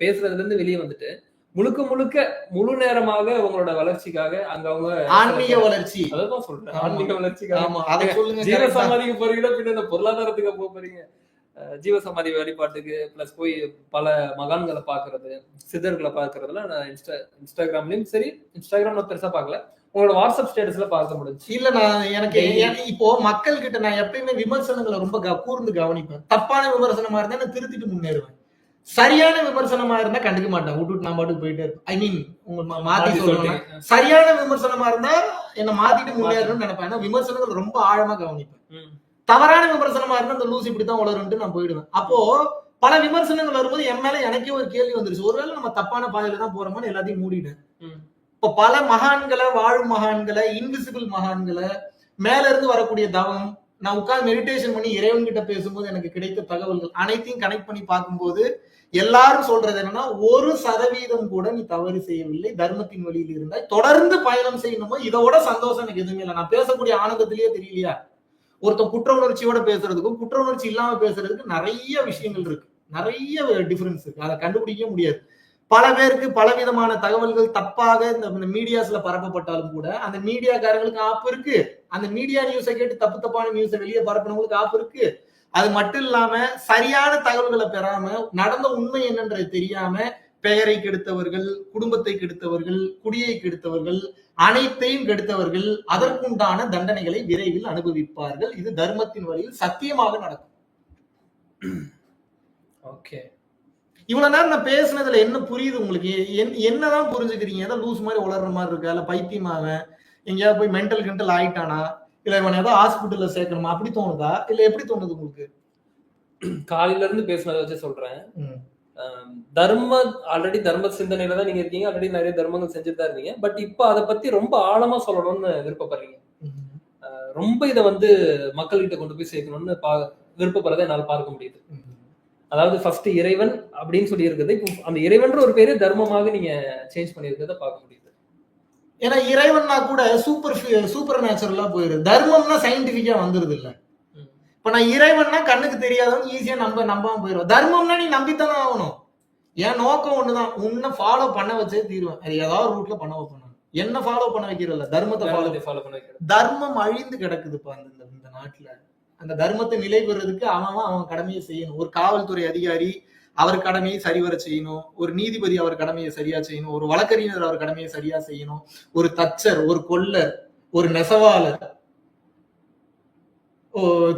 பேசுறதுல இருந்து வெளியே வந்துட்டு முழுக்க முழு நேரமாக உங்களோட வளர்ச்சிக்காக அங்க அவங்க ஆன்மீக வளர்ச்சி, அதான் சொல்றேன், ஆன்மீக வளர்ச்சிக்காக. ஆமா, அதை சொல்லுங்க. ஜீவ சமாதிக்கு போறீங்களா, பின்ன இந்த பொருளாதாரத்துக்கு போக போறீங்க? ஜீவசமாதி வழிபாட்டுக்கு பிளஸ் போய் பல மகான்களை பாக்குறது, சித்தர்களை பாக்குறதுல நான் இன்ஸ்டாகிராம்லயும் சரி, இன்ஸ்டாகிராம்ல பெருசா பாக்கல, உங்களோட வாட்ஸ்அப் ஸ்டேட்டஸ்ல பார்க்க முடிஞ்சு. இல்ல நான் எனக்கு இப்போ மக்கள் கிட்ட நான் எப்பயுமே விமர்சனங்களை ரொம்ப கூர்ந்து கவனிப்பேன். தப்பான விமர்சனமா இருந்தா நான் திருத்திட்டு முன்னேறுவேன். சரியான விமர்சனமா இருந்தா கண்டுக்க மாட்டேன், விட்டுட்டு நான் பாட்டுக்கு போயிட்டு இருப்பேன். ஐ மீன் உங்க மாத்தி சொல்லணும். சரியான விமர்சனமா இருந்தா என்ன மாத்திட்டு முன்னேறணும்னு நினைப்பேன். ஏன்னா விமர்சனங்கள் ரொம்ப ஆழமா கவனிப்பேன். தவறான விமர்சனமா இருந்தா இந்த லூஸ் இப்படித்தான் உளருன்ட்டு நான் போயிடுவேன். அப்போ பல விமர்சனங்கள் வரும்போது என் மேல எனக்கே ஒரு கேள்வி வந்துருச்சு, ஒருவேளை நம்ம தப்பான பாதையில தான் போறோம்னு எல்லாத்தையும் மூடிட்டேன். இப்போ பல மகான்களை, வாழும் மகான்களை, இன்விசிபிள் மகான்களை, மேல இருந்து வரக்கூடிய தவம், நான் உட்கார்ந்து மெடிடேஷன் பண்ணி இறைவன் கிட்ட பேசும்போது எனக்கு கிடைத்த தகவல்கள் அனைத்தையும் கனெக்ட் பண்ணி பார்க்கும்போது எல்லாரும் சொல்றது என்னன்னா 1% கூட நீ தவறு செய்யவில்லை, தர்மத்தின் வழியில் இருந்தாய், தொடர்ந்து பயணம் செய்யணுமோ இதோட சந்தோஷம் எனக்கு எதுவுமே இல்லை. நான் பேசக்கூடிய ஆனந்தத்திலேயே தெரியலையா? ஒருத்தன் குற்ற உணர்ச்சியோட பேசுறதுக்கும் குற்ற உணர்ச்சி இல்லாம பேசுறதுக்கு நிறைய விஷயங்கள் இருக்கு, நிறைய டிஃபரன்ஸ் இருக்கு. அதை கண்டுபிடிக்க முடியாது. பல பேருக்கு பலவிதமான தகவல்கள் தப்பாக இந்த மீடியாஸ்ல பரப்பப்பட்டாலும் கூட அந்த மீடியாக்காரங்களுக்கு ஆப்பு இருக்கு. அந்த மீடியா நியூஸை கேட்டு தப்பான நியூஸை வெளியே பரப்பினவங்களுக்கு ஆப்பு இருக்கு. அது மட்டும் இல்லாம சரியான தகவல்களை பெறாம நடந்த உண்மை என்னன்றது தெரியாம பெயரை கெடுத்தவர்கள், குடும்பத்தை கெடுத்தவர்கள், குடியை கெடுத்தவர்கள், அனைத்தையும் கெடுத்தவர்கள் அதற்குண்டான தண்டனைகளை விரைவில் அனுபவிப்பார்கள். இது தர்மத்தின் வழியில் சத்தியமாக நடக்கும். ஓகே, இவ்வளவு நேரம் நான் பேசுனதுல என்ன புரியுது உங்களுக்கு? என்னதான் புரிஞ்சுக்கிறீங்க? ஏதோ லூஸ் மாதிரி உளர்ற மாதிரி இருக்கா, இல்ல பைத்தியமாவன் எங்கேயாவது போய் மென்டல் ஆயிட்டானா, இல்ல இவன் ஏதோ ஹாஸ்பிட்டல்ல சேர்க்கணுமா, அப்படி தோணுதா, இல்ல எப்படி தோணுது உங்களுக்கு? காலையில இருந்து பேசுனதை வச்சு சொல்றேன். ஆல்ரெடி தர்ம சிந்தனையில தான் நீங்க இருக்கீங்க, ஆல்ரெடி நிறைய தர்மங்கள் செஞ்சுட்டு தான் இருக்கீங்க. பட் இப்ப அதை பத்தி ரொம்ப ஆழமா சொல்லணும்னு விருப்பப்படுறீங்க. ரொம்ப இதை வந்து மக்கள்கிட்ட கொண்டு போய் சேர்க்கணும்னு விருப்பப்படுறதை என்னால் பார்க்க முடியுது. அதாவது ஃபர்ஸ்ட் இறைவன் அப்படின்னு சொல்லி இருக்குது, அந்த இறைவன்ற ஒரு பேரு தர்மமாக நீங்க சேஞ்ச் பண்ணிருக்கிறத பார்க்க முடியுது. ஏன்னா இறைவன்னா கூட சூப்பர் நேச்சுரலா போயிருது, தர்மம்னா சயின்டிபிக்கா வந்துருது இல்ல. இப்ப நான் இறைவன்னா கண்ணுக்கு தெரியாதவங்க ஈஸியா நம்பாம போயிடும். தர்மம்னா நீ நம்பித்தானே ஆகணும். என் நோக்கம் ஒண்ணுதான், உன்னை ஃபாலோ பண்ண வச்சே தீருவேன். அது ஏதாவது ரூட்ல பண்ண வைப்பேன். என்ன ஃபாலோ பண்ண வைக்கிறதில்ல, தர்மத்தை ஃபாலோ பண்ண வைக்கிறது. தர்மம் அழிந்து கிடக்குதுப்பா இந்த நாட்டுல. அந்த தர்மத்தை நிலை பெறதுக்கு அவன் கடமையை செய்யணும். ஒரு காவல்துறை அதிகாரி அவர் கடமையை சரிவர செய்யணும், ஒரு நீதிபதி அவர் கடமையை சரியா செய்யணும், ஒரு வழக்கறிஞர் அவர் கடமையை சரியா செய்யணும், ஒரு தச்சர், ஒரு கொல்லர், ஒரு நெசவாளர்,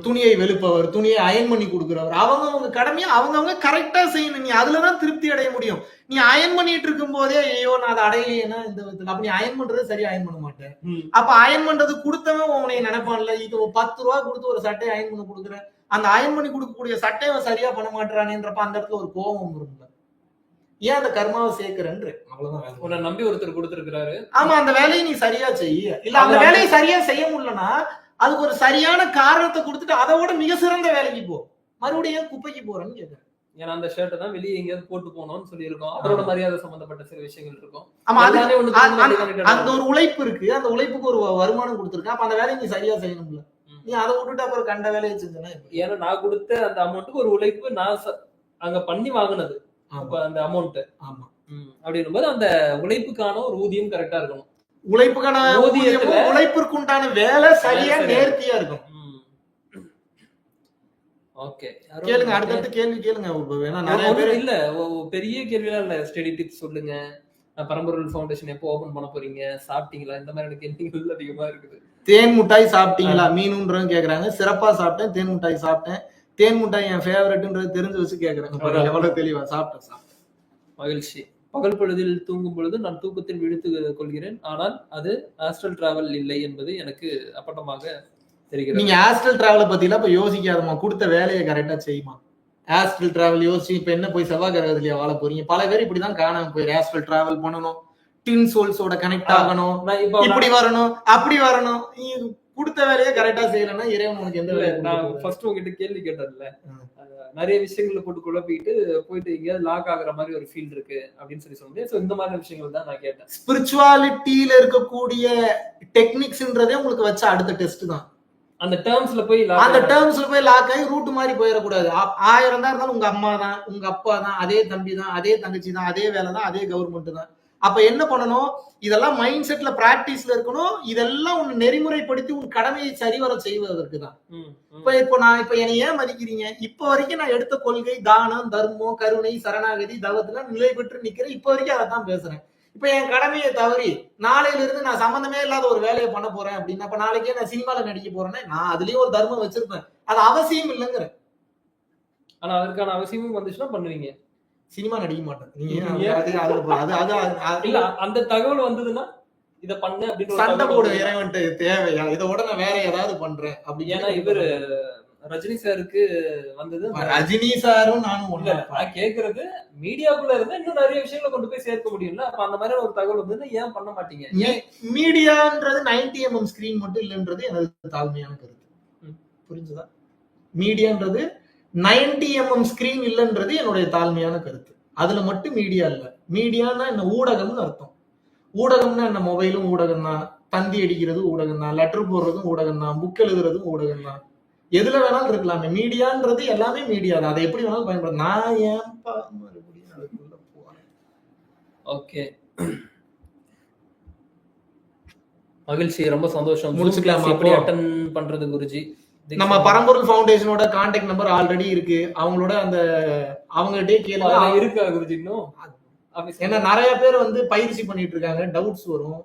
துணியை வெளுப்பவர், துணியை அயன் பண்ணி கொடுக்கிறவர், அவங்க கடமையை அவங்க கரெக்டா செய்யணும். நீ அதுலதான் திருப்தி அடைய முடியும். நீ அயன் பண்ணிட்டு இருக்கும் போதே ஐயோ நான் அதை அடையலையேன்னா இந்த விதத்துல அப்ப நீ அயன் பண்றது சரியா அயன் பண்ண மாட்டேன். அப்ப அயன் பண்றது கொடுத்தவன் உன்னை நினைப்பான்ல, இது 10 ரூபா கொடுத்து ஒரு சட்டையை அயன் பண்ண கொடுக்குறேன், அந்த அயன் பண்ணி கொடுக்கக்கூடிய சட்டையை சரியா பண்ண மாட்டானேன்றப்ப அந்த இடத்துல ஒரு கோபம் வரும்ல. ஏன் அந்த கர்மாவை சேர்க்கிறேன்னு அவ்வளவுதான். உன்னை நம்பி ஒருத்தர் கொடுத்துருக்காரு, ஆமா அந்த வேலையை நீ சரியா செய்ய. இல்ல அந்த வேலையை சரியா செய்ய முடியலன்னா அதுக்கு ஒரு சரியான காரணத்தை கொடுத்துட்டு அதோட மிக சிறந்த வேலைக்கு போ, மறுபடியும் குப்பைக்கு போறேன்னு கேட்கிறேன். ஏன்னா அந்த ஷர்ட்டை தான் வெளியே எங்கேயாவது போட்டு போனோம்னு சொல்லி இருக்கோம், அதோட மரியாதை சம்பந்தப்பட்ட சில விஷயங்கள் இருக்கும். ஆமா, அந்த ஒரு உழைப்பு இருக்கு, அந்த உழைப்புக்கு ஒரு வருமானம் கொடுத்துருக்கேன். அப்ப அந்த வேலையை நீ சரியா செய்யணும்ல. நீ அதை விட்டுட்டு அப்புறம் கண்ட வேலையை செஞ்சனா, ஏன்னா நான் கொடுத்த அந்த அமௌண்ட்டுக்கு ஒரு உழைப்பு நான் அங்க பண்ணி வாங்கினது அந்த அமௌண்ட். ஆமா, அப்படின்னும் போது அந்த உழைப்புக்கான ஒரு ஊதியம் கரெக்டா இருக்கணும். உழைப்புக்கான உழைப்பிற்கு உண்டான வேலை சரியா நேர்த்தியா இருக்கும். ஓகே, கேளுங்க, அடுத்த கேள்வி கேளுங்க. இல்ல பெரிய கேள்விலாம் இல்ல, ஸ்டடி டிப்ஸ் சொல்லுங்க, பரம்பொருள் ஃபவுண்டேஷன் எப்போ ஓபன் பண்ண போறீங்க, சாப்பிட்டீங்களா, இந்த மாதிரி கேள்விகள் அதிகமா இருக்குது. தேன் முட்டாய் சாப்பிட்டீங்களா மீனுன்றவங்க கேக்குறாங்க. சிறப்பா சாப்பிட்டேன், தேன் முட்டாய் சாப்பிட்டேன். தேன் முட்டாய் என் ஃபேவரட்ன்றது தெரிஞ்சு வச்சு கேக்குறேன். எவ்வளவு தெளிவா சாப்பிட்டேன். மகிழ்ச்சி. பகல் பொழுதில் தூங்கும் பொழுது நான் தூக்கத்தில் விழித்துக் கொள்கிறேன். ஆனால் அது ஆஸ்ட்ரல் டிராவல் இல்லை என்பது எனக்கு அப்பட்டமாக தெரிகிறது. நீங்க ஆஸ்ட்ரல் டிராவலை பத்திலாம் இப்ப யோசிக்காதமா, கொடுத்த வேலையை கரெக்டா செய்யுமா. ஆஸ்ட்ரல் டிராவல் யோசிச்சு இப்ப என்ன போய் செவ்வாய் கிரகத்திலேயே வாழ போறீங்க? பல பேர் இப்படிதான் காணாம போயிரு. ஆஸ்ட்ரல் டிராவல் பண்ணணும், டின் சோல்ஸோட கனெக்ட் ஆகணும், இப்படி வரணும் அப்படி வரணும். நீ கொடுத்த வேலையை கரெக்டா செய்யலன்னா இறைவன் உனக்கு எந்த வேலை? நான் ஃபர்ஸ்ட் உங்ககிட்ட கேள்வி கேட்டதுல நிறைய விஷயங்களை போட்டு குழப்பிட்டு போயிட்டு எங்கேயாவது லாக் ஆகுற மாதிரி ஒரு ஃபீல் இருக்கு அப்படின்னு சொல்லி சொன்னேன். சோ இந்த மாதிரி விஷயங்கள் தான் நான் கேட்டேன். ஸ்பிரிச்சுவாலிட்டியில இருக்கக்கூடிய டெக்னிக்ஸ்ன்றதே உங்களுக்கு வச்ச அடுத்த டெஸ்ட் தான். அந்த டேர்ம்ஸ்ல போய் லாக் ஆகி ரூட் மாதிரி போயிடக்கூடாது. 1000 தான் இருந்தாலும் உங்க அம்மா தான், உங்க அப்பா தான், அதே தம்பி தான், அதே தங்கச்சி தான், அதே வேலை தான், அதே கவர்மெண்ட் தான். அப்ப என்ன பண்ணணும்? இதெல்லாம் மைண்ட் செட்ல பிராக்டிஸ்ல இருக்கணும். இதெல்லாம் உன் நெறிமுறைப்படுத்தி உன் கடமையை சரிவர செய்வதற்கு தான். இப்போ நான் என்னை ஏன் மதிக்கிறீங்க? இப்ப வரைக்கும் நான் எடுத்த கொள்கை தானம், தர்மம், கருணை, சரணாகதி, தவத்துல நிலை பெற்று நிக்கிறேன். இப்ப வரைக்கும் அதை தான் பேசுறேன். இப்ப என் கடமையை தவறி நாளையில இருந்து நான் சம்பந்தமே இல்லாத ஒரு வேலையை பண்ண போறேன் அப்படின்னா, அப்ப நாளைக்கே நான் சினிமால நடிக்க போறேன்னா நான் அதுலயும் ஒரு தர்மம் வச்சிருப்பேன். அது அவசியம் இல்லைங்கிற. ஆனா அதற்கான அவசியமும் வந்துச்சுன்னா பண்ணுவீங்க. சினிமா நடிக்க மாட்டேன். இல்ல அந்த தகவல் வந்ததுன்னா இத பண்ண அப்படின்னு சண்டை போட இறைவன்ட்டு தேவையா? இதை உடனே வேற ஏதாவது பண்றேன் அப்படி. ஏன்னா இவரு ரஜினி சாருக்கு வந்தது. ரஜினி சாரும் நானும் ஒண்ணு கேக்குறது மீடியாக்குள்ள இருந்தா இன்னும் நிறைய விஷயங்களை கொண்டு போய் சேர்க்க முடியும்ல. அப்ப அந்த மாதிரி ஒரு தகவல் வந்து ஏன் பண்ண மாட்டீங்க? மீடியான்றது 90mm ஸ்கிரீன் மட்டும் இல்லைன்றது எனது தாழ்மையான கருத்து. புரிஞ்சுதா? மீடியான்றது 90mm ஸ்கிரீன் இல்லைன்றது என்னுடைய தாழ்மையான கருத்து. அதுல மட்டும் மீடியா இல்ல. மீடியான்னா என்ன? ஊடகம்னு அர்த்தம். ஊடகம்னா என்ன? மொபைலும் ஊடகம் தான், தந்தி அடிக்கிறது ஊடகம் தான், லெட்டர் போடுறதும் ஊடகம் தான், புக் எழுதுறதும் ஊடகம் தான். எதுல வேணாலும் இருக்கலாமே. மீடியான்றது எல்லாமே மீடியா தான். அதை எப்படி வேணாலும் பயன்படுத்த. நான் ஏன்பா மறுபடியும் அதுக்குள்ள போறேன்? ஓகே, மகிழ்ச்சி, ரொம்ப சந்தோஷம். முடிச்சுக்கலாம். எப்படி அட்டன் பண்றது குருஜி? நம்ம பரம்பொருள் ஃபவுண்டேஷனோட கான்டாக்ட் நம்பர் ஆல்ரெடி இருக்கு. அவங்களோட அந்த அவங்ககிட்டயே கேளுங்க. இருக்கா குருஜி இன்னும்? ஏன்னா நிறைய பேர் வந்து பயிற்சி பண்ணிட்டு இருக்காங்க, டவுட்ஸ் வரும்.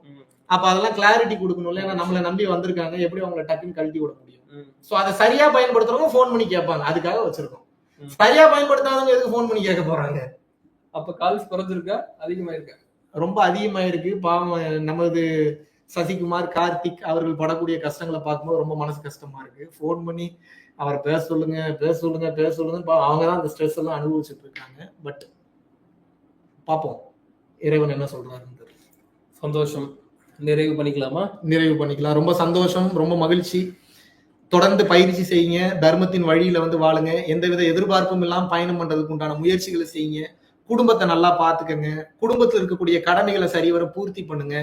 அப்ப அதெல்லாம் கிளாரிட்டி கொடுக்கணும்ல. ஏன்னா நம்மளை நம்பி வந்திருக்காங்க, எப்படி அவங்களை டக்குன்னு கழட்டி விட முடியும்? சோ அதை சரியா பயன்படுத்துறவங்க போன் பண்ணி கேட்பாங்க. அதுக்காக வச்சிருக்கோம். சரியா பயன்படுத்தாதவங்க எதுக்கு போன் பண்ணி கேட்க போறாங்க? அப்ப கால்ஸ் குறைஞ்சிருக்கா அதிகமா இருக்கா? ரொம்ப அதிகமா இருக்கு. பாவம் நமது சசிகுமார், கார்த்திக் அவர்கள் படக்கூடிய கஷ்டங்களை பார்க்கும்போது ரொம்ப மனசு கஷ்டமா இருக்கு. போன் பண்ணி அவரை பேச சொல்லுங்க பேச சொல்லுங்க பேச சொல்லுங்க. அவங்கதான் அந்த ஸ்ட்ரெஸ் எல்லாம் அனுபவிச்சுட்டு இருக்காங்க. பட் பாப்போம் இறைவன் என்ன சொல்றாருன்னு. சந்தோஷம். நிறைவு பண்ணிக்கலாமா? நிறைவு பண்ணிக்கலாம். ரொம்ப சந்தோஷம், ரொம்ப மகிழ்ச்சி. தொடர்ந்து பயிற்சி செய்யுங்க. தர்மத்தின் வழியில வந்து வாழுங்க. எந்தவித எதிர்பார்ப்பும் இல்லாம பயணம் பண்றதுக்கு உண்டான முயற்சிகளை செய்யுங்க. குடும்பத்தை நல்லா பாத்துக்கங்க. குடும்பத்தில் இருக்கக்கூடிய கடமைகளை சரிவர பூர்த்தி பண்ணுங்க.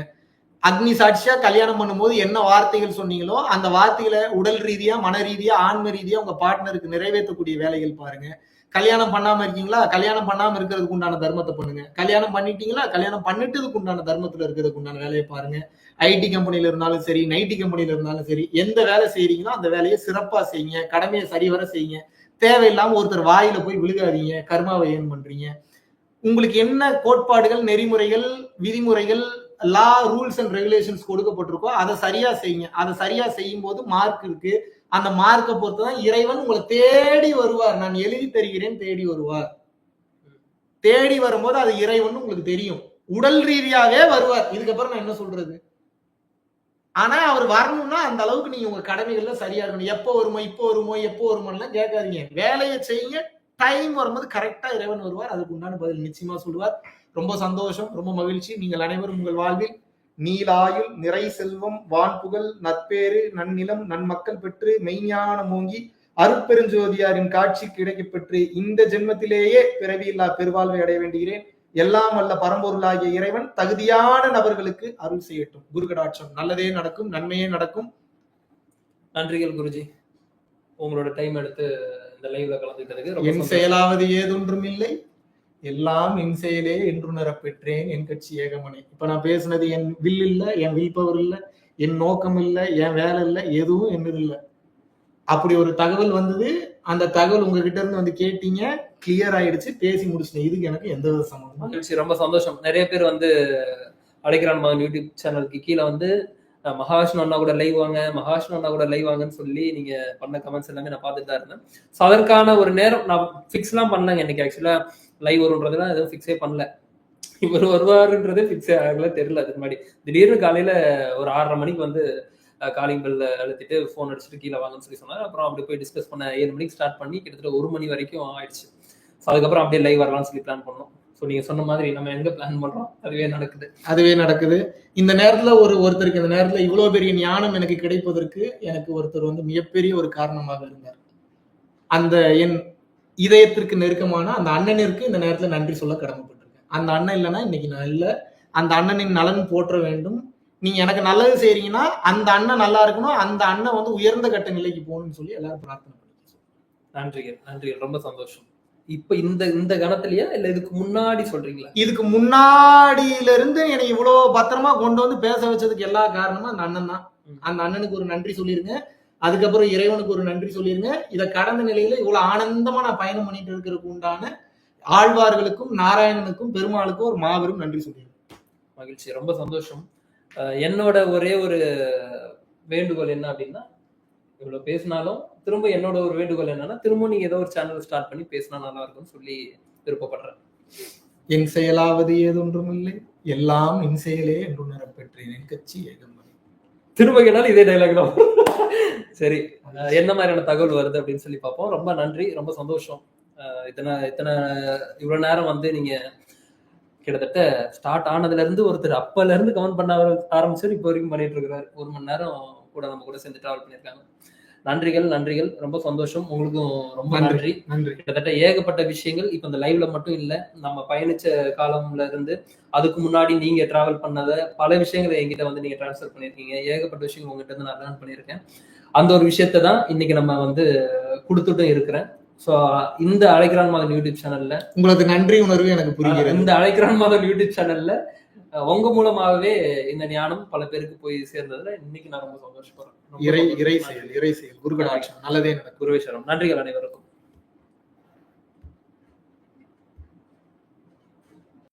அக்னி சாட்சியா கல்யாணம் பண்ணும்போது என்ன வார்த்தைகள் சொன்னீங்களோ அந்த வார்த்தைகளை உடல் ரீதியா, மன ரீதியா, ஆன்ம ரீதியா உங்க பார்ட்னருக்கு நிறைவேற்றக்கூடிய வேலைகள் பாருங்க. கல்யாணம் பண்ணாம இருக்கீங்களா? கல்யாணம் பண்ணாம இருக்கிறதுக்கு உண்டான தர்மத்தை பண்ணுங்க. கல்யாணம் பண்ணிட்டீங்களா? கல்யாணம் பண்ணிட்டதுக்கு உண்டான தர்மத்துல இருக்கிறதுக்கு உண்டான வேலையை பாருங்க. ஐடி கம்பெனில இருந்தாலும் சரி, நைட்டி கம்பெனில இருந்தாலும் சரி, எந்த வேலை செய்யறீங்களோ அந்த வேலையை சிறப்பா செய்யுங்க. கடமையை சரிவர செய்யுங்க. தேவையில்லாம ஒருத்தர் வாயில போய் விழுகாதீங்க. கர்மாவை ஏன் பண்றீங்க? உங்களுக்கு என்ன கோட்பாடுகள், நெறிமுறைகள், விதிமுறைகள், லா, ரூல்ஸ் அண்ட் ரெகுலேஷன்ஸ் கொடுக்கப்பட்டிருக்கோ அதை சரியா செய்யுங்க. அதை சரியா செய்யும் போது மார்க் இருக்கு. அந்த மார்க்கை பொறுத்துதான் இறைவன் உங்களை தேடி வருவார். நான் எழுதி தருகிறேன், தேடி வருவார். தேடி வரும்போது அது இறைவன் உங்களுக்கு தெரியும். உடல் ரீதியாவே வருவார். இதுக்கப்புறம் நான் என்ன சொல்றது? ஆனா அவர் வரணும்னா அந்த அளவுக்கு நீங்க உங்க கடமைகள்ல சரியா இருக்கணும். எப்போ வருமோ, இப்போ வருமோ, எப்போ வருமோலாம் கேட்காதீங்க. வேலையை செய்யுங்க. டைம் வரும்போது கரெக்டா இறைவன் வருவார். அதுக்கு உண்டான பதில் நிச்சயமா சொல்லுவார். ரொம்ப சந்தோஷம், ரொம்ப மகிழ்ச்சி. நீங்கள் அனைவரும் உங்கள் வாழ்வில் நீலாயுள், நிறை செல்வம், வான்புகழ், நற்பேறு, நன்னிலம், நன்மக்கள் பெற்று மெய்ஞானம் ஓங்கி அருட்பெருஞ்சோதியாரின் காட்சி கிடைக்கப் பெற்று இந்த ஜென்மத்திலேயே பிறவியில்லா பெருவாழ்வை அடைய வேண்டுகிறேன். எல்லாம் வல்ல பரம்பொருளாகிய இறைவன் தகுதியான நபர்களுக்கு அருள் செய்யட்டும். குரு கடாட்சம். நல்லதே நடக்கும், நன்மையே நடக்கும். நன்றிகள் குருஜி, உங்களோட டைம் எடுத்து இந்த லைவ்ல கலந்துக்கிட்டதுக்கு. என் செயலாவது ஏதொன்றும் இல்லை, எல்லாம் என் செயலே என்றுணர பெற்றேன் என் கட்சி ஏகமனை. இப்ப நான் பேசுனது என் வில் இல்ல, என் வில் பவர் இல்ல, என் நோக்கம் இல்ல, என் வேலை இல்ல, எதுவும் என்னது இல்ல. அப்படி ஒரு தகவல் வந்தது. அந்த தகவல் உங்ககிட்ட இருந்து வந்து கேட்டீங்க, கிளியர் ஆயிடுச்சு, பேசி முடிச்சிட்டேன். இதுக்கு எனக்கு எந்த வித சம்பந்தம். ரொம்ப சந்தோஷம். நிறைய பேர் வந்து அழைக்கிறான் மகன் யூடியூப் சேனலுக்கு கீழே வந்து மகாவிஷ்ணு அண்ணா கூட லைவ் வாங்க, மகாவிஷ்ணு அண்ணா கூட லைவ் வாங்கன்னு சொல்லி நீங்க பண்ண கமெண்ட்ஸ் எல்லாமே நான் பார்த்துட்டு தான் இருந்தேன். ஸோ அதற்கான ஒரு நேரம் நான் ஃபிக்ஸ்லாம் பண்ணலங்க. இன்னைக்கு ஆக்சுவலா லைவ் வரும்ன்றதுலாம் எதுவும் ஃபிக்ஸே பண்ணல. இவர் வருவாருன்றதே ஃபிக்ஸே ஆகல, தெரியல. அதுக்கு முன்னாடி திடீர்னு காலையில ஒரு 6:30 மணிக்கு வந்து காலிங் பெல் அழுத்திட்டு ஃபோன் அடிச்சுட்டு கீழே வாங்கன்னு சொல்லி சொன்னார். அப்புறம் அப்படி போய் டிஸ்கஸ் பண்ண 7 மணிக்கு ஸ்டார்ட் பண்ணி கிட்டத்தட்ட 1 மணி வரைக்கும் ஆயிடுச்சு. ஸோ அதுக்கப்புறம் அப்படியே லைவ் வரலாம்னு சொல்லி பிளான் பண்ணோம். ஸோ நீங்க சொன்ன மாதிரி நம்ம எங்க பிளான் பண்றோம் அதுவே நடக்குது. இந்த நேரத்துல ஒருத்தருக்கு இந்த நேரத்துல இவ்வளவு பெரிய ஞானம் எனக்கு கிடைப்பதற்கு எனக்கு ஒருத்தர் வந்து மிகப்பெரிய ஒரு காரணமாக இருந்தார். அந்த என் இதயத்திற்கு நெருக்கமான அந்த அண்ணனிற்கு இந்த நேரத்துல நன்றி சொல்ல கடமைப்பட்டிருக்கேன். அந்த அண்ணன் இல்லைன்னா இன்னைக்கு நான் இல்லை. அந்த அண்ணனின் நலன் போற்ற வேண்டும். நீங்க எனக்கு நல்லது செய்றீங்கன்னா அந்த அண்ணன் நல்லா இருக்கணும், அந்த அண்ணன் வந்து உயர்ந்த கட்ட நிலைக்கு போகணும்னு சொல்லி எல்லாரும் பிரார்த்தனை பண்ணுங்க. நன்றிகள், நன்றிகள், ரொம்ப சந்தோஷம். இப்ப இந்த கணத்திலயா இல்ல இதுக்கு முன்னாடி சொல்றீங்களா? இதுக்கு முன்னாடியில இருந்து என்னை இவ்வளவு பத்திரமா கொண்டு வந்து பேச வச்சதுக்கு எல்லா காரணமும் அந்த அண்ணன் தான். அந்த அண்ணனுக்கு ஒரு நன்றி சொல்லிருங்க. அதுக்கப்புறம் இறைவனுக்கு ஒரு நன்றி சொல்லிருங்க. இதை கடந்த நிலையில இவ்வளவு ஆனந்தமா நான் பயணம் பண்ணிட்டு இருக்கிறதுக்கு உண்டான ஆழ்வார்களுக்கும் நாராயணனுக்கும் பெருமாளுக்கும் ஒரு மாபெரும் நன்றி சொல்லிருங்க. மகிழ்ச்சி, ரொம்ப சந்தோஷம். என்னோட ஒரே ஒரு வேண்டுகோள் என்ன அப்படின்னா, இவ்வளவு பேசினாலும் திரும்ப என்னோட ஒரு வேண்டுகோள் என்னன்னா, திரும்ப நீங்க ஏதோ ஒரு சேனல் ஸ்டார்ட் பண்ணி பேசினா நல்லா இருக்கும்னு சொல்லி விருப்பப்படுறேன். என் செயலாவது ஏதொன்றும் இல்லை, எல்லாம் என் செயலே என்று உணரப்பெற்றேன், என் கட்சி ஏகமலை. திரும்ப கேட்டாலும் இதே டைலாக் தான். சரி, என்ன மாதிரியான தகவல் வருது அப்படின்னு சொல்லி பார்ப்போம். ரொம்ப நன்றி, ரொம்ப சந்தோஷம். இத்தனை இவ்வளவு நேரம் வந்து நீங்க கிட்டத்தட்ட ஸ்டார்ட் ஆனதுல இருந்து ஒருத்தர் அப்பல இருந்து கமெண்ட் பண்ண ஆரம்பிச்சு இப்போ வரைக்கும் பண்ணிட்டு இருக்கிறாரு. 1 மணி நேரம் கூட நம்ம கூட சேர்ந்து டிராவல் பண்ணியிருக்காங்க. நன்றிகள், ரொம்ப சந்தோஷம். உங்களுக்கும் ரொம்ப நன்றி. கிட்டத்தட்ட ஏகப்பட்ட விஷயங்கள் இப்ப இந்த லைவ்ல மட்டும் இல்ல, நம்ம பயணிச்ச காலம்ல இருந்து அதுக்கு முன்னாடி நீங்க டிராவல் பண்ணத பல விஷயங்களை என்கிட்ட வந்து நீங்க டிரான்ஸ்ஃபர் பண்ணிருக்கீங்க. ஏகப்பட்ட விஷயங்கள் உங்ககிட்ட இருந்து நான் லேர்ன் பண்ணியிருக்கேன். அந்த ஒரு விஷயத்தை தான் இன்னைக்கு நம்ம வந்து கொடுத்துட்டும் இருக்கிறேன். சோ இந்த அழைக்கிறான் மகன் யூடியூப் சேனல்ல உங்களுக்கு நன்றி உணர்வு எனக்கு புரியுது. இந்த அழைக்கிறான் மகன் யூடியூப் சேனல்ல உங்க மூலமாகவே இந்த ஞானம் பல பேருக்கு போய் சேர்ந்ததுல இன்னைக்கு நான் ரொம்ப சந்தோஷப்படுறேன். இறை செயல் குரு கடாட்சம் நல்லதே. குருவே சரணம். நன்றிகள் அனைவருக்கும்.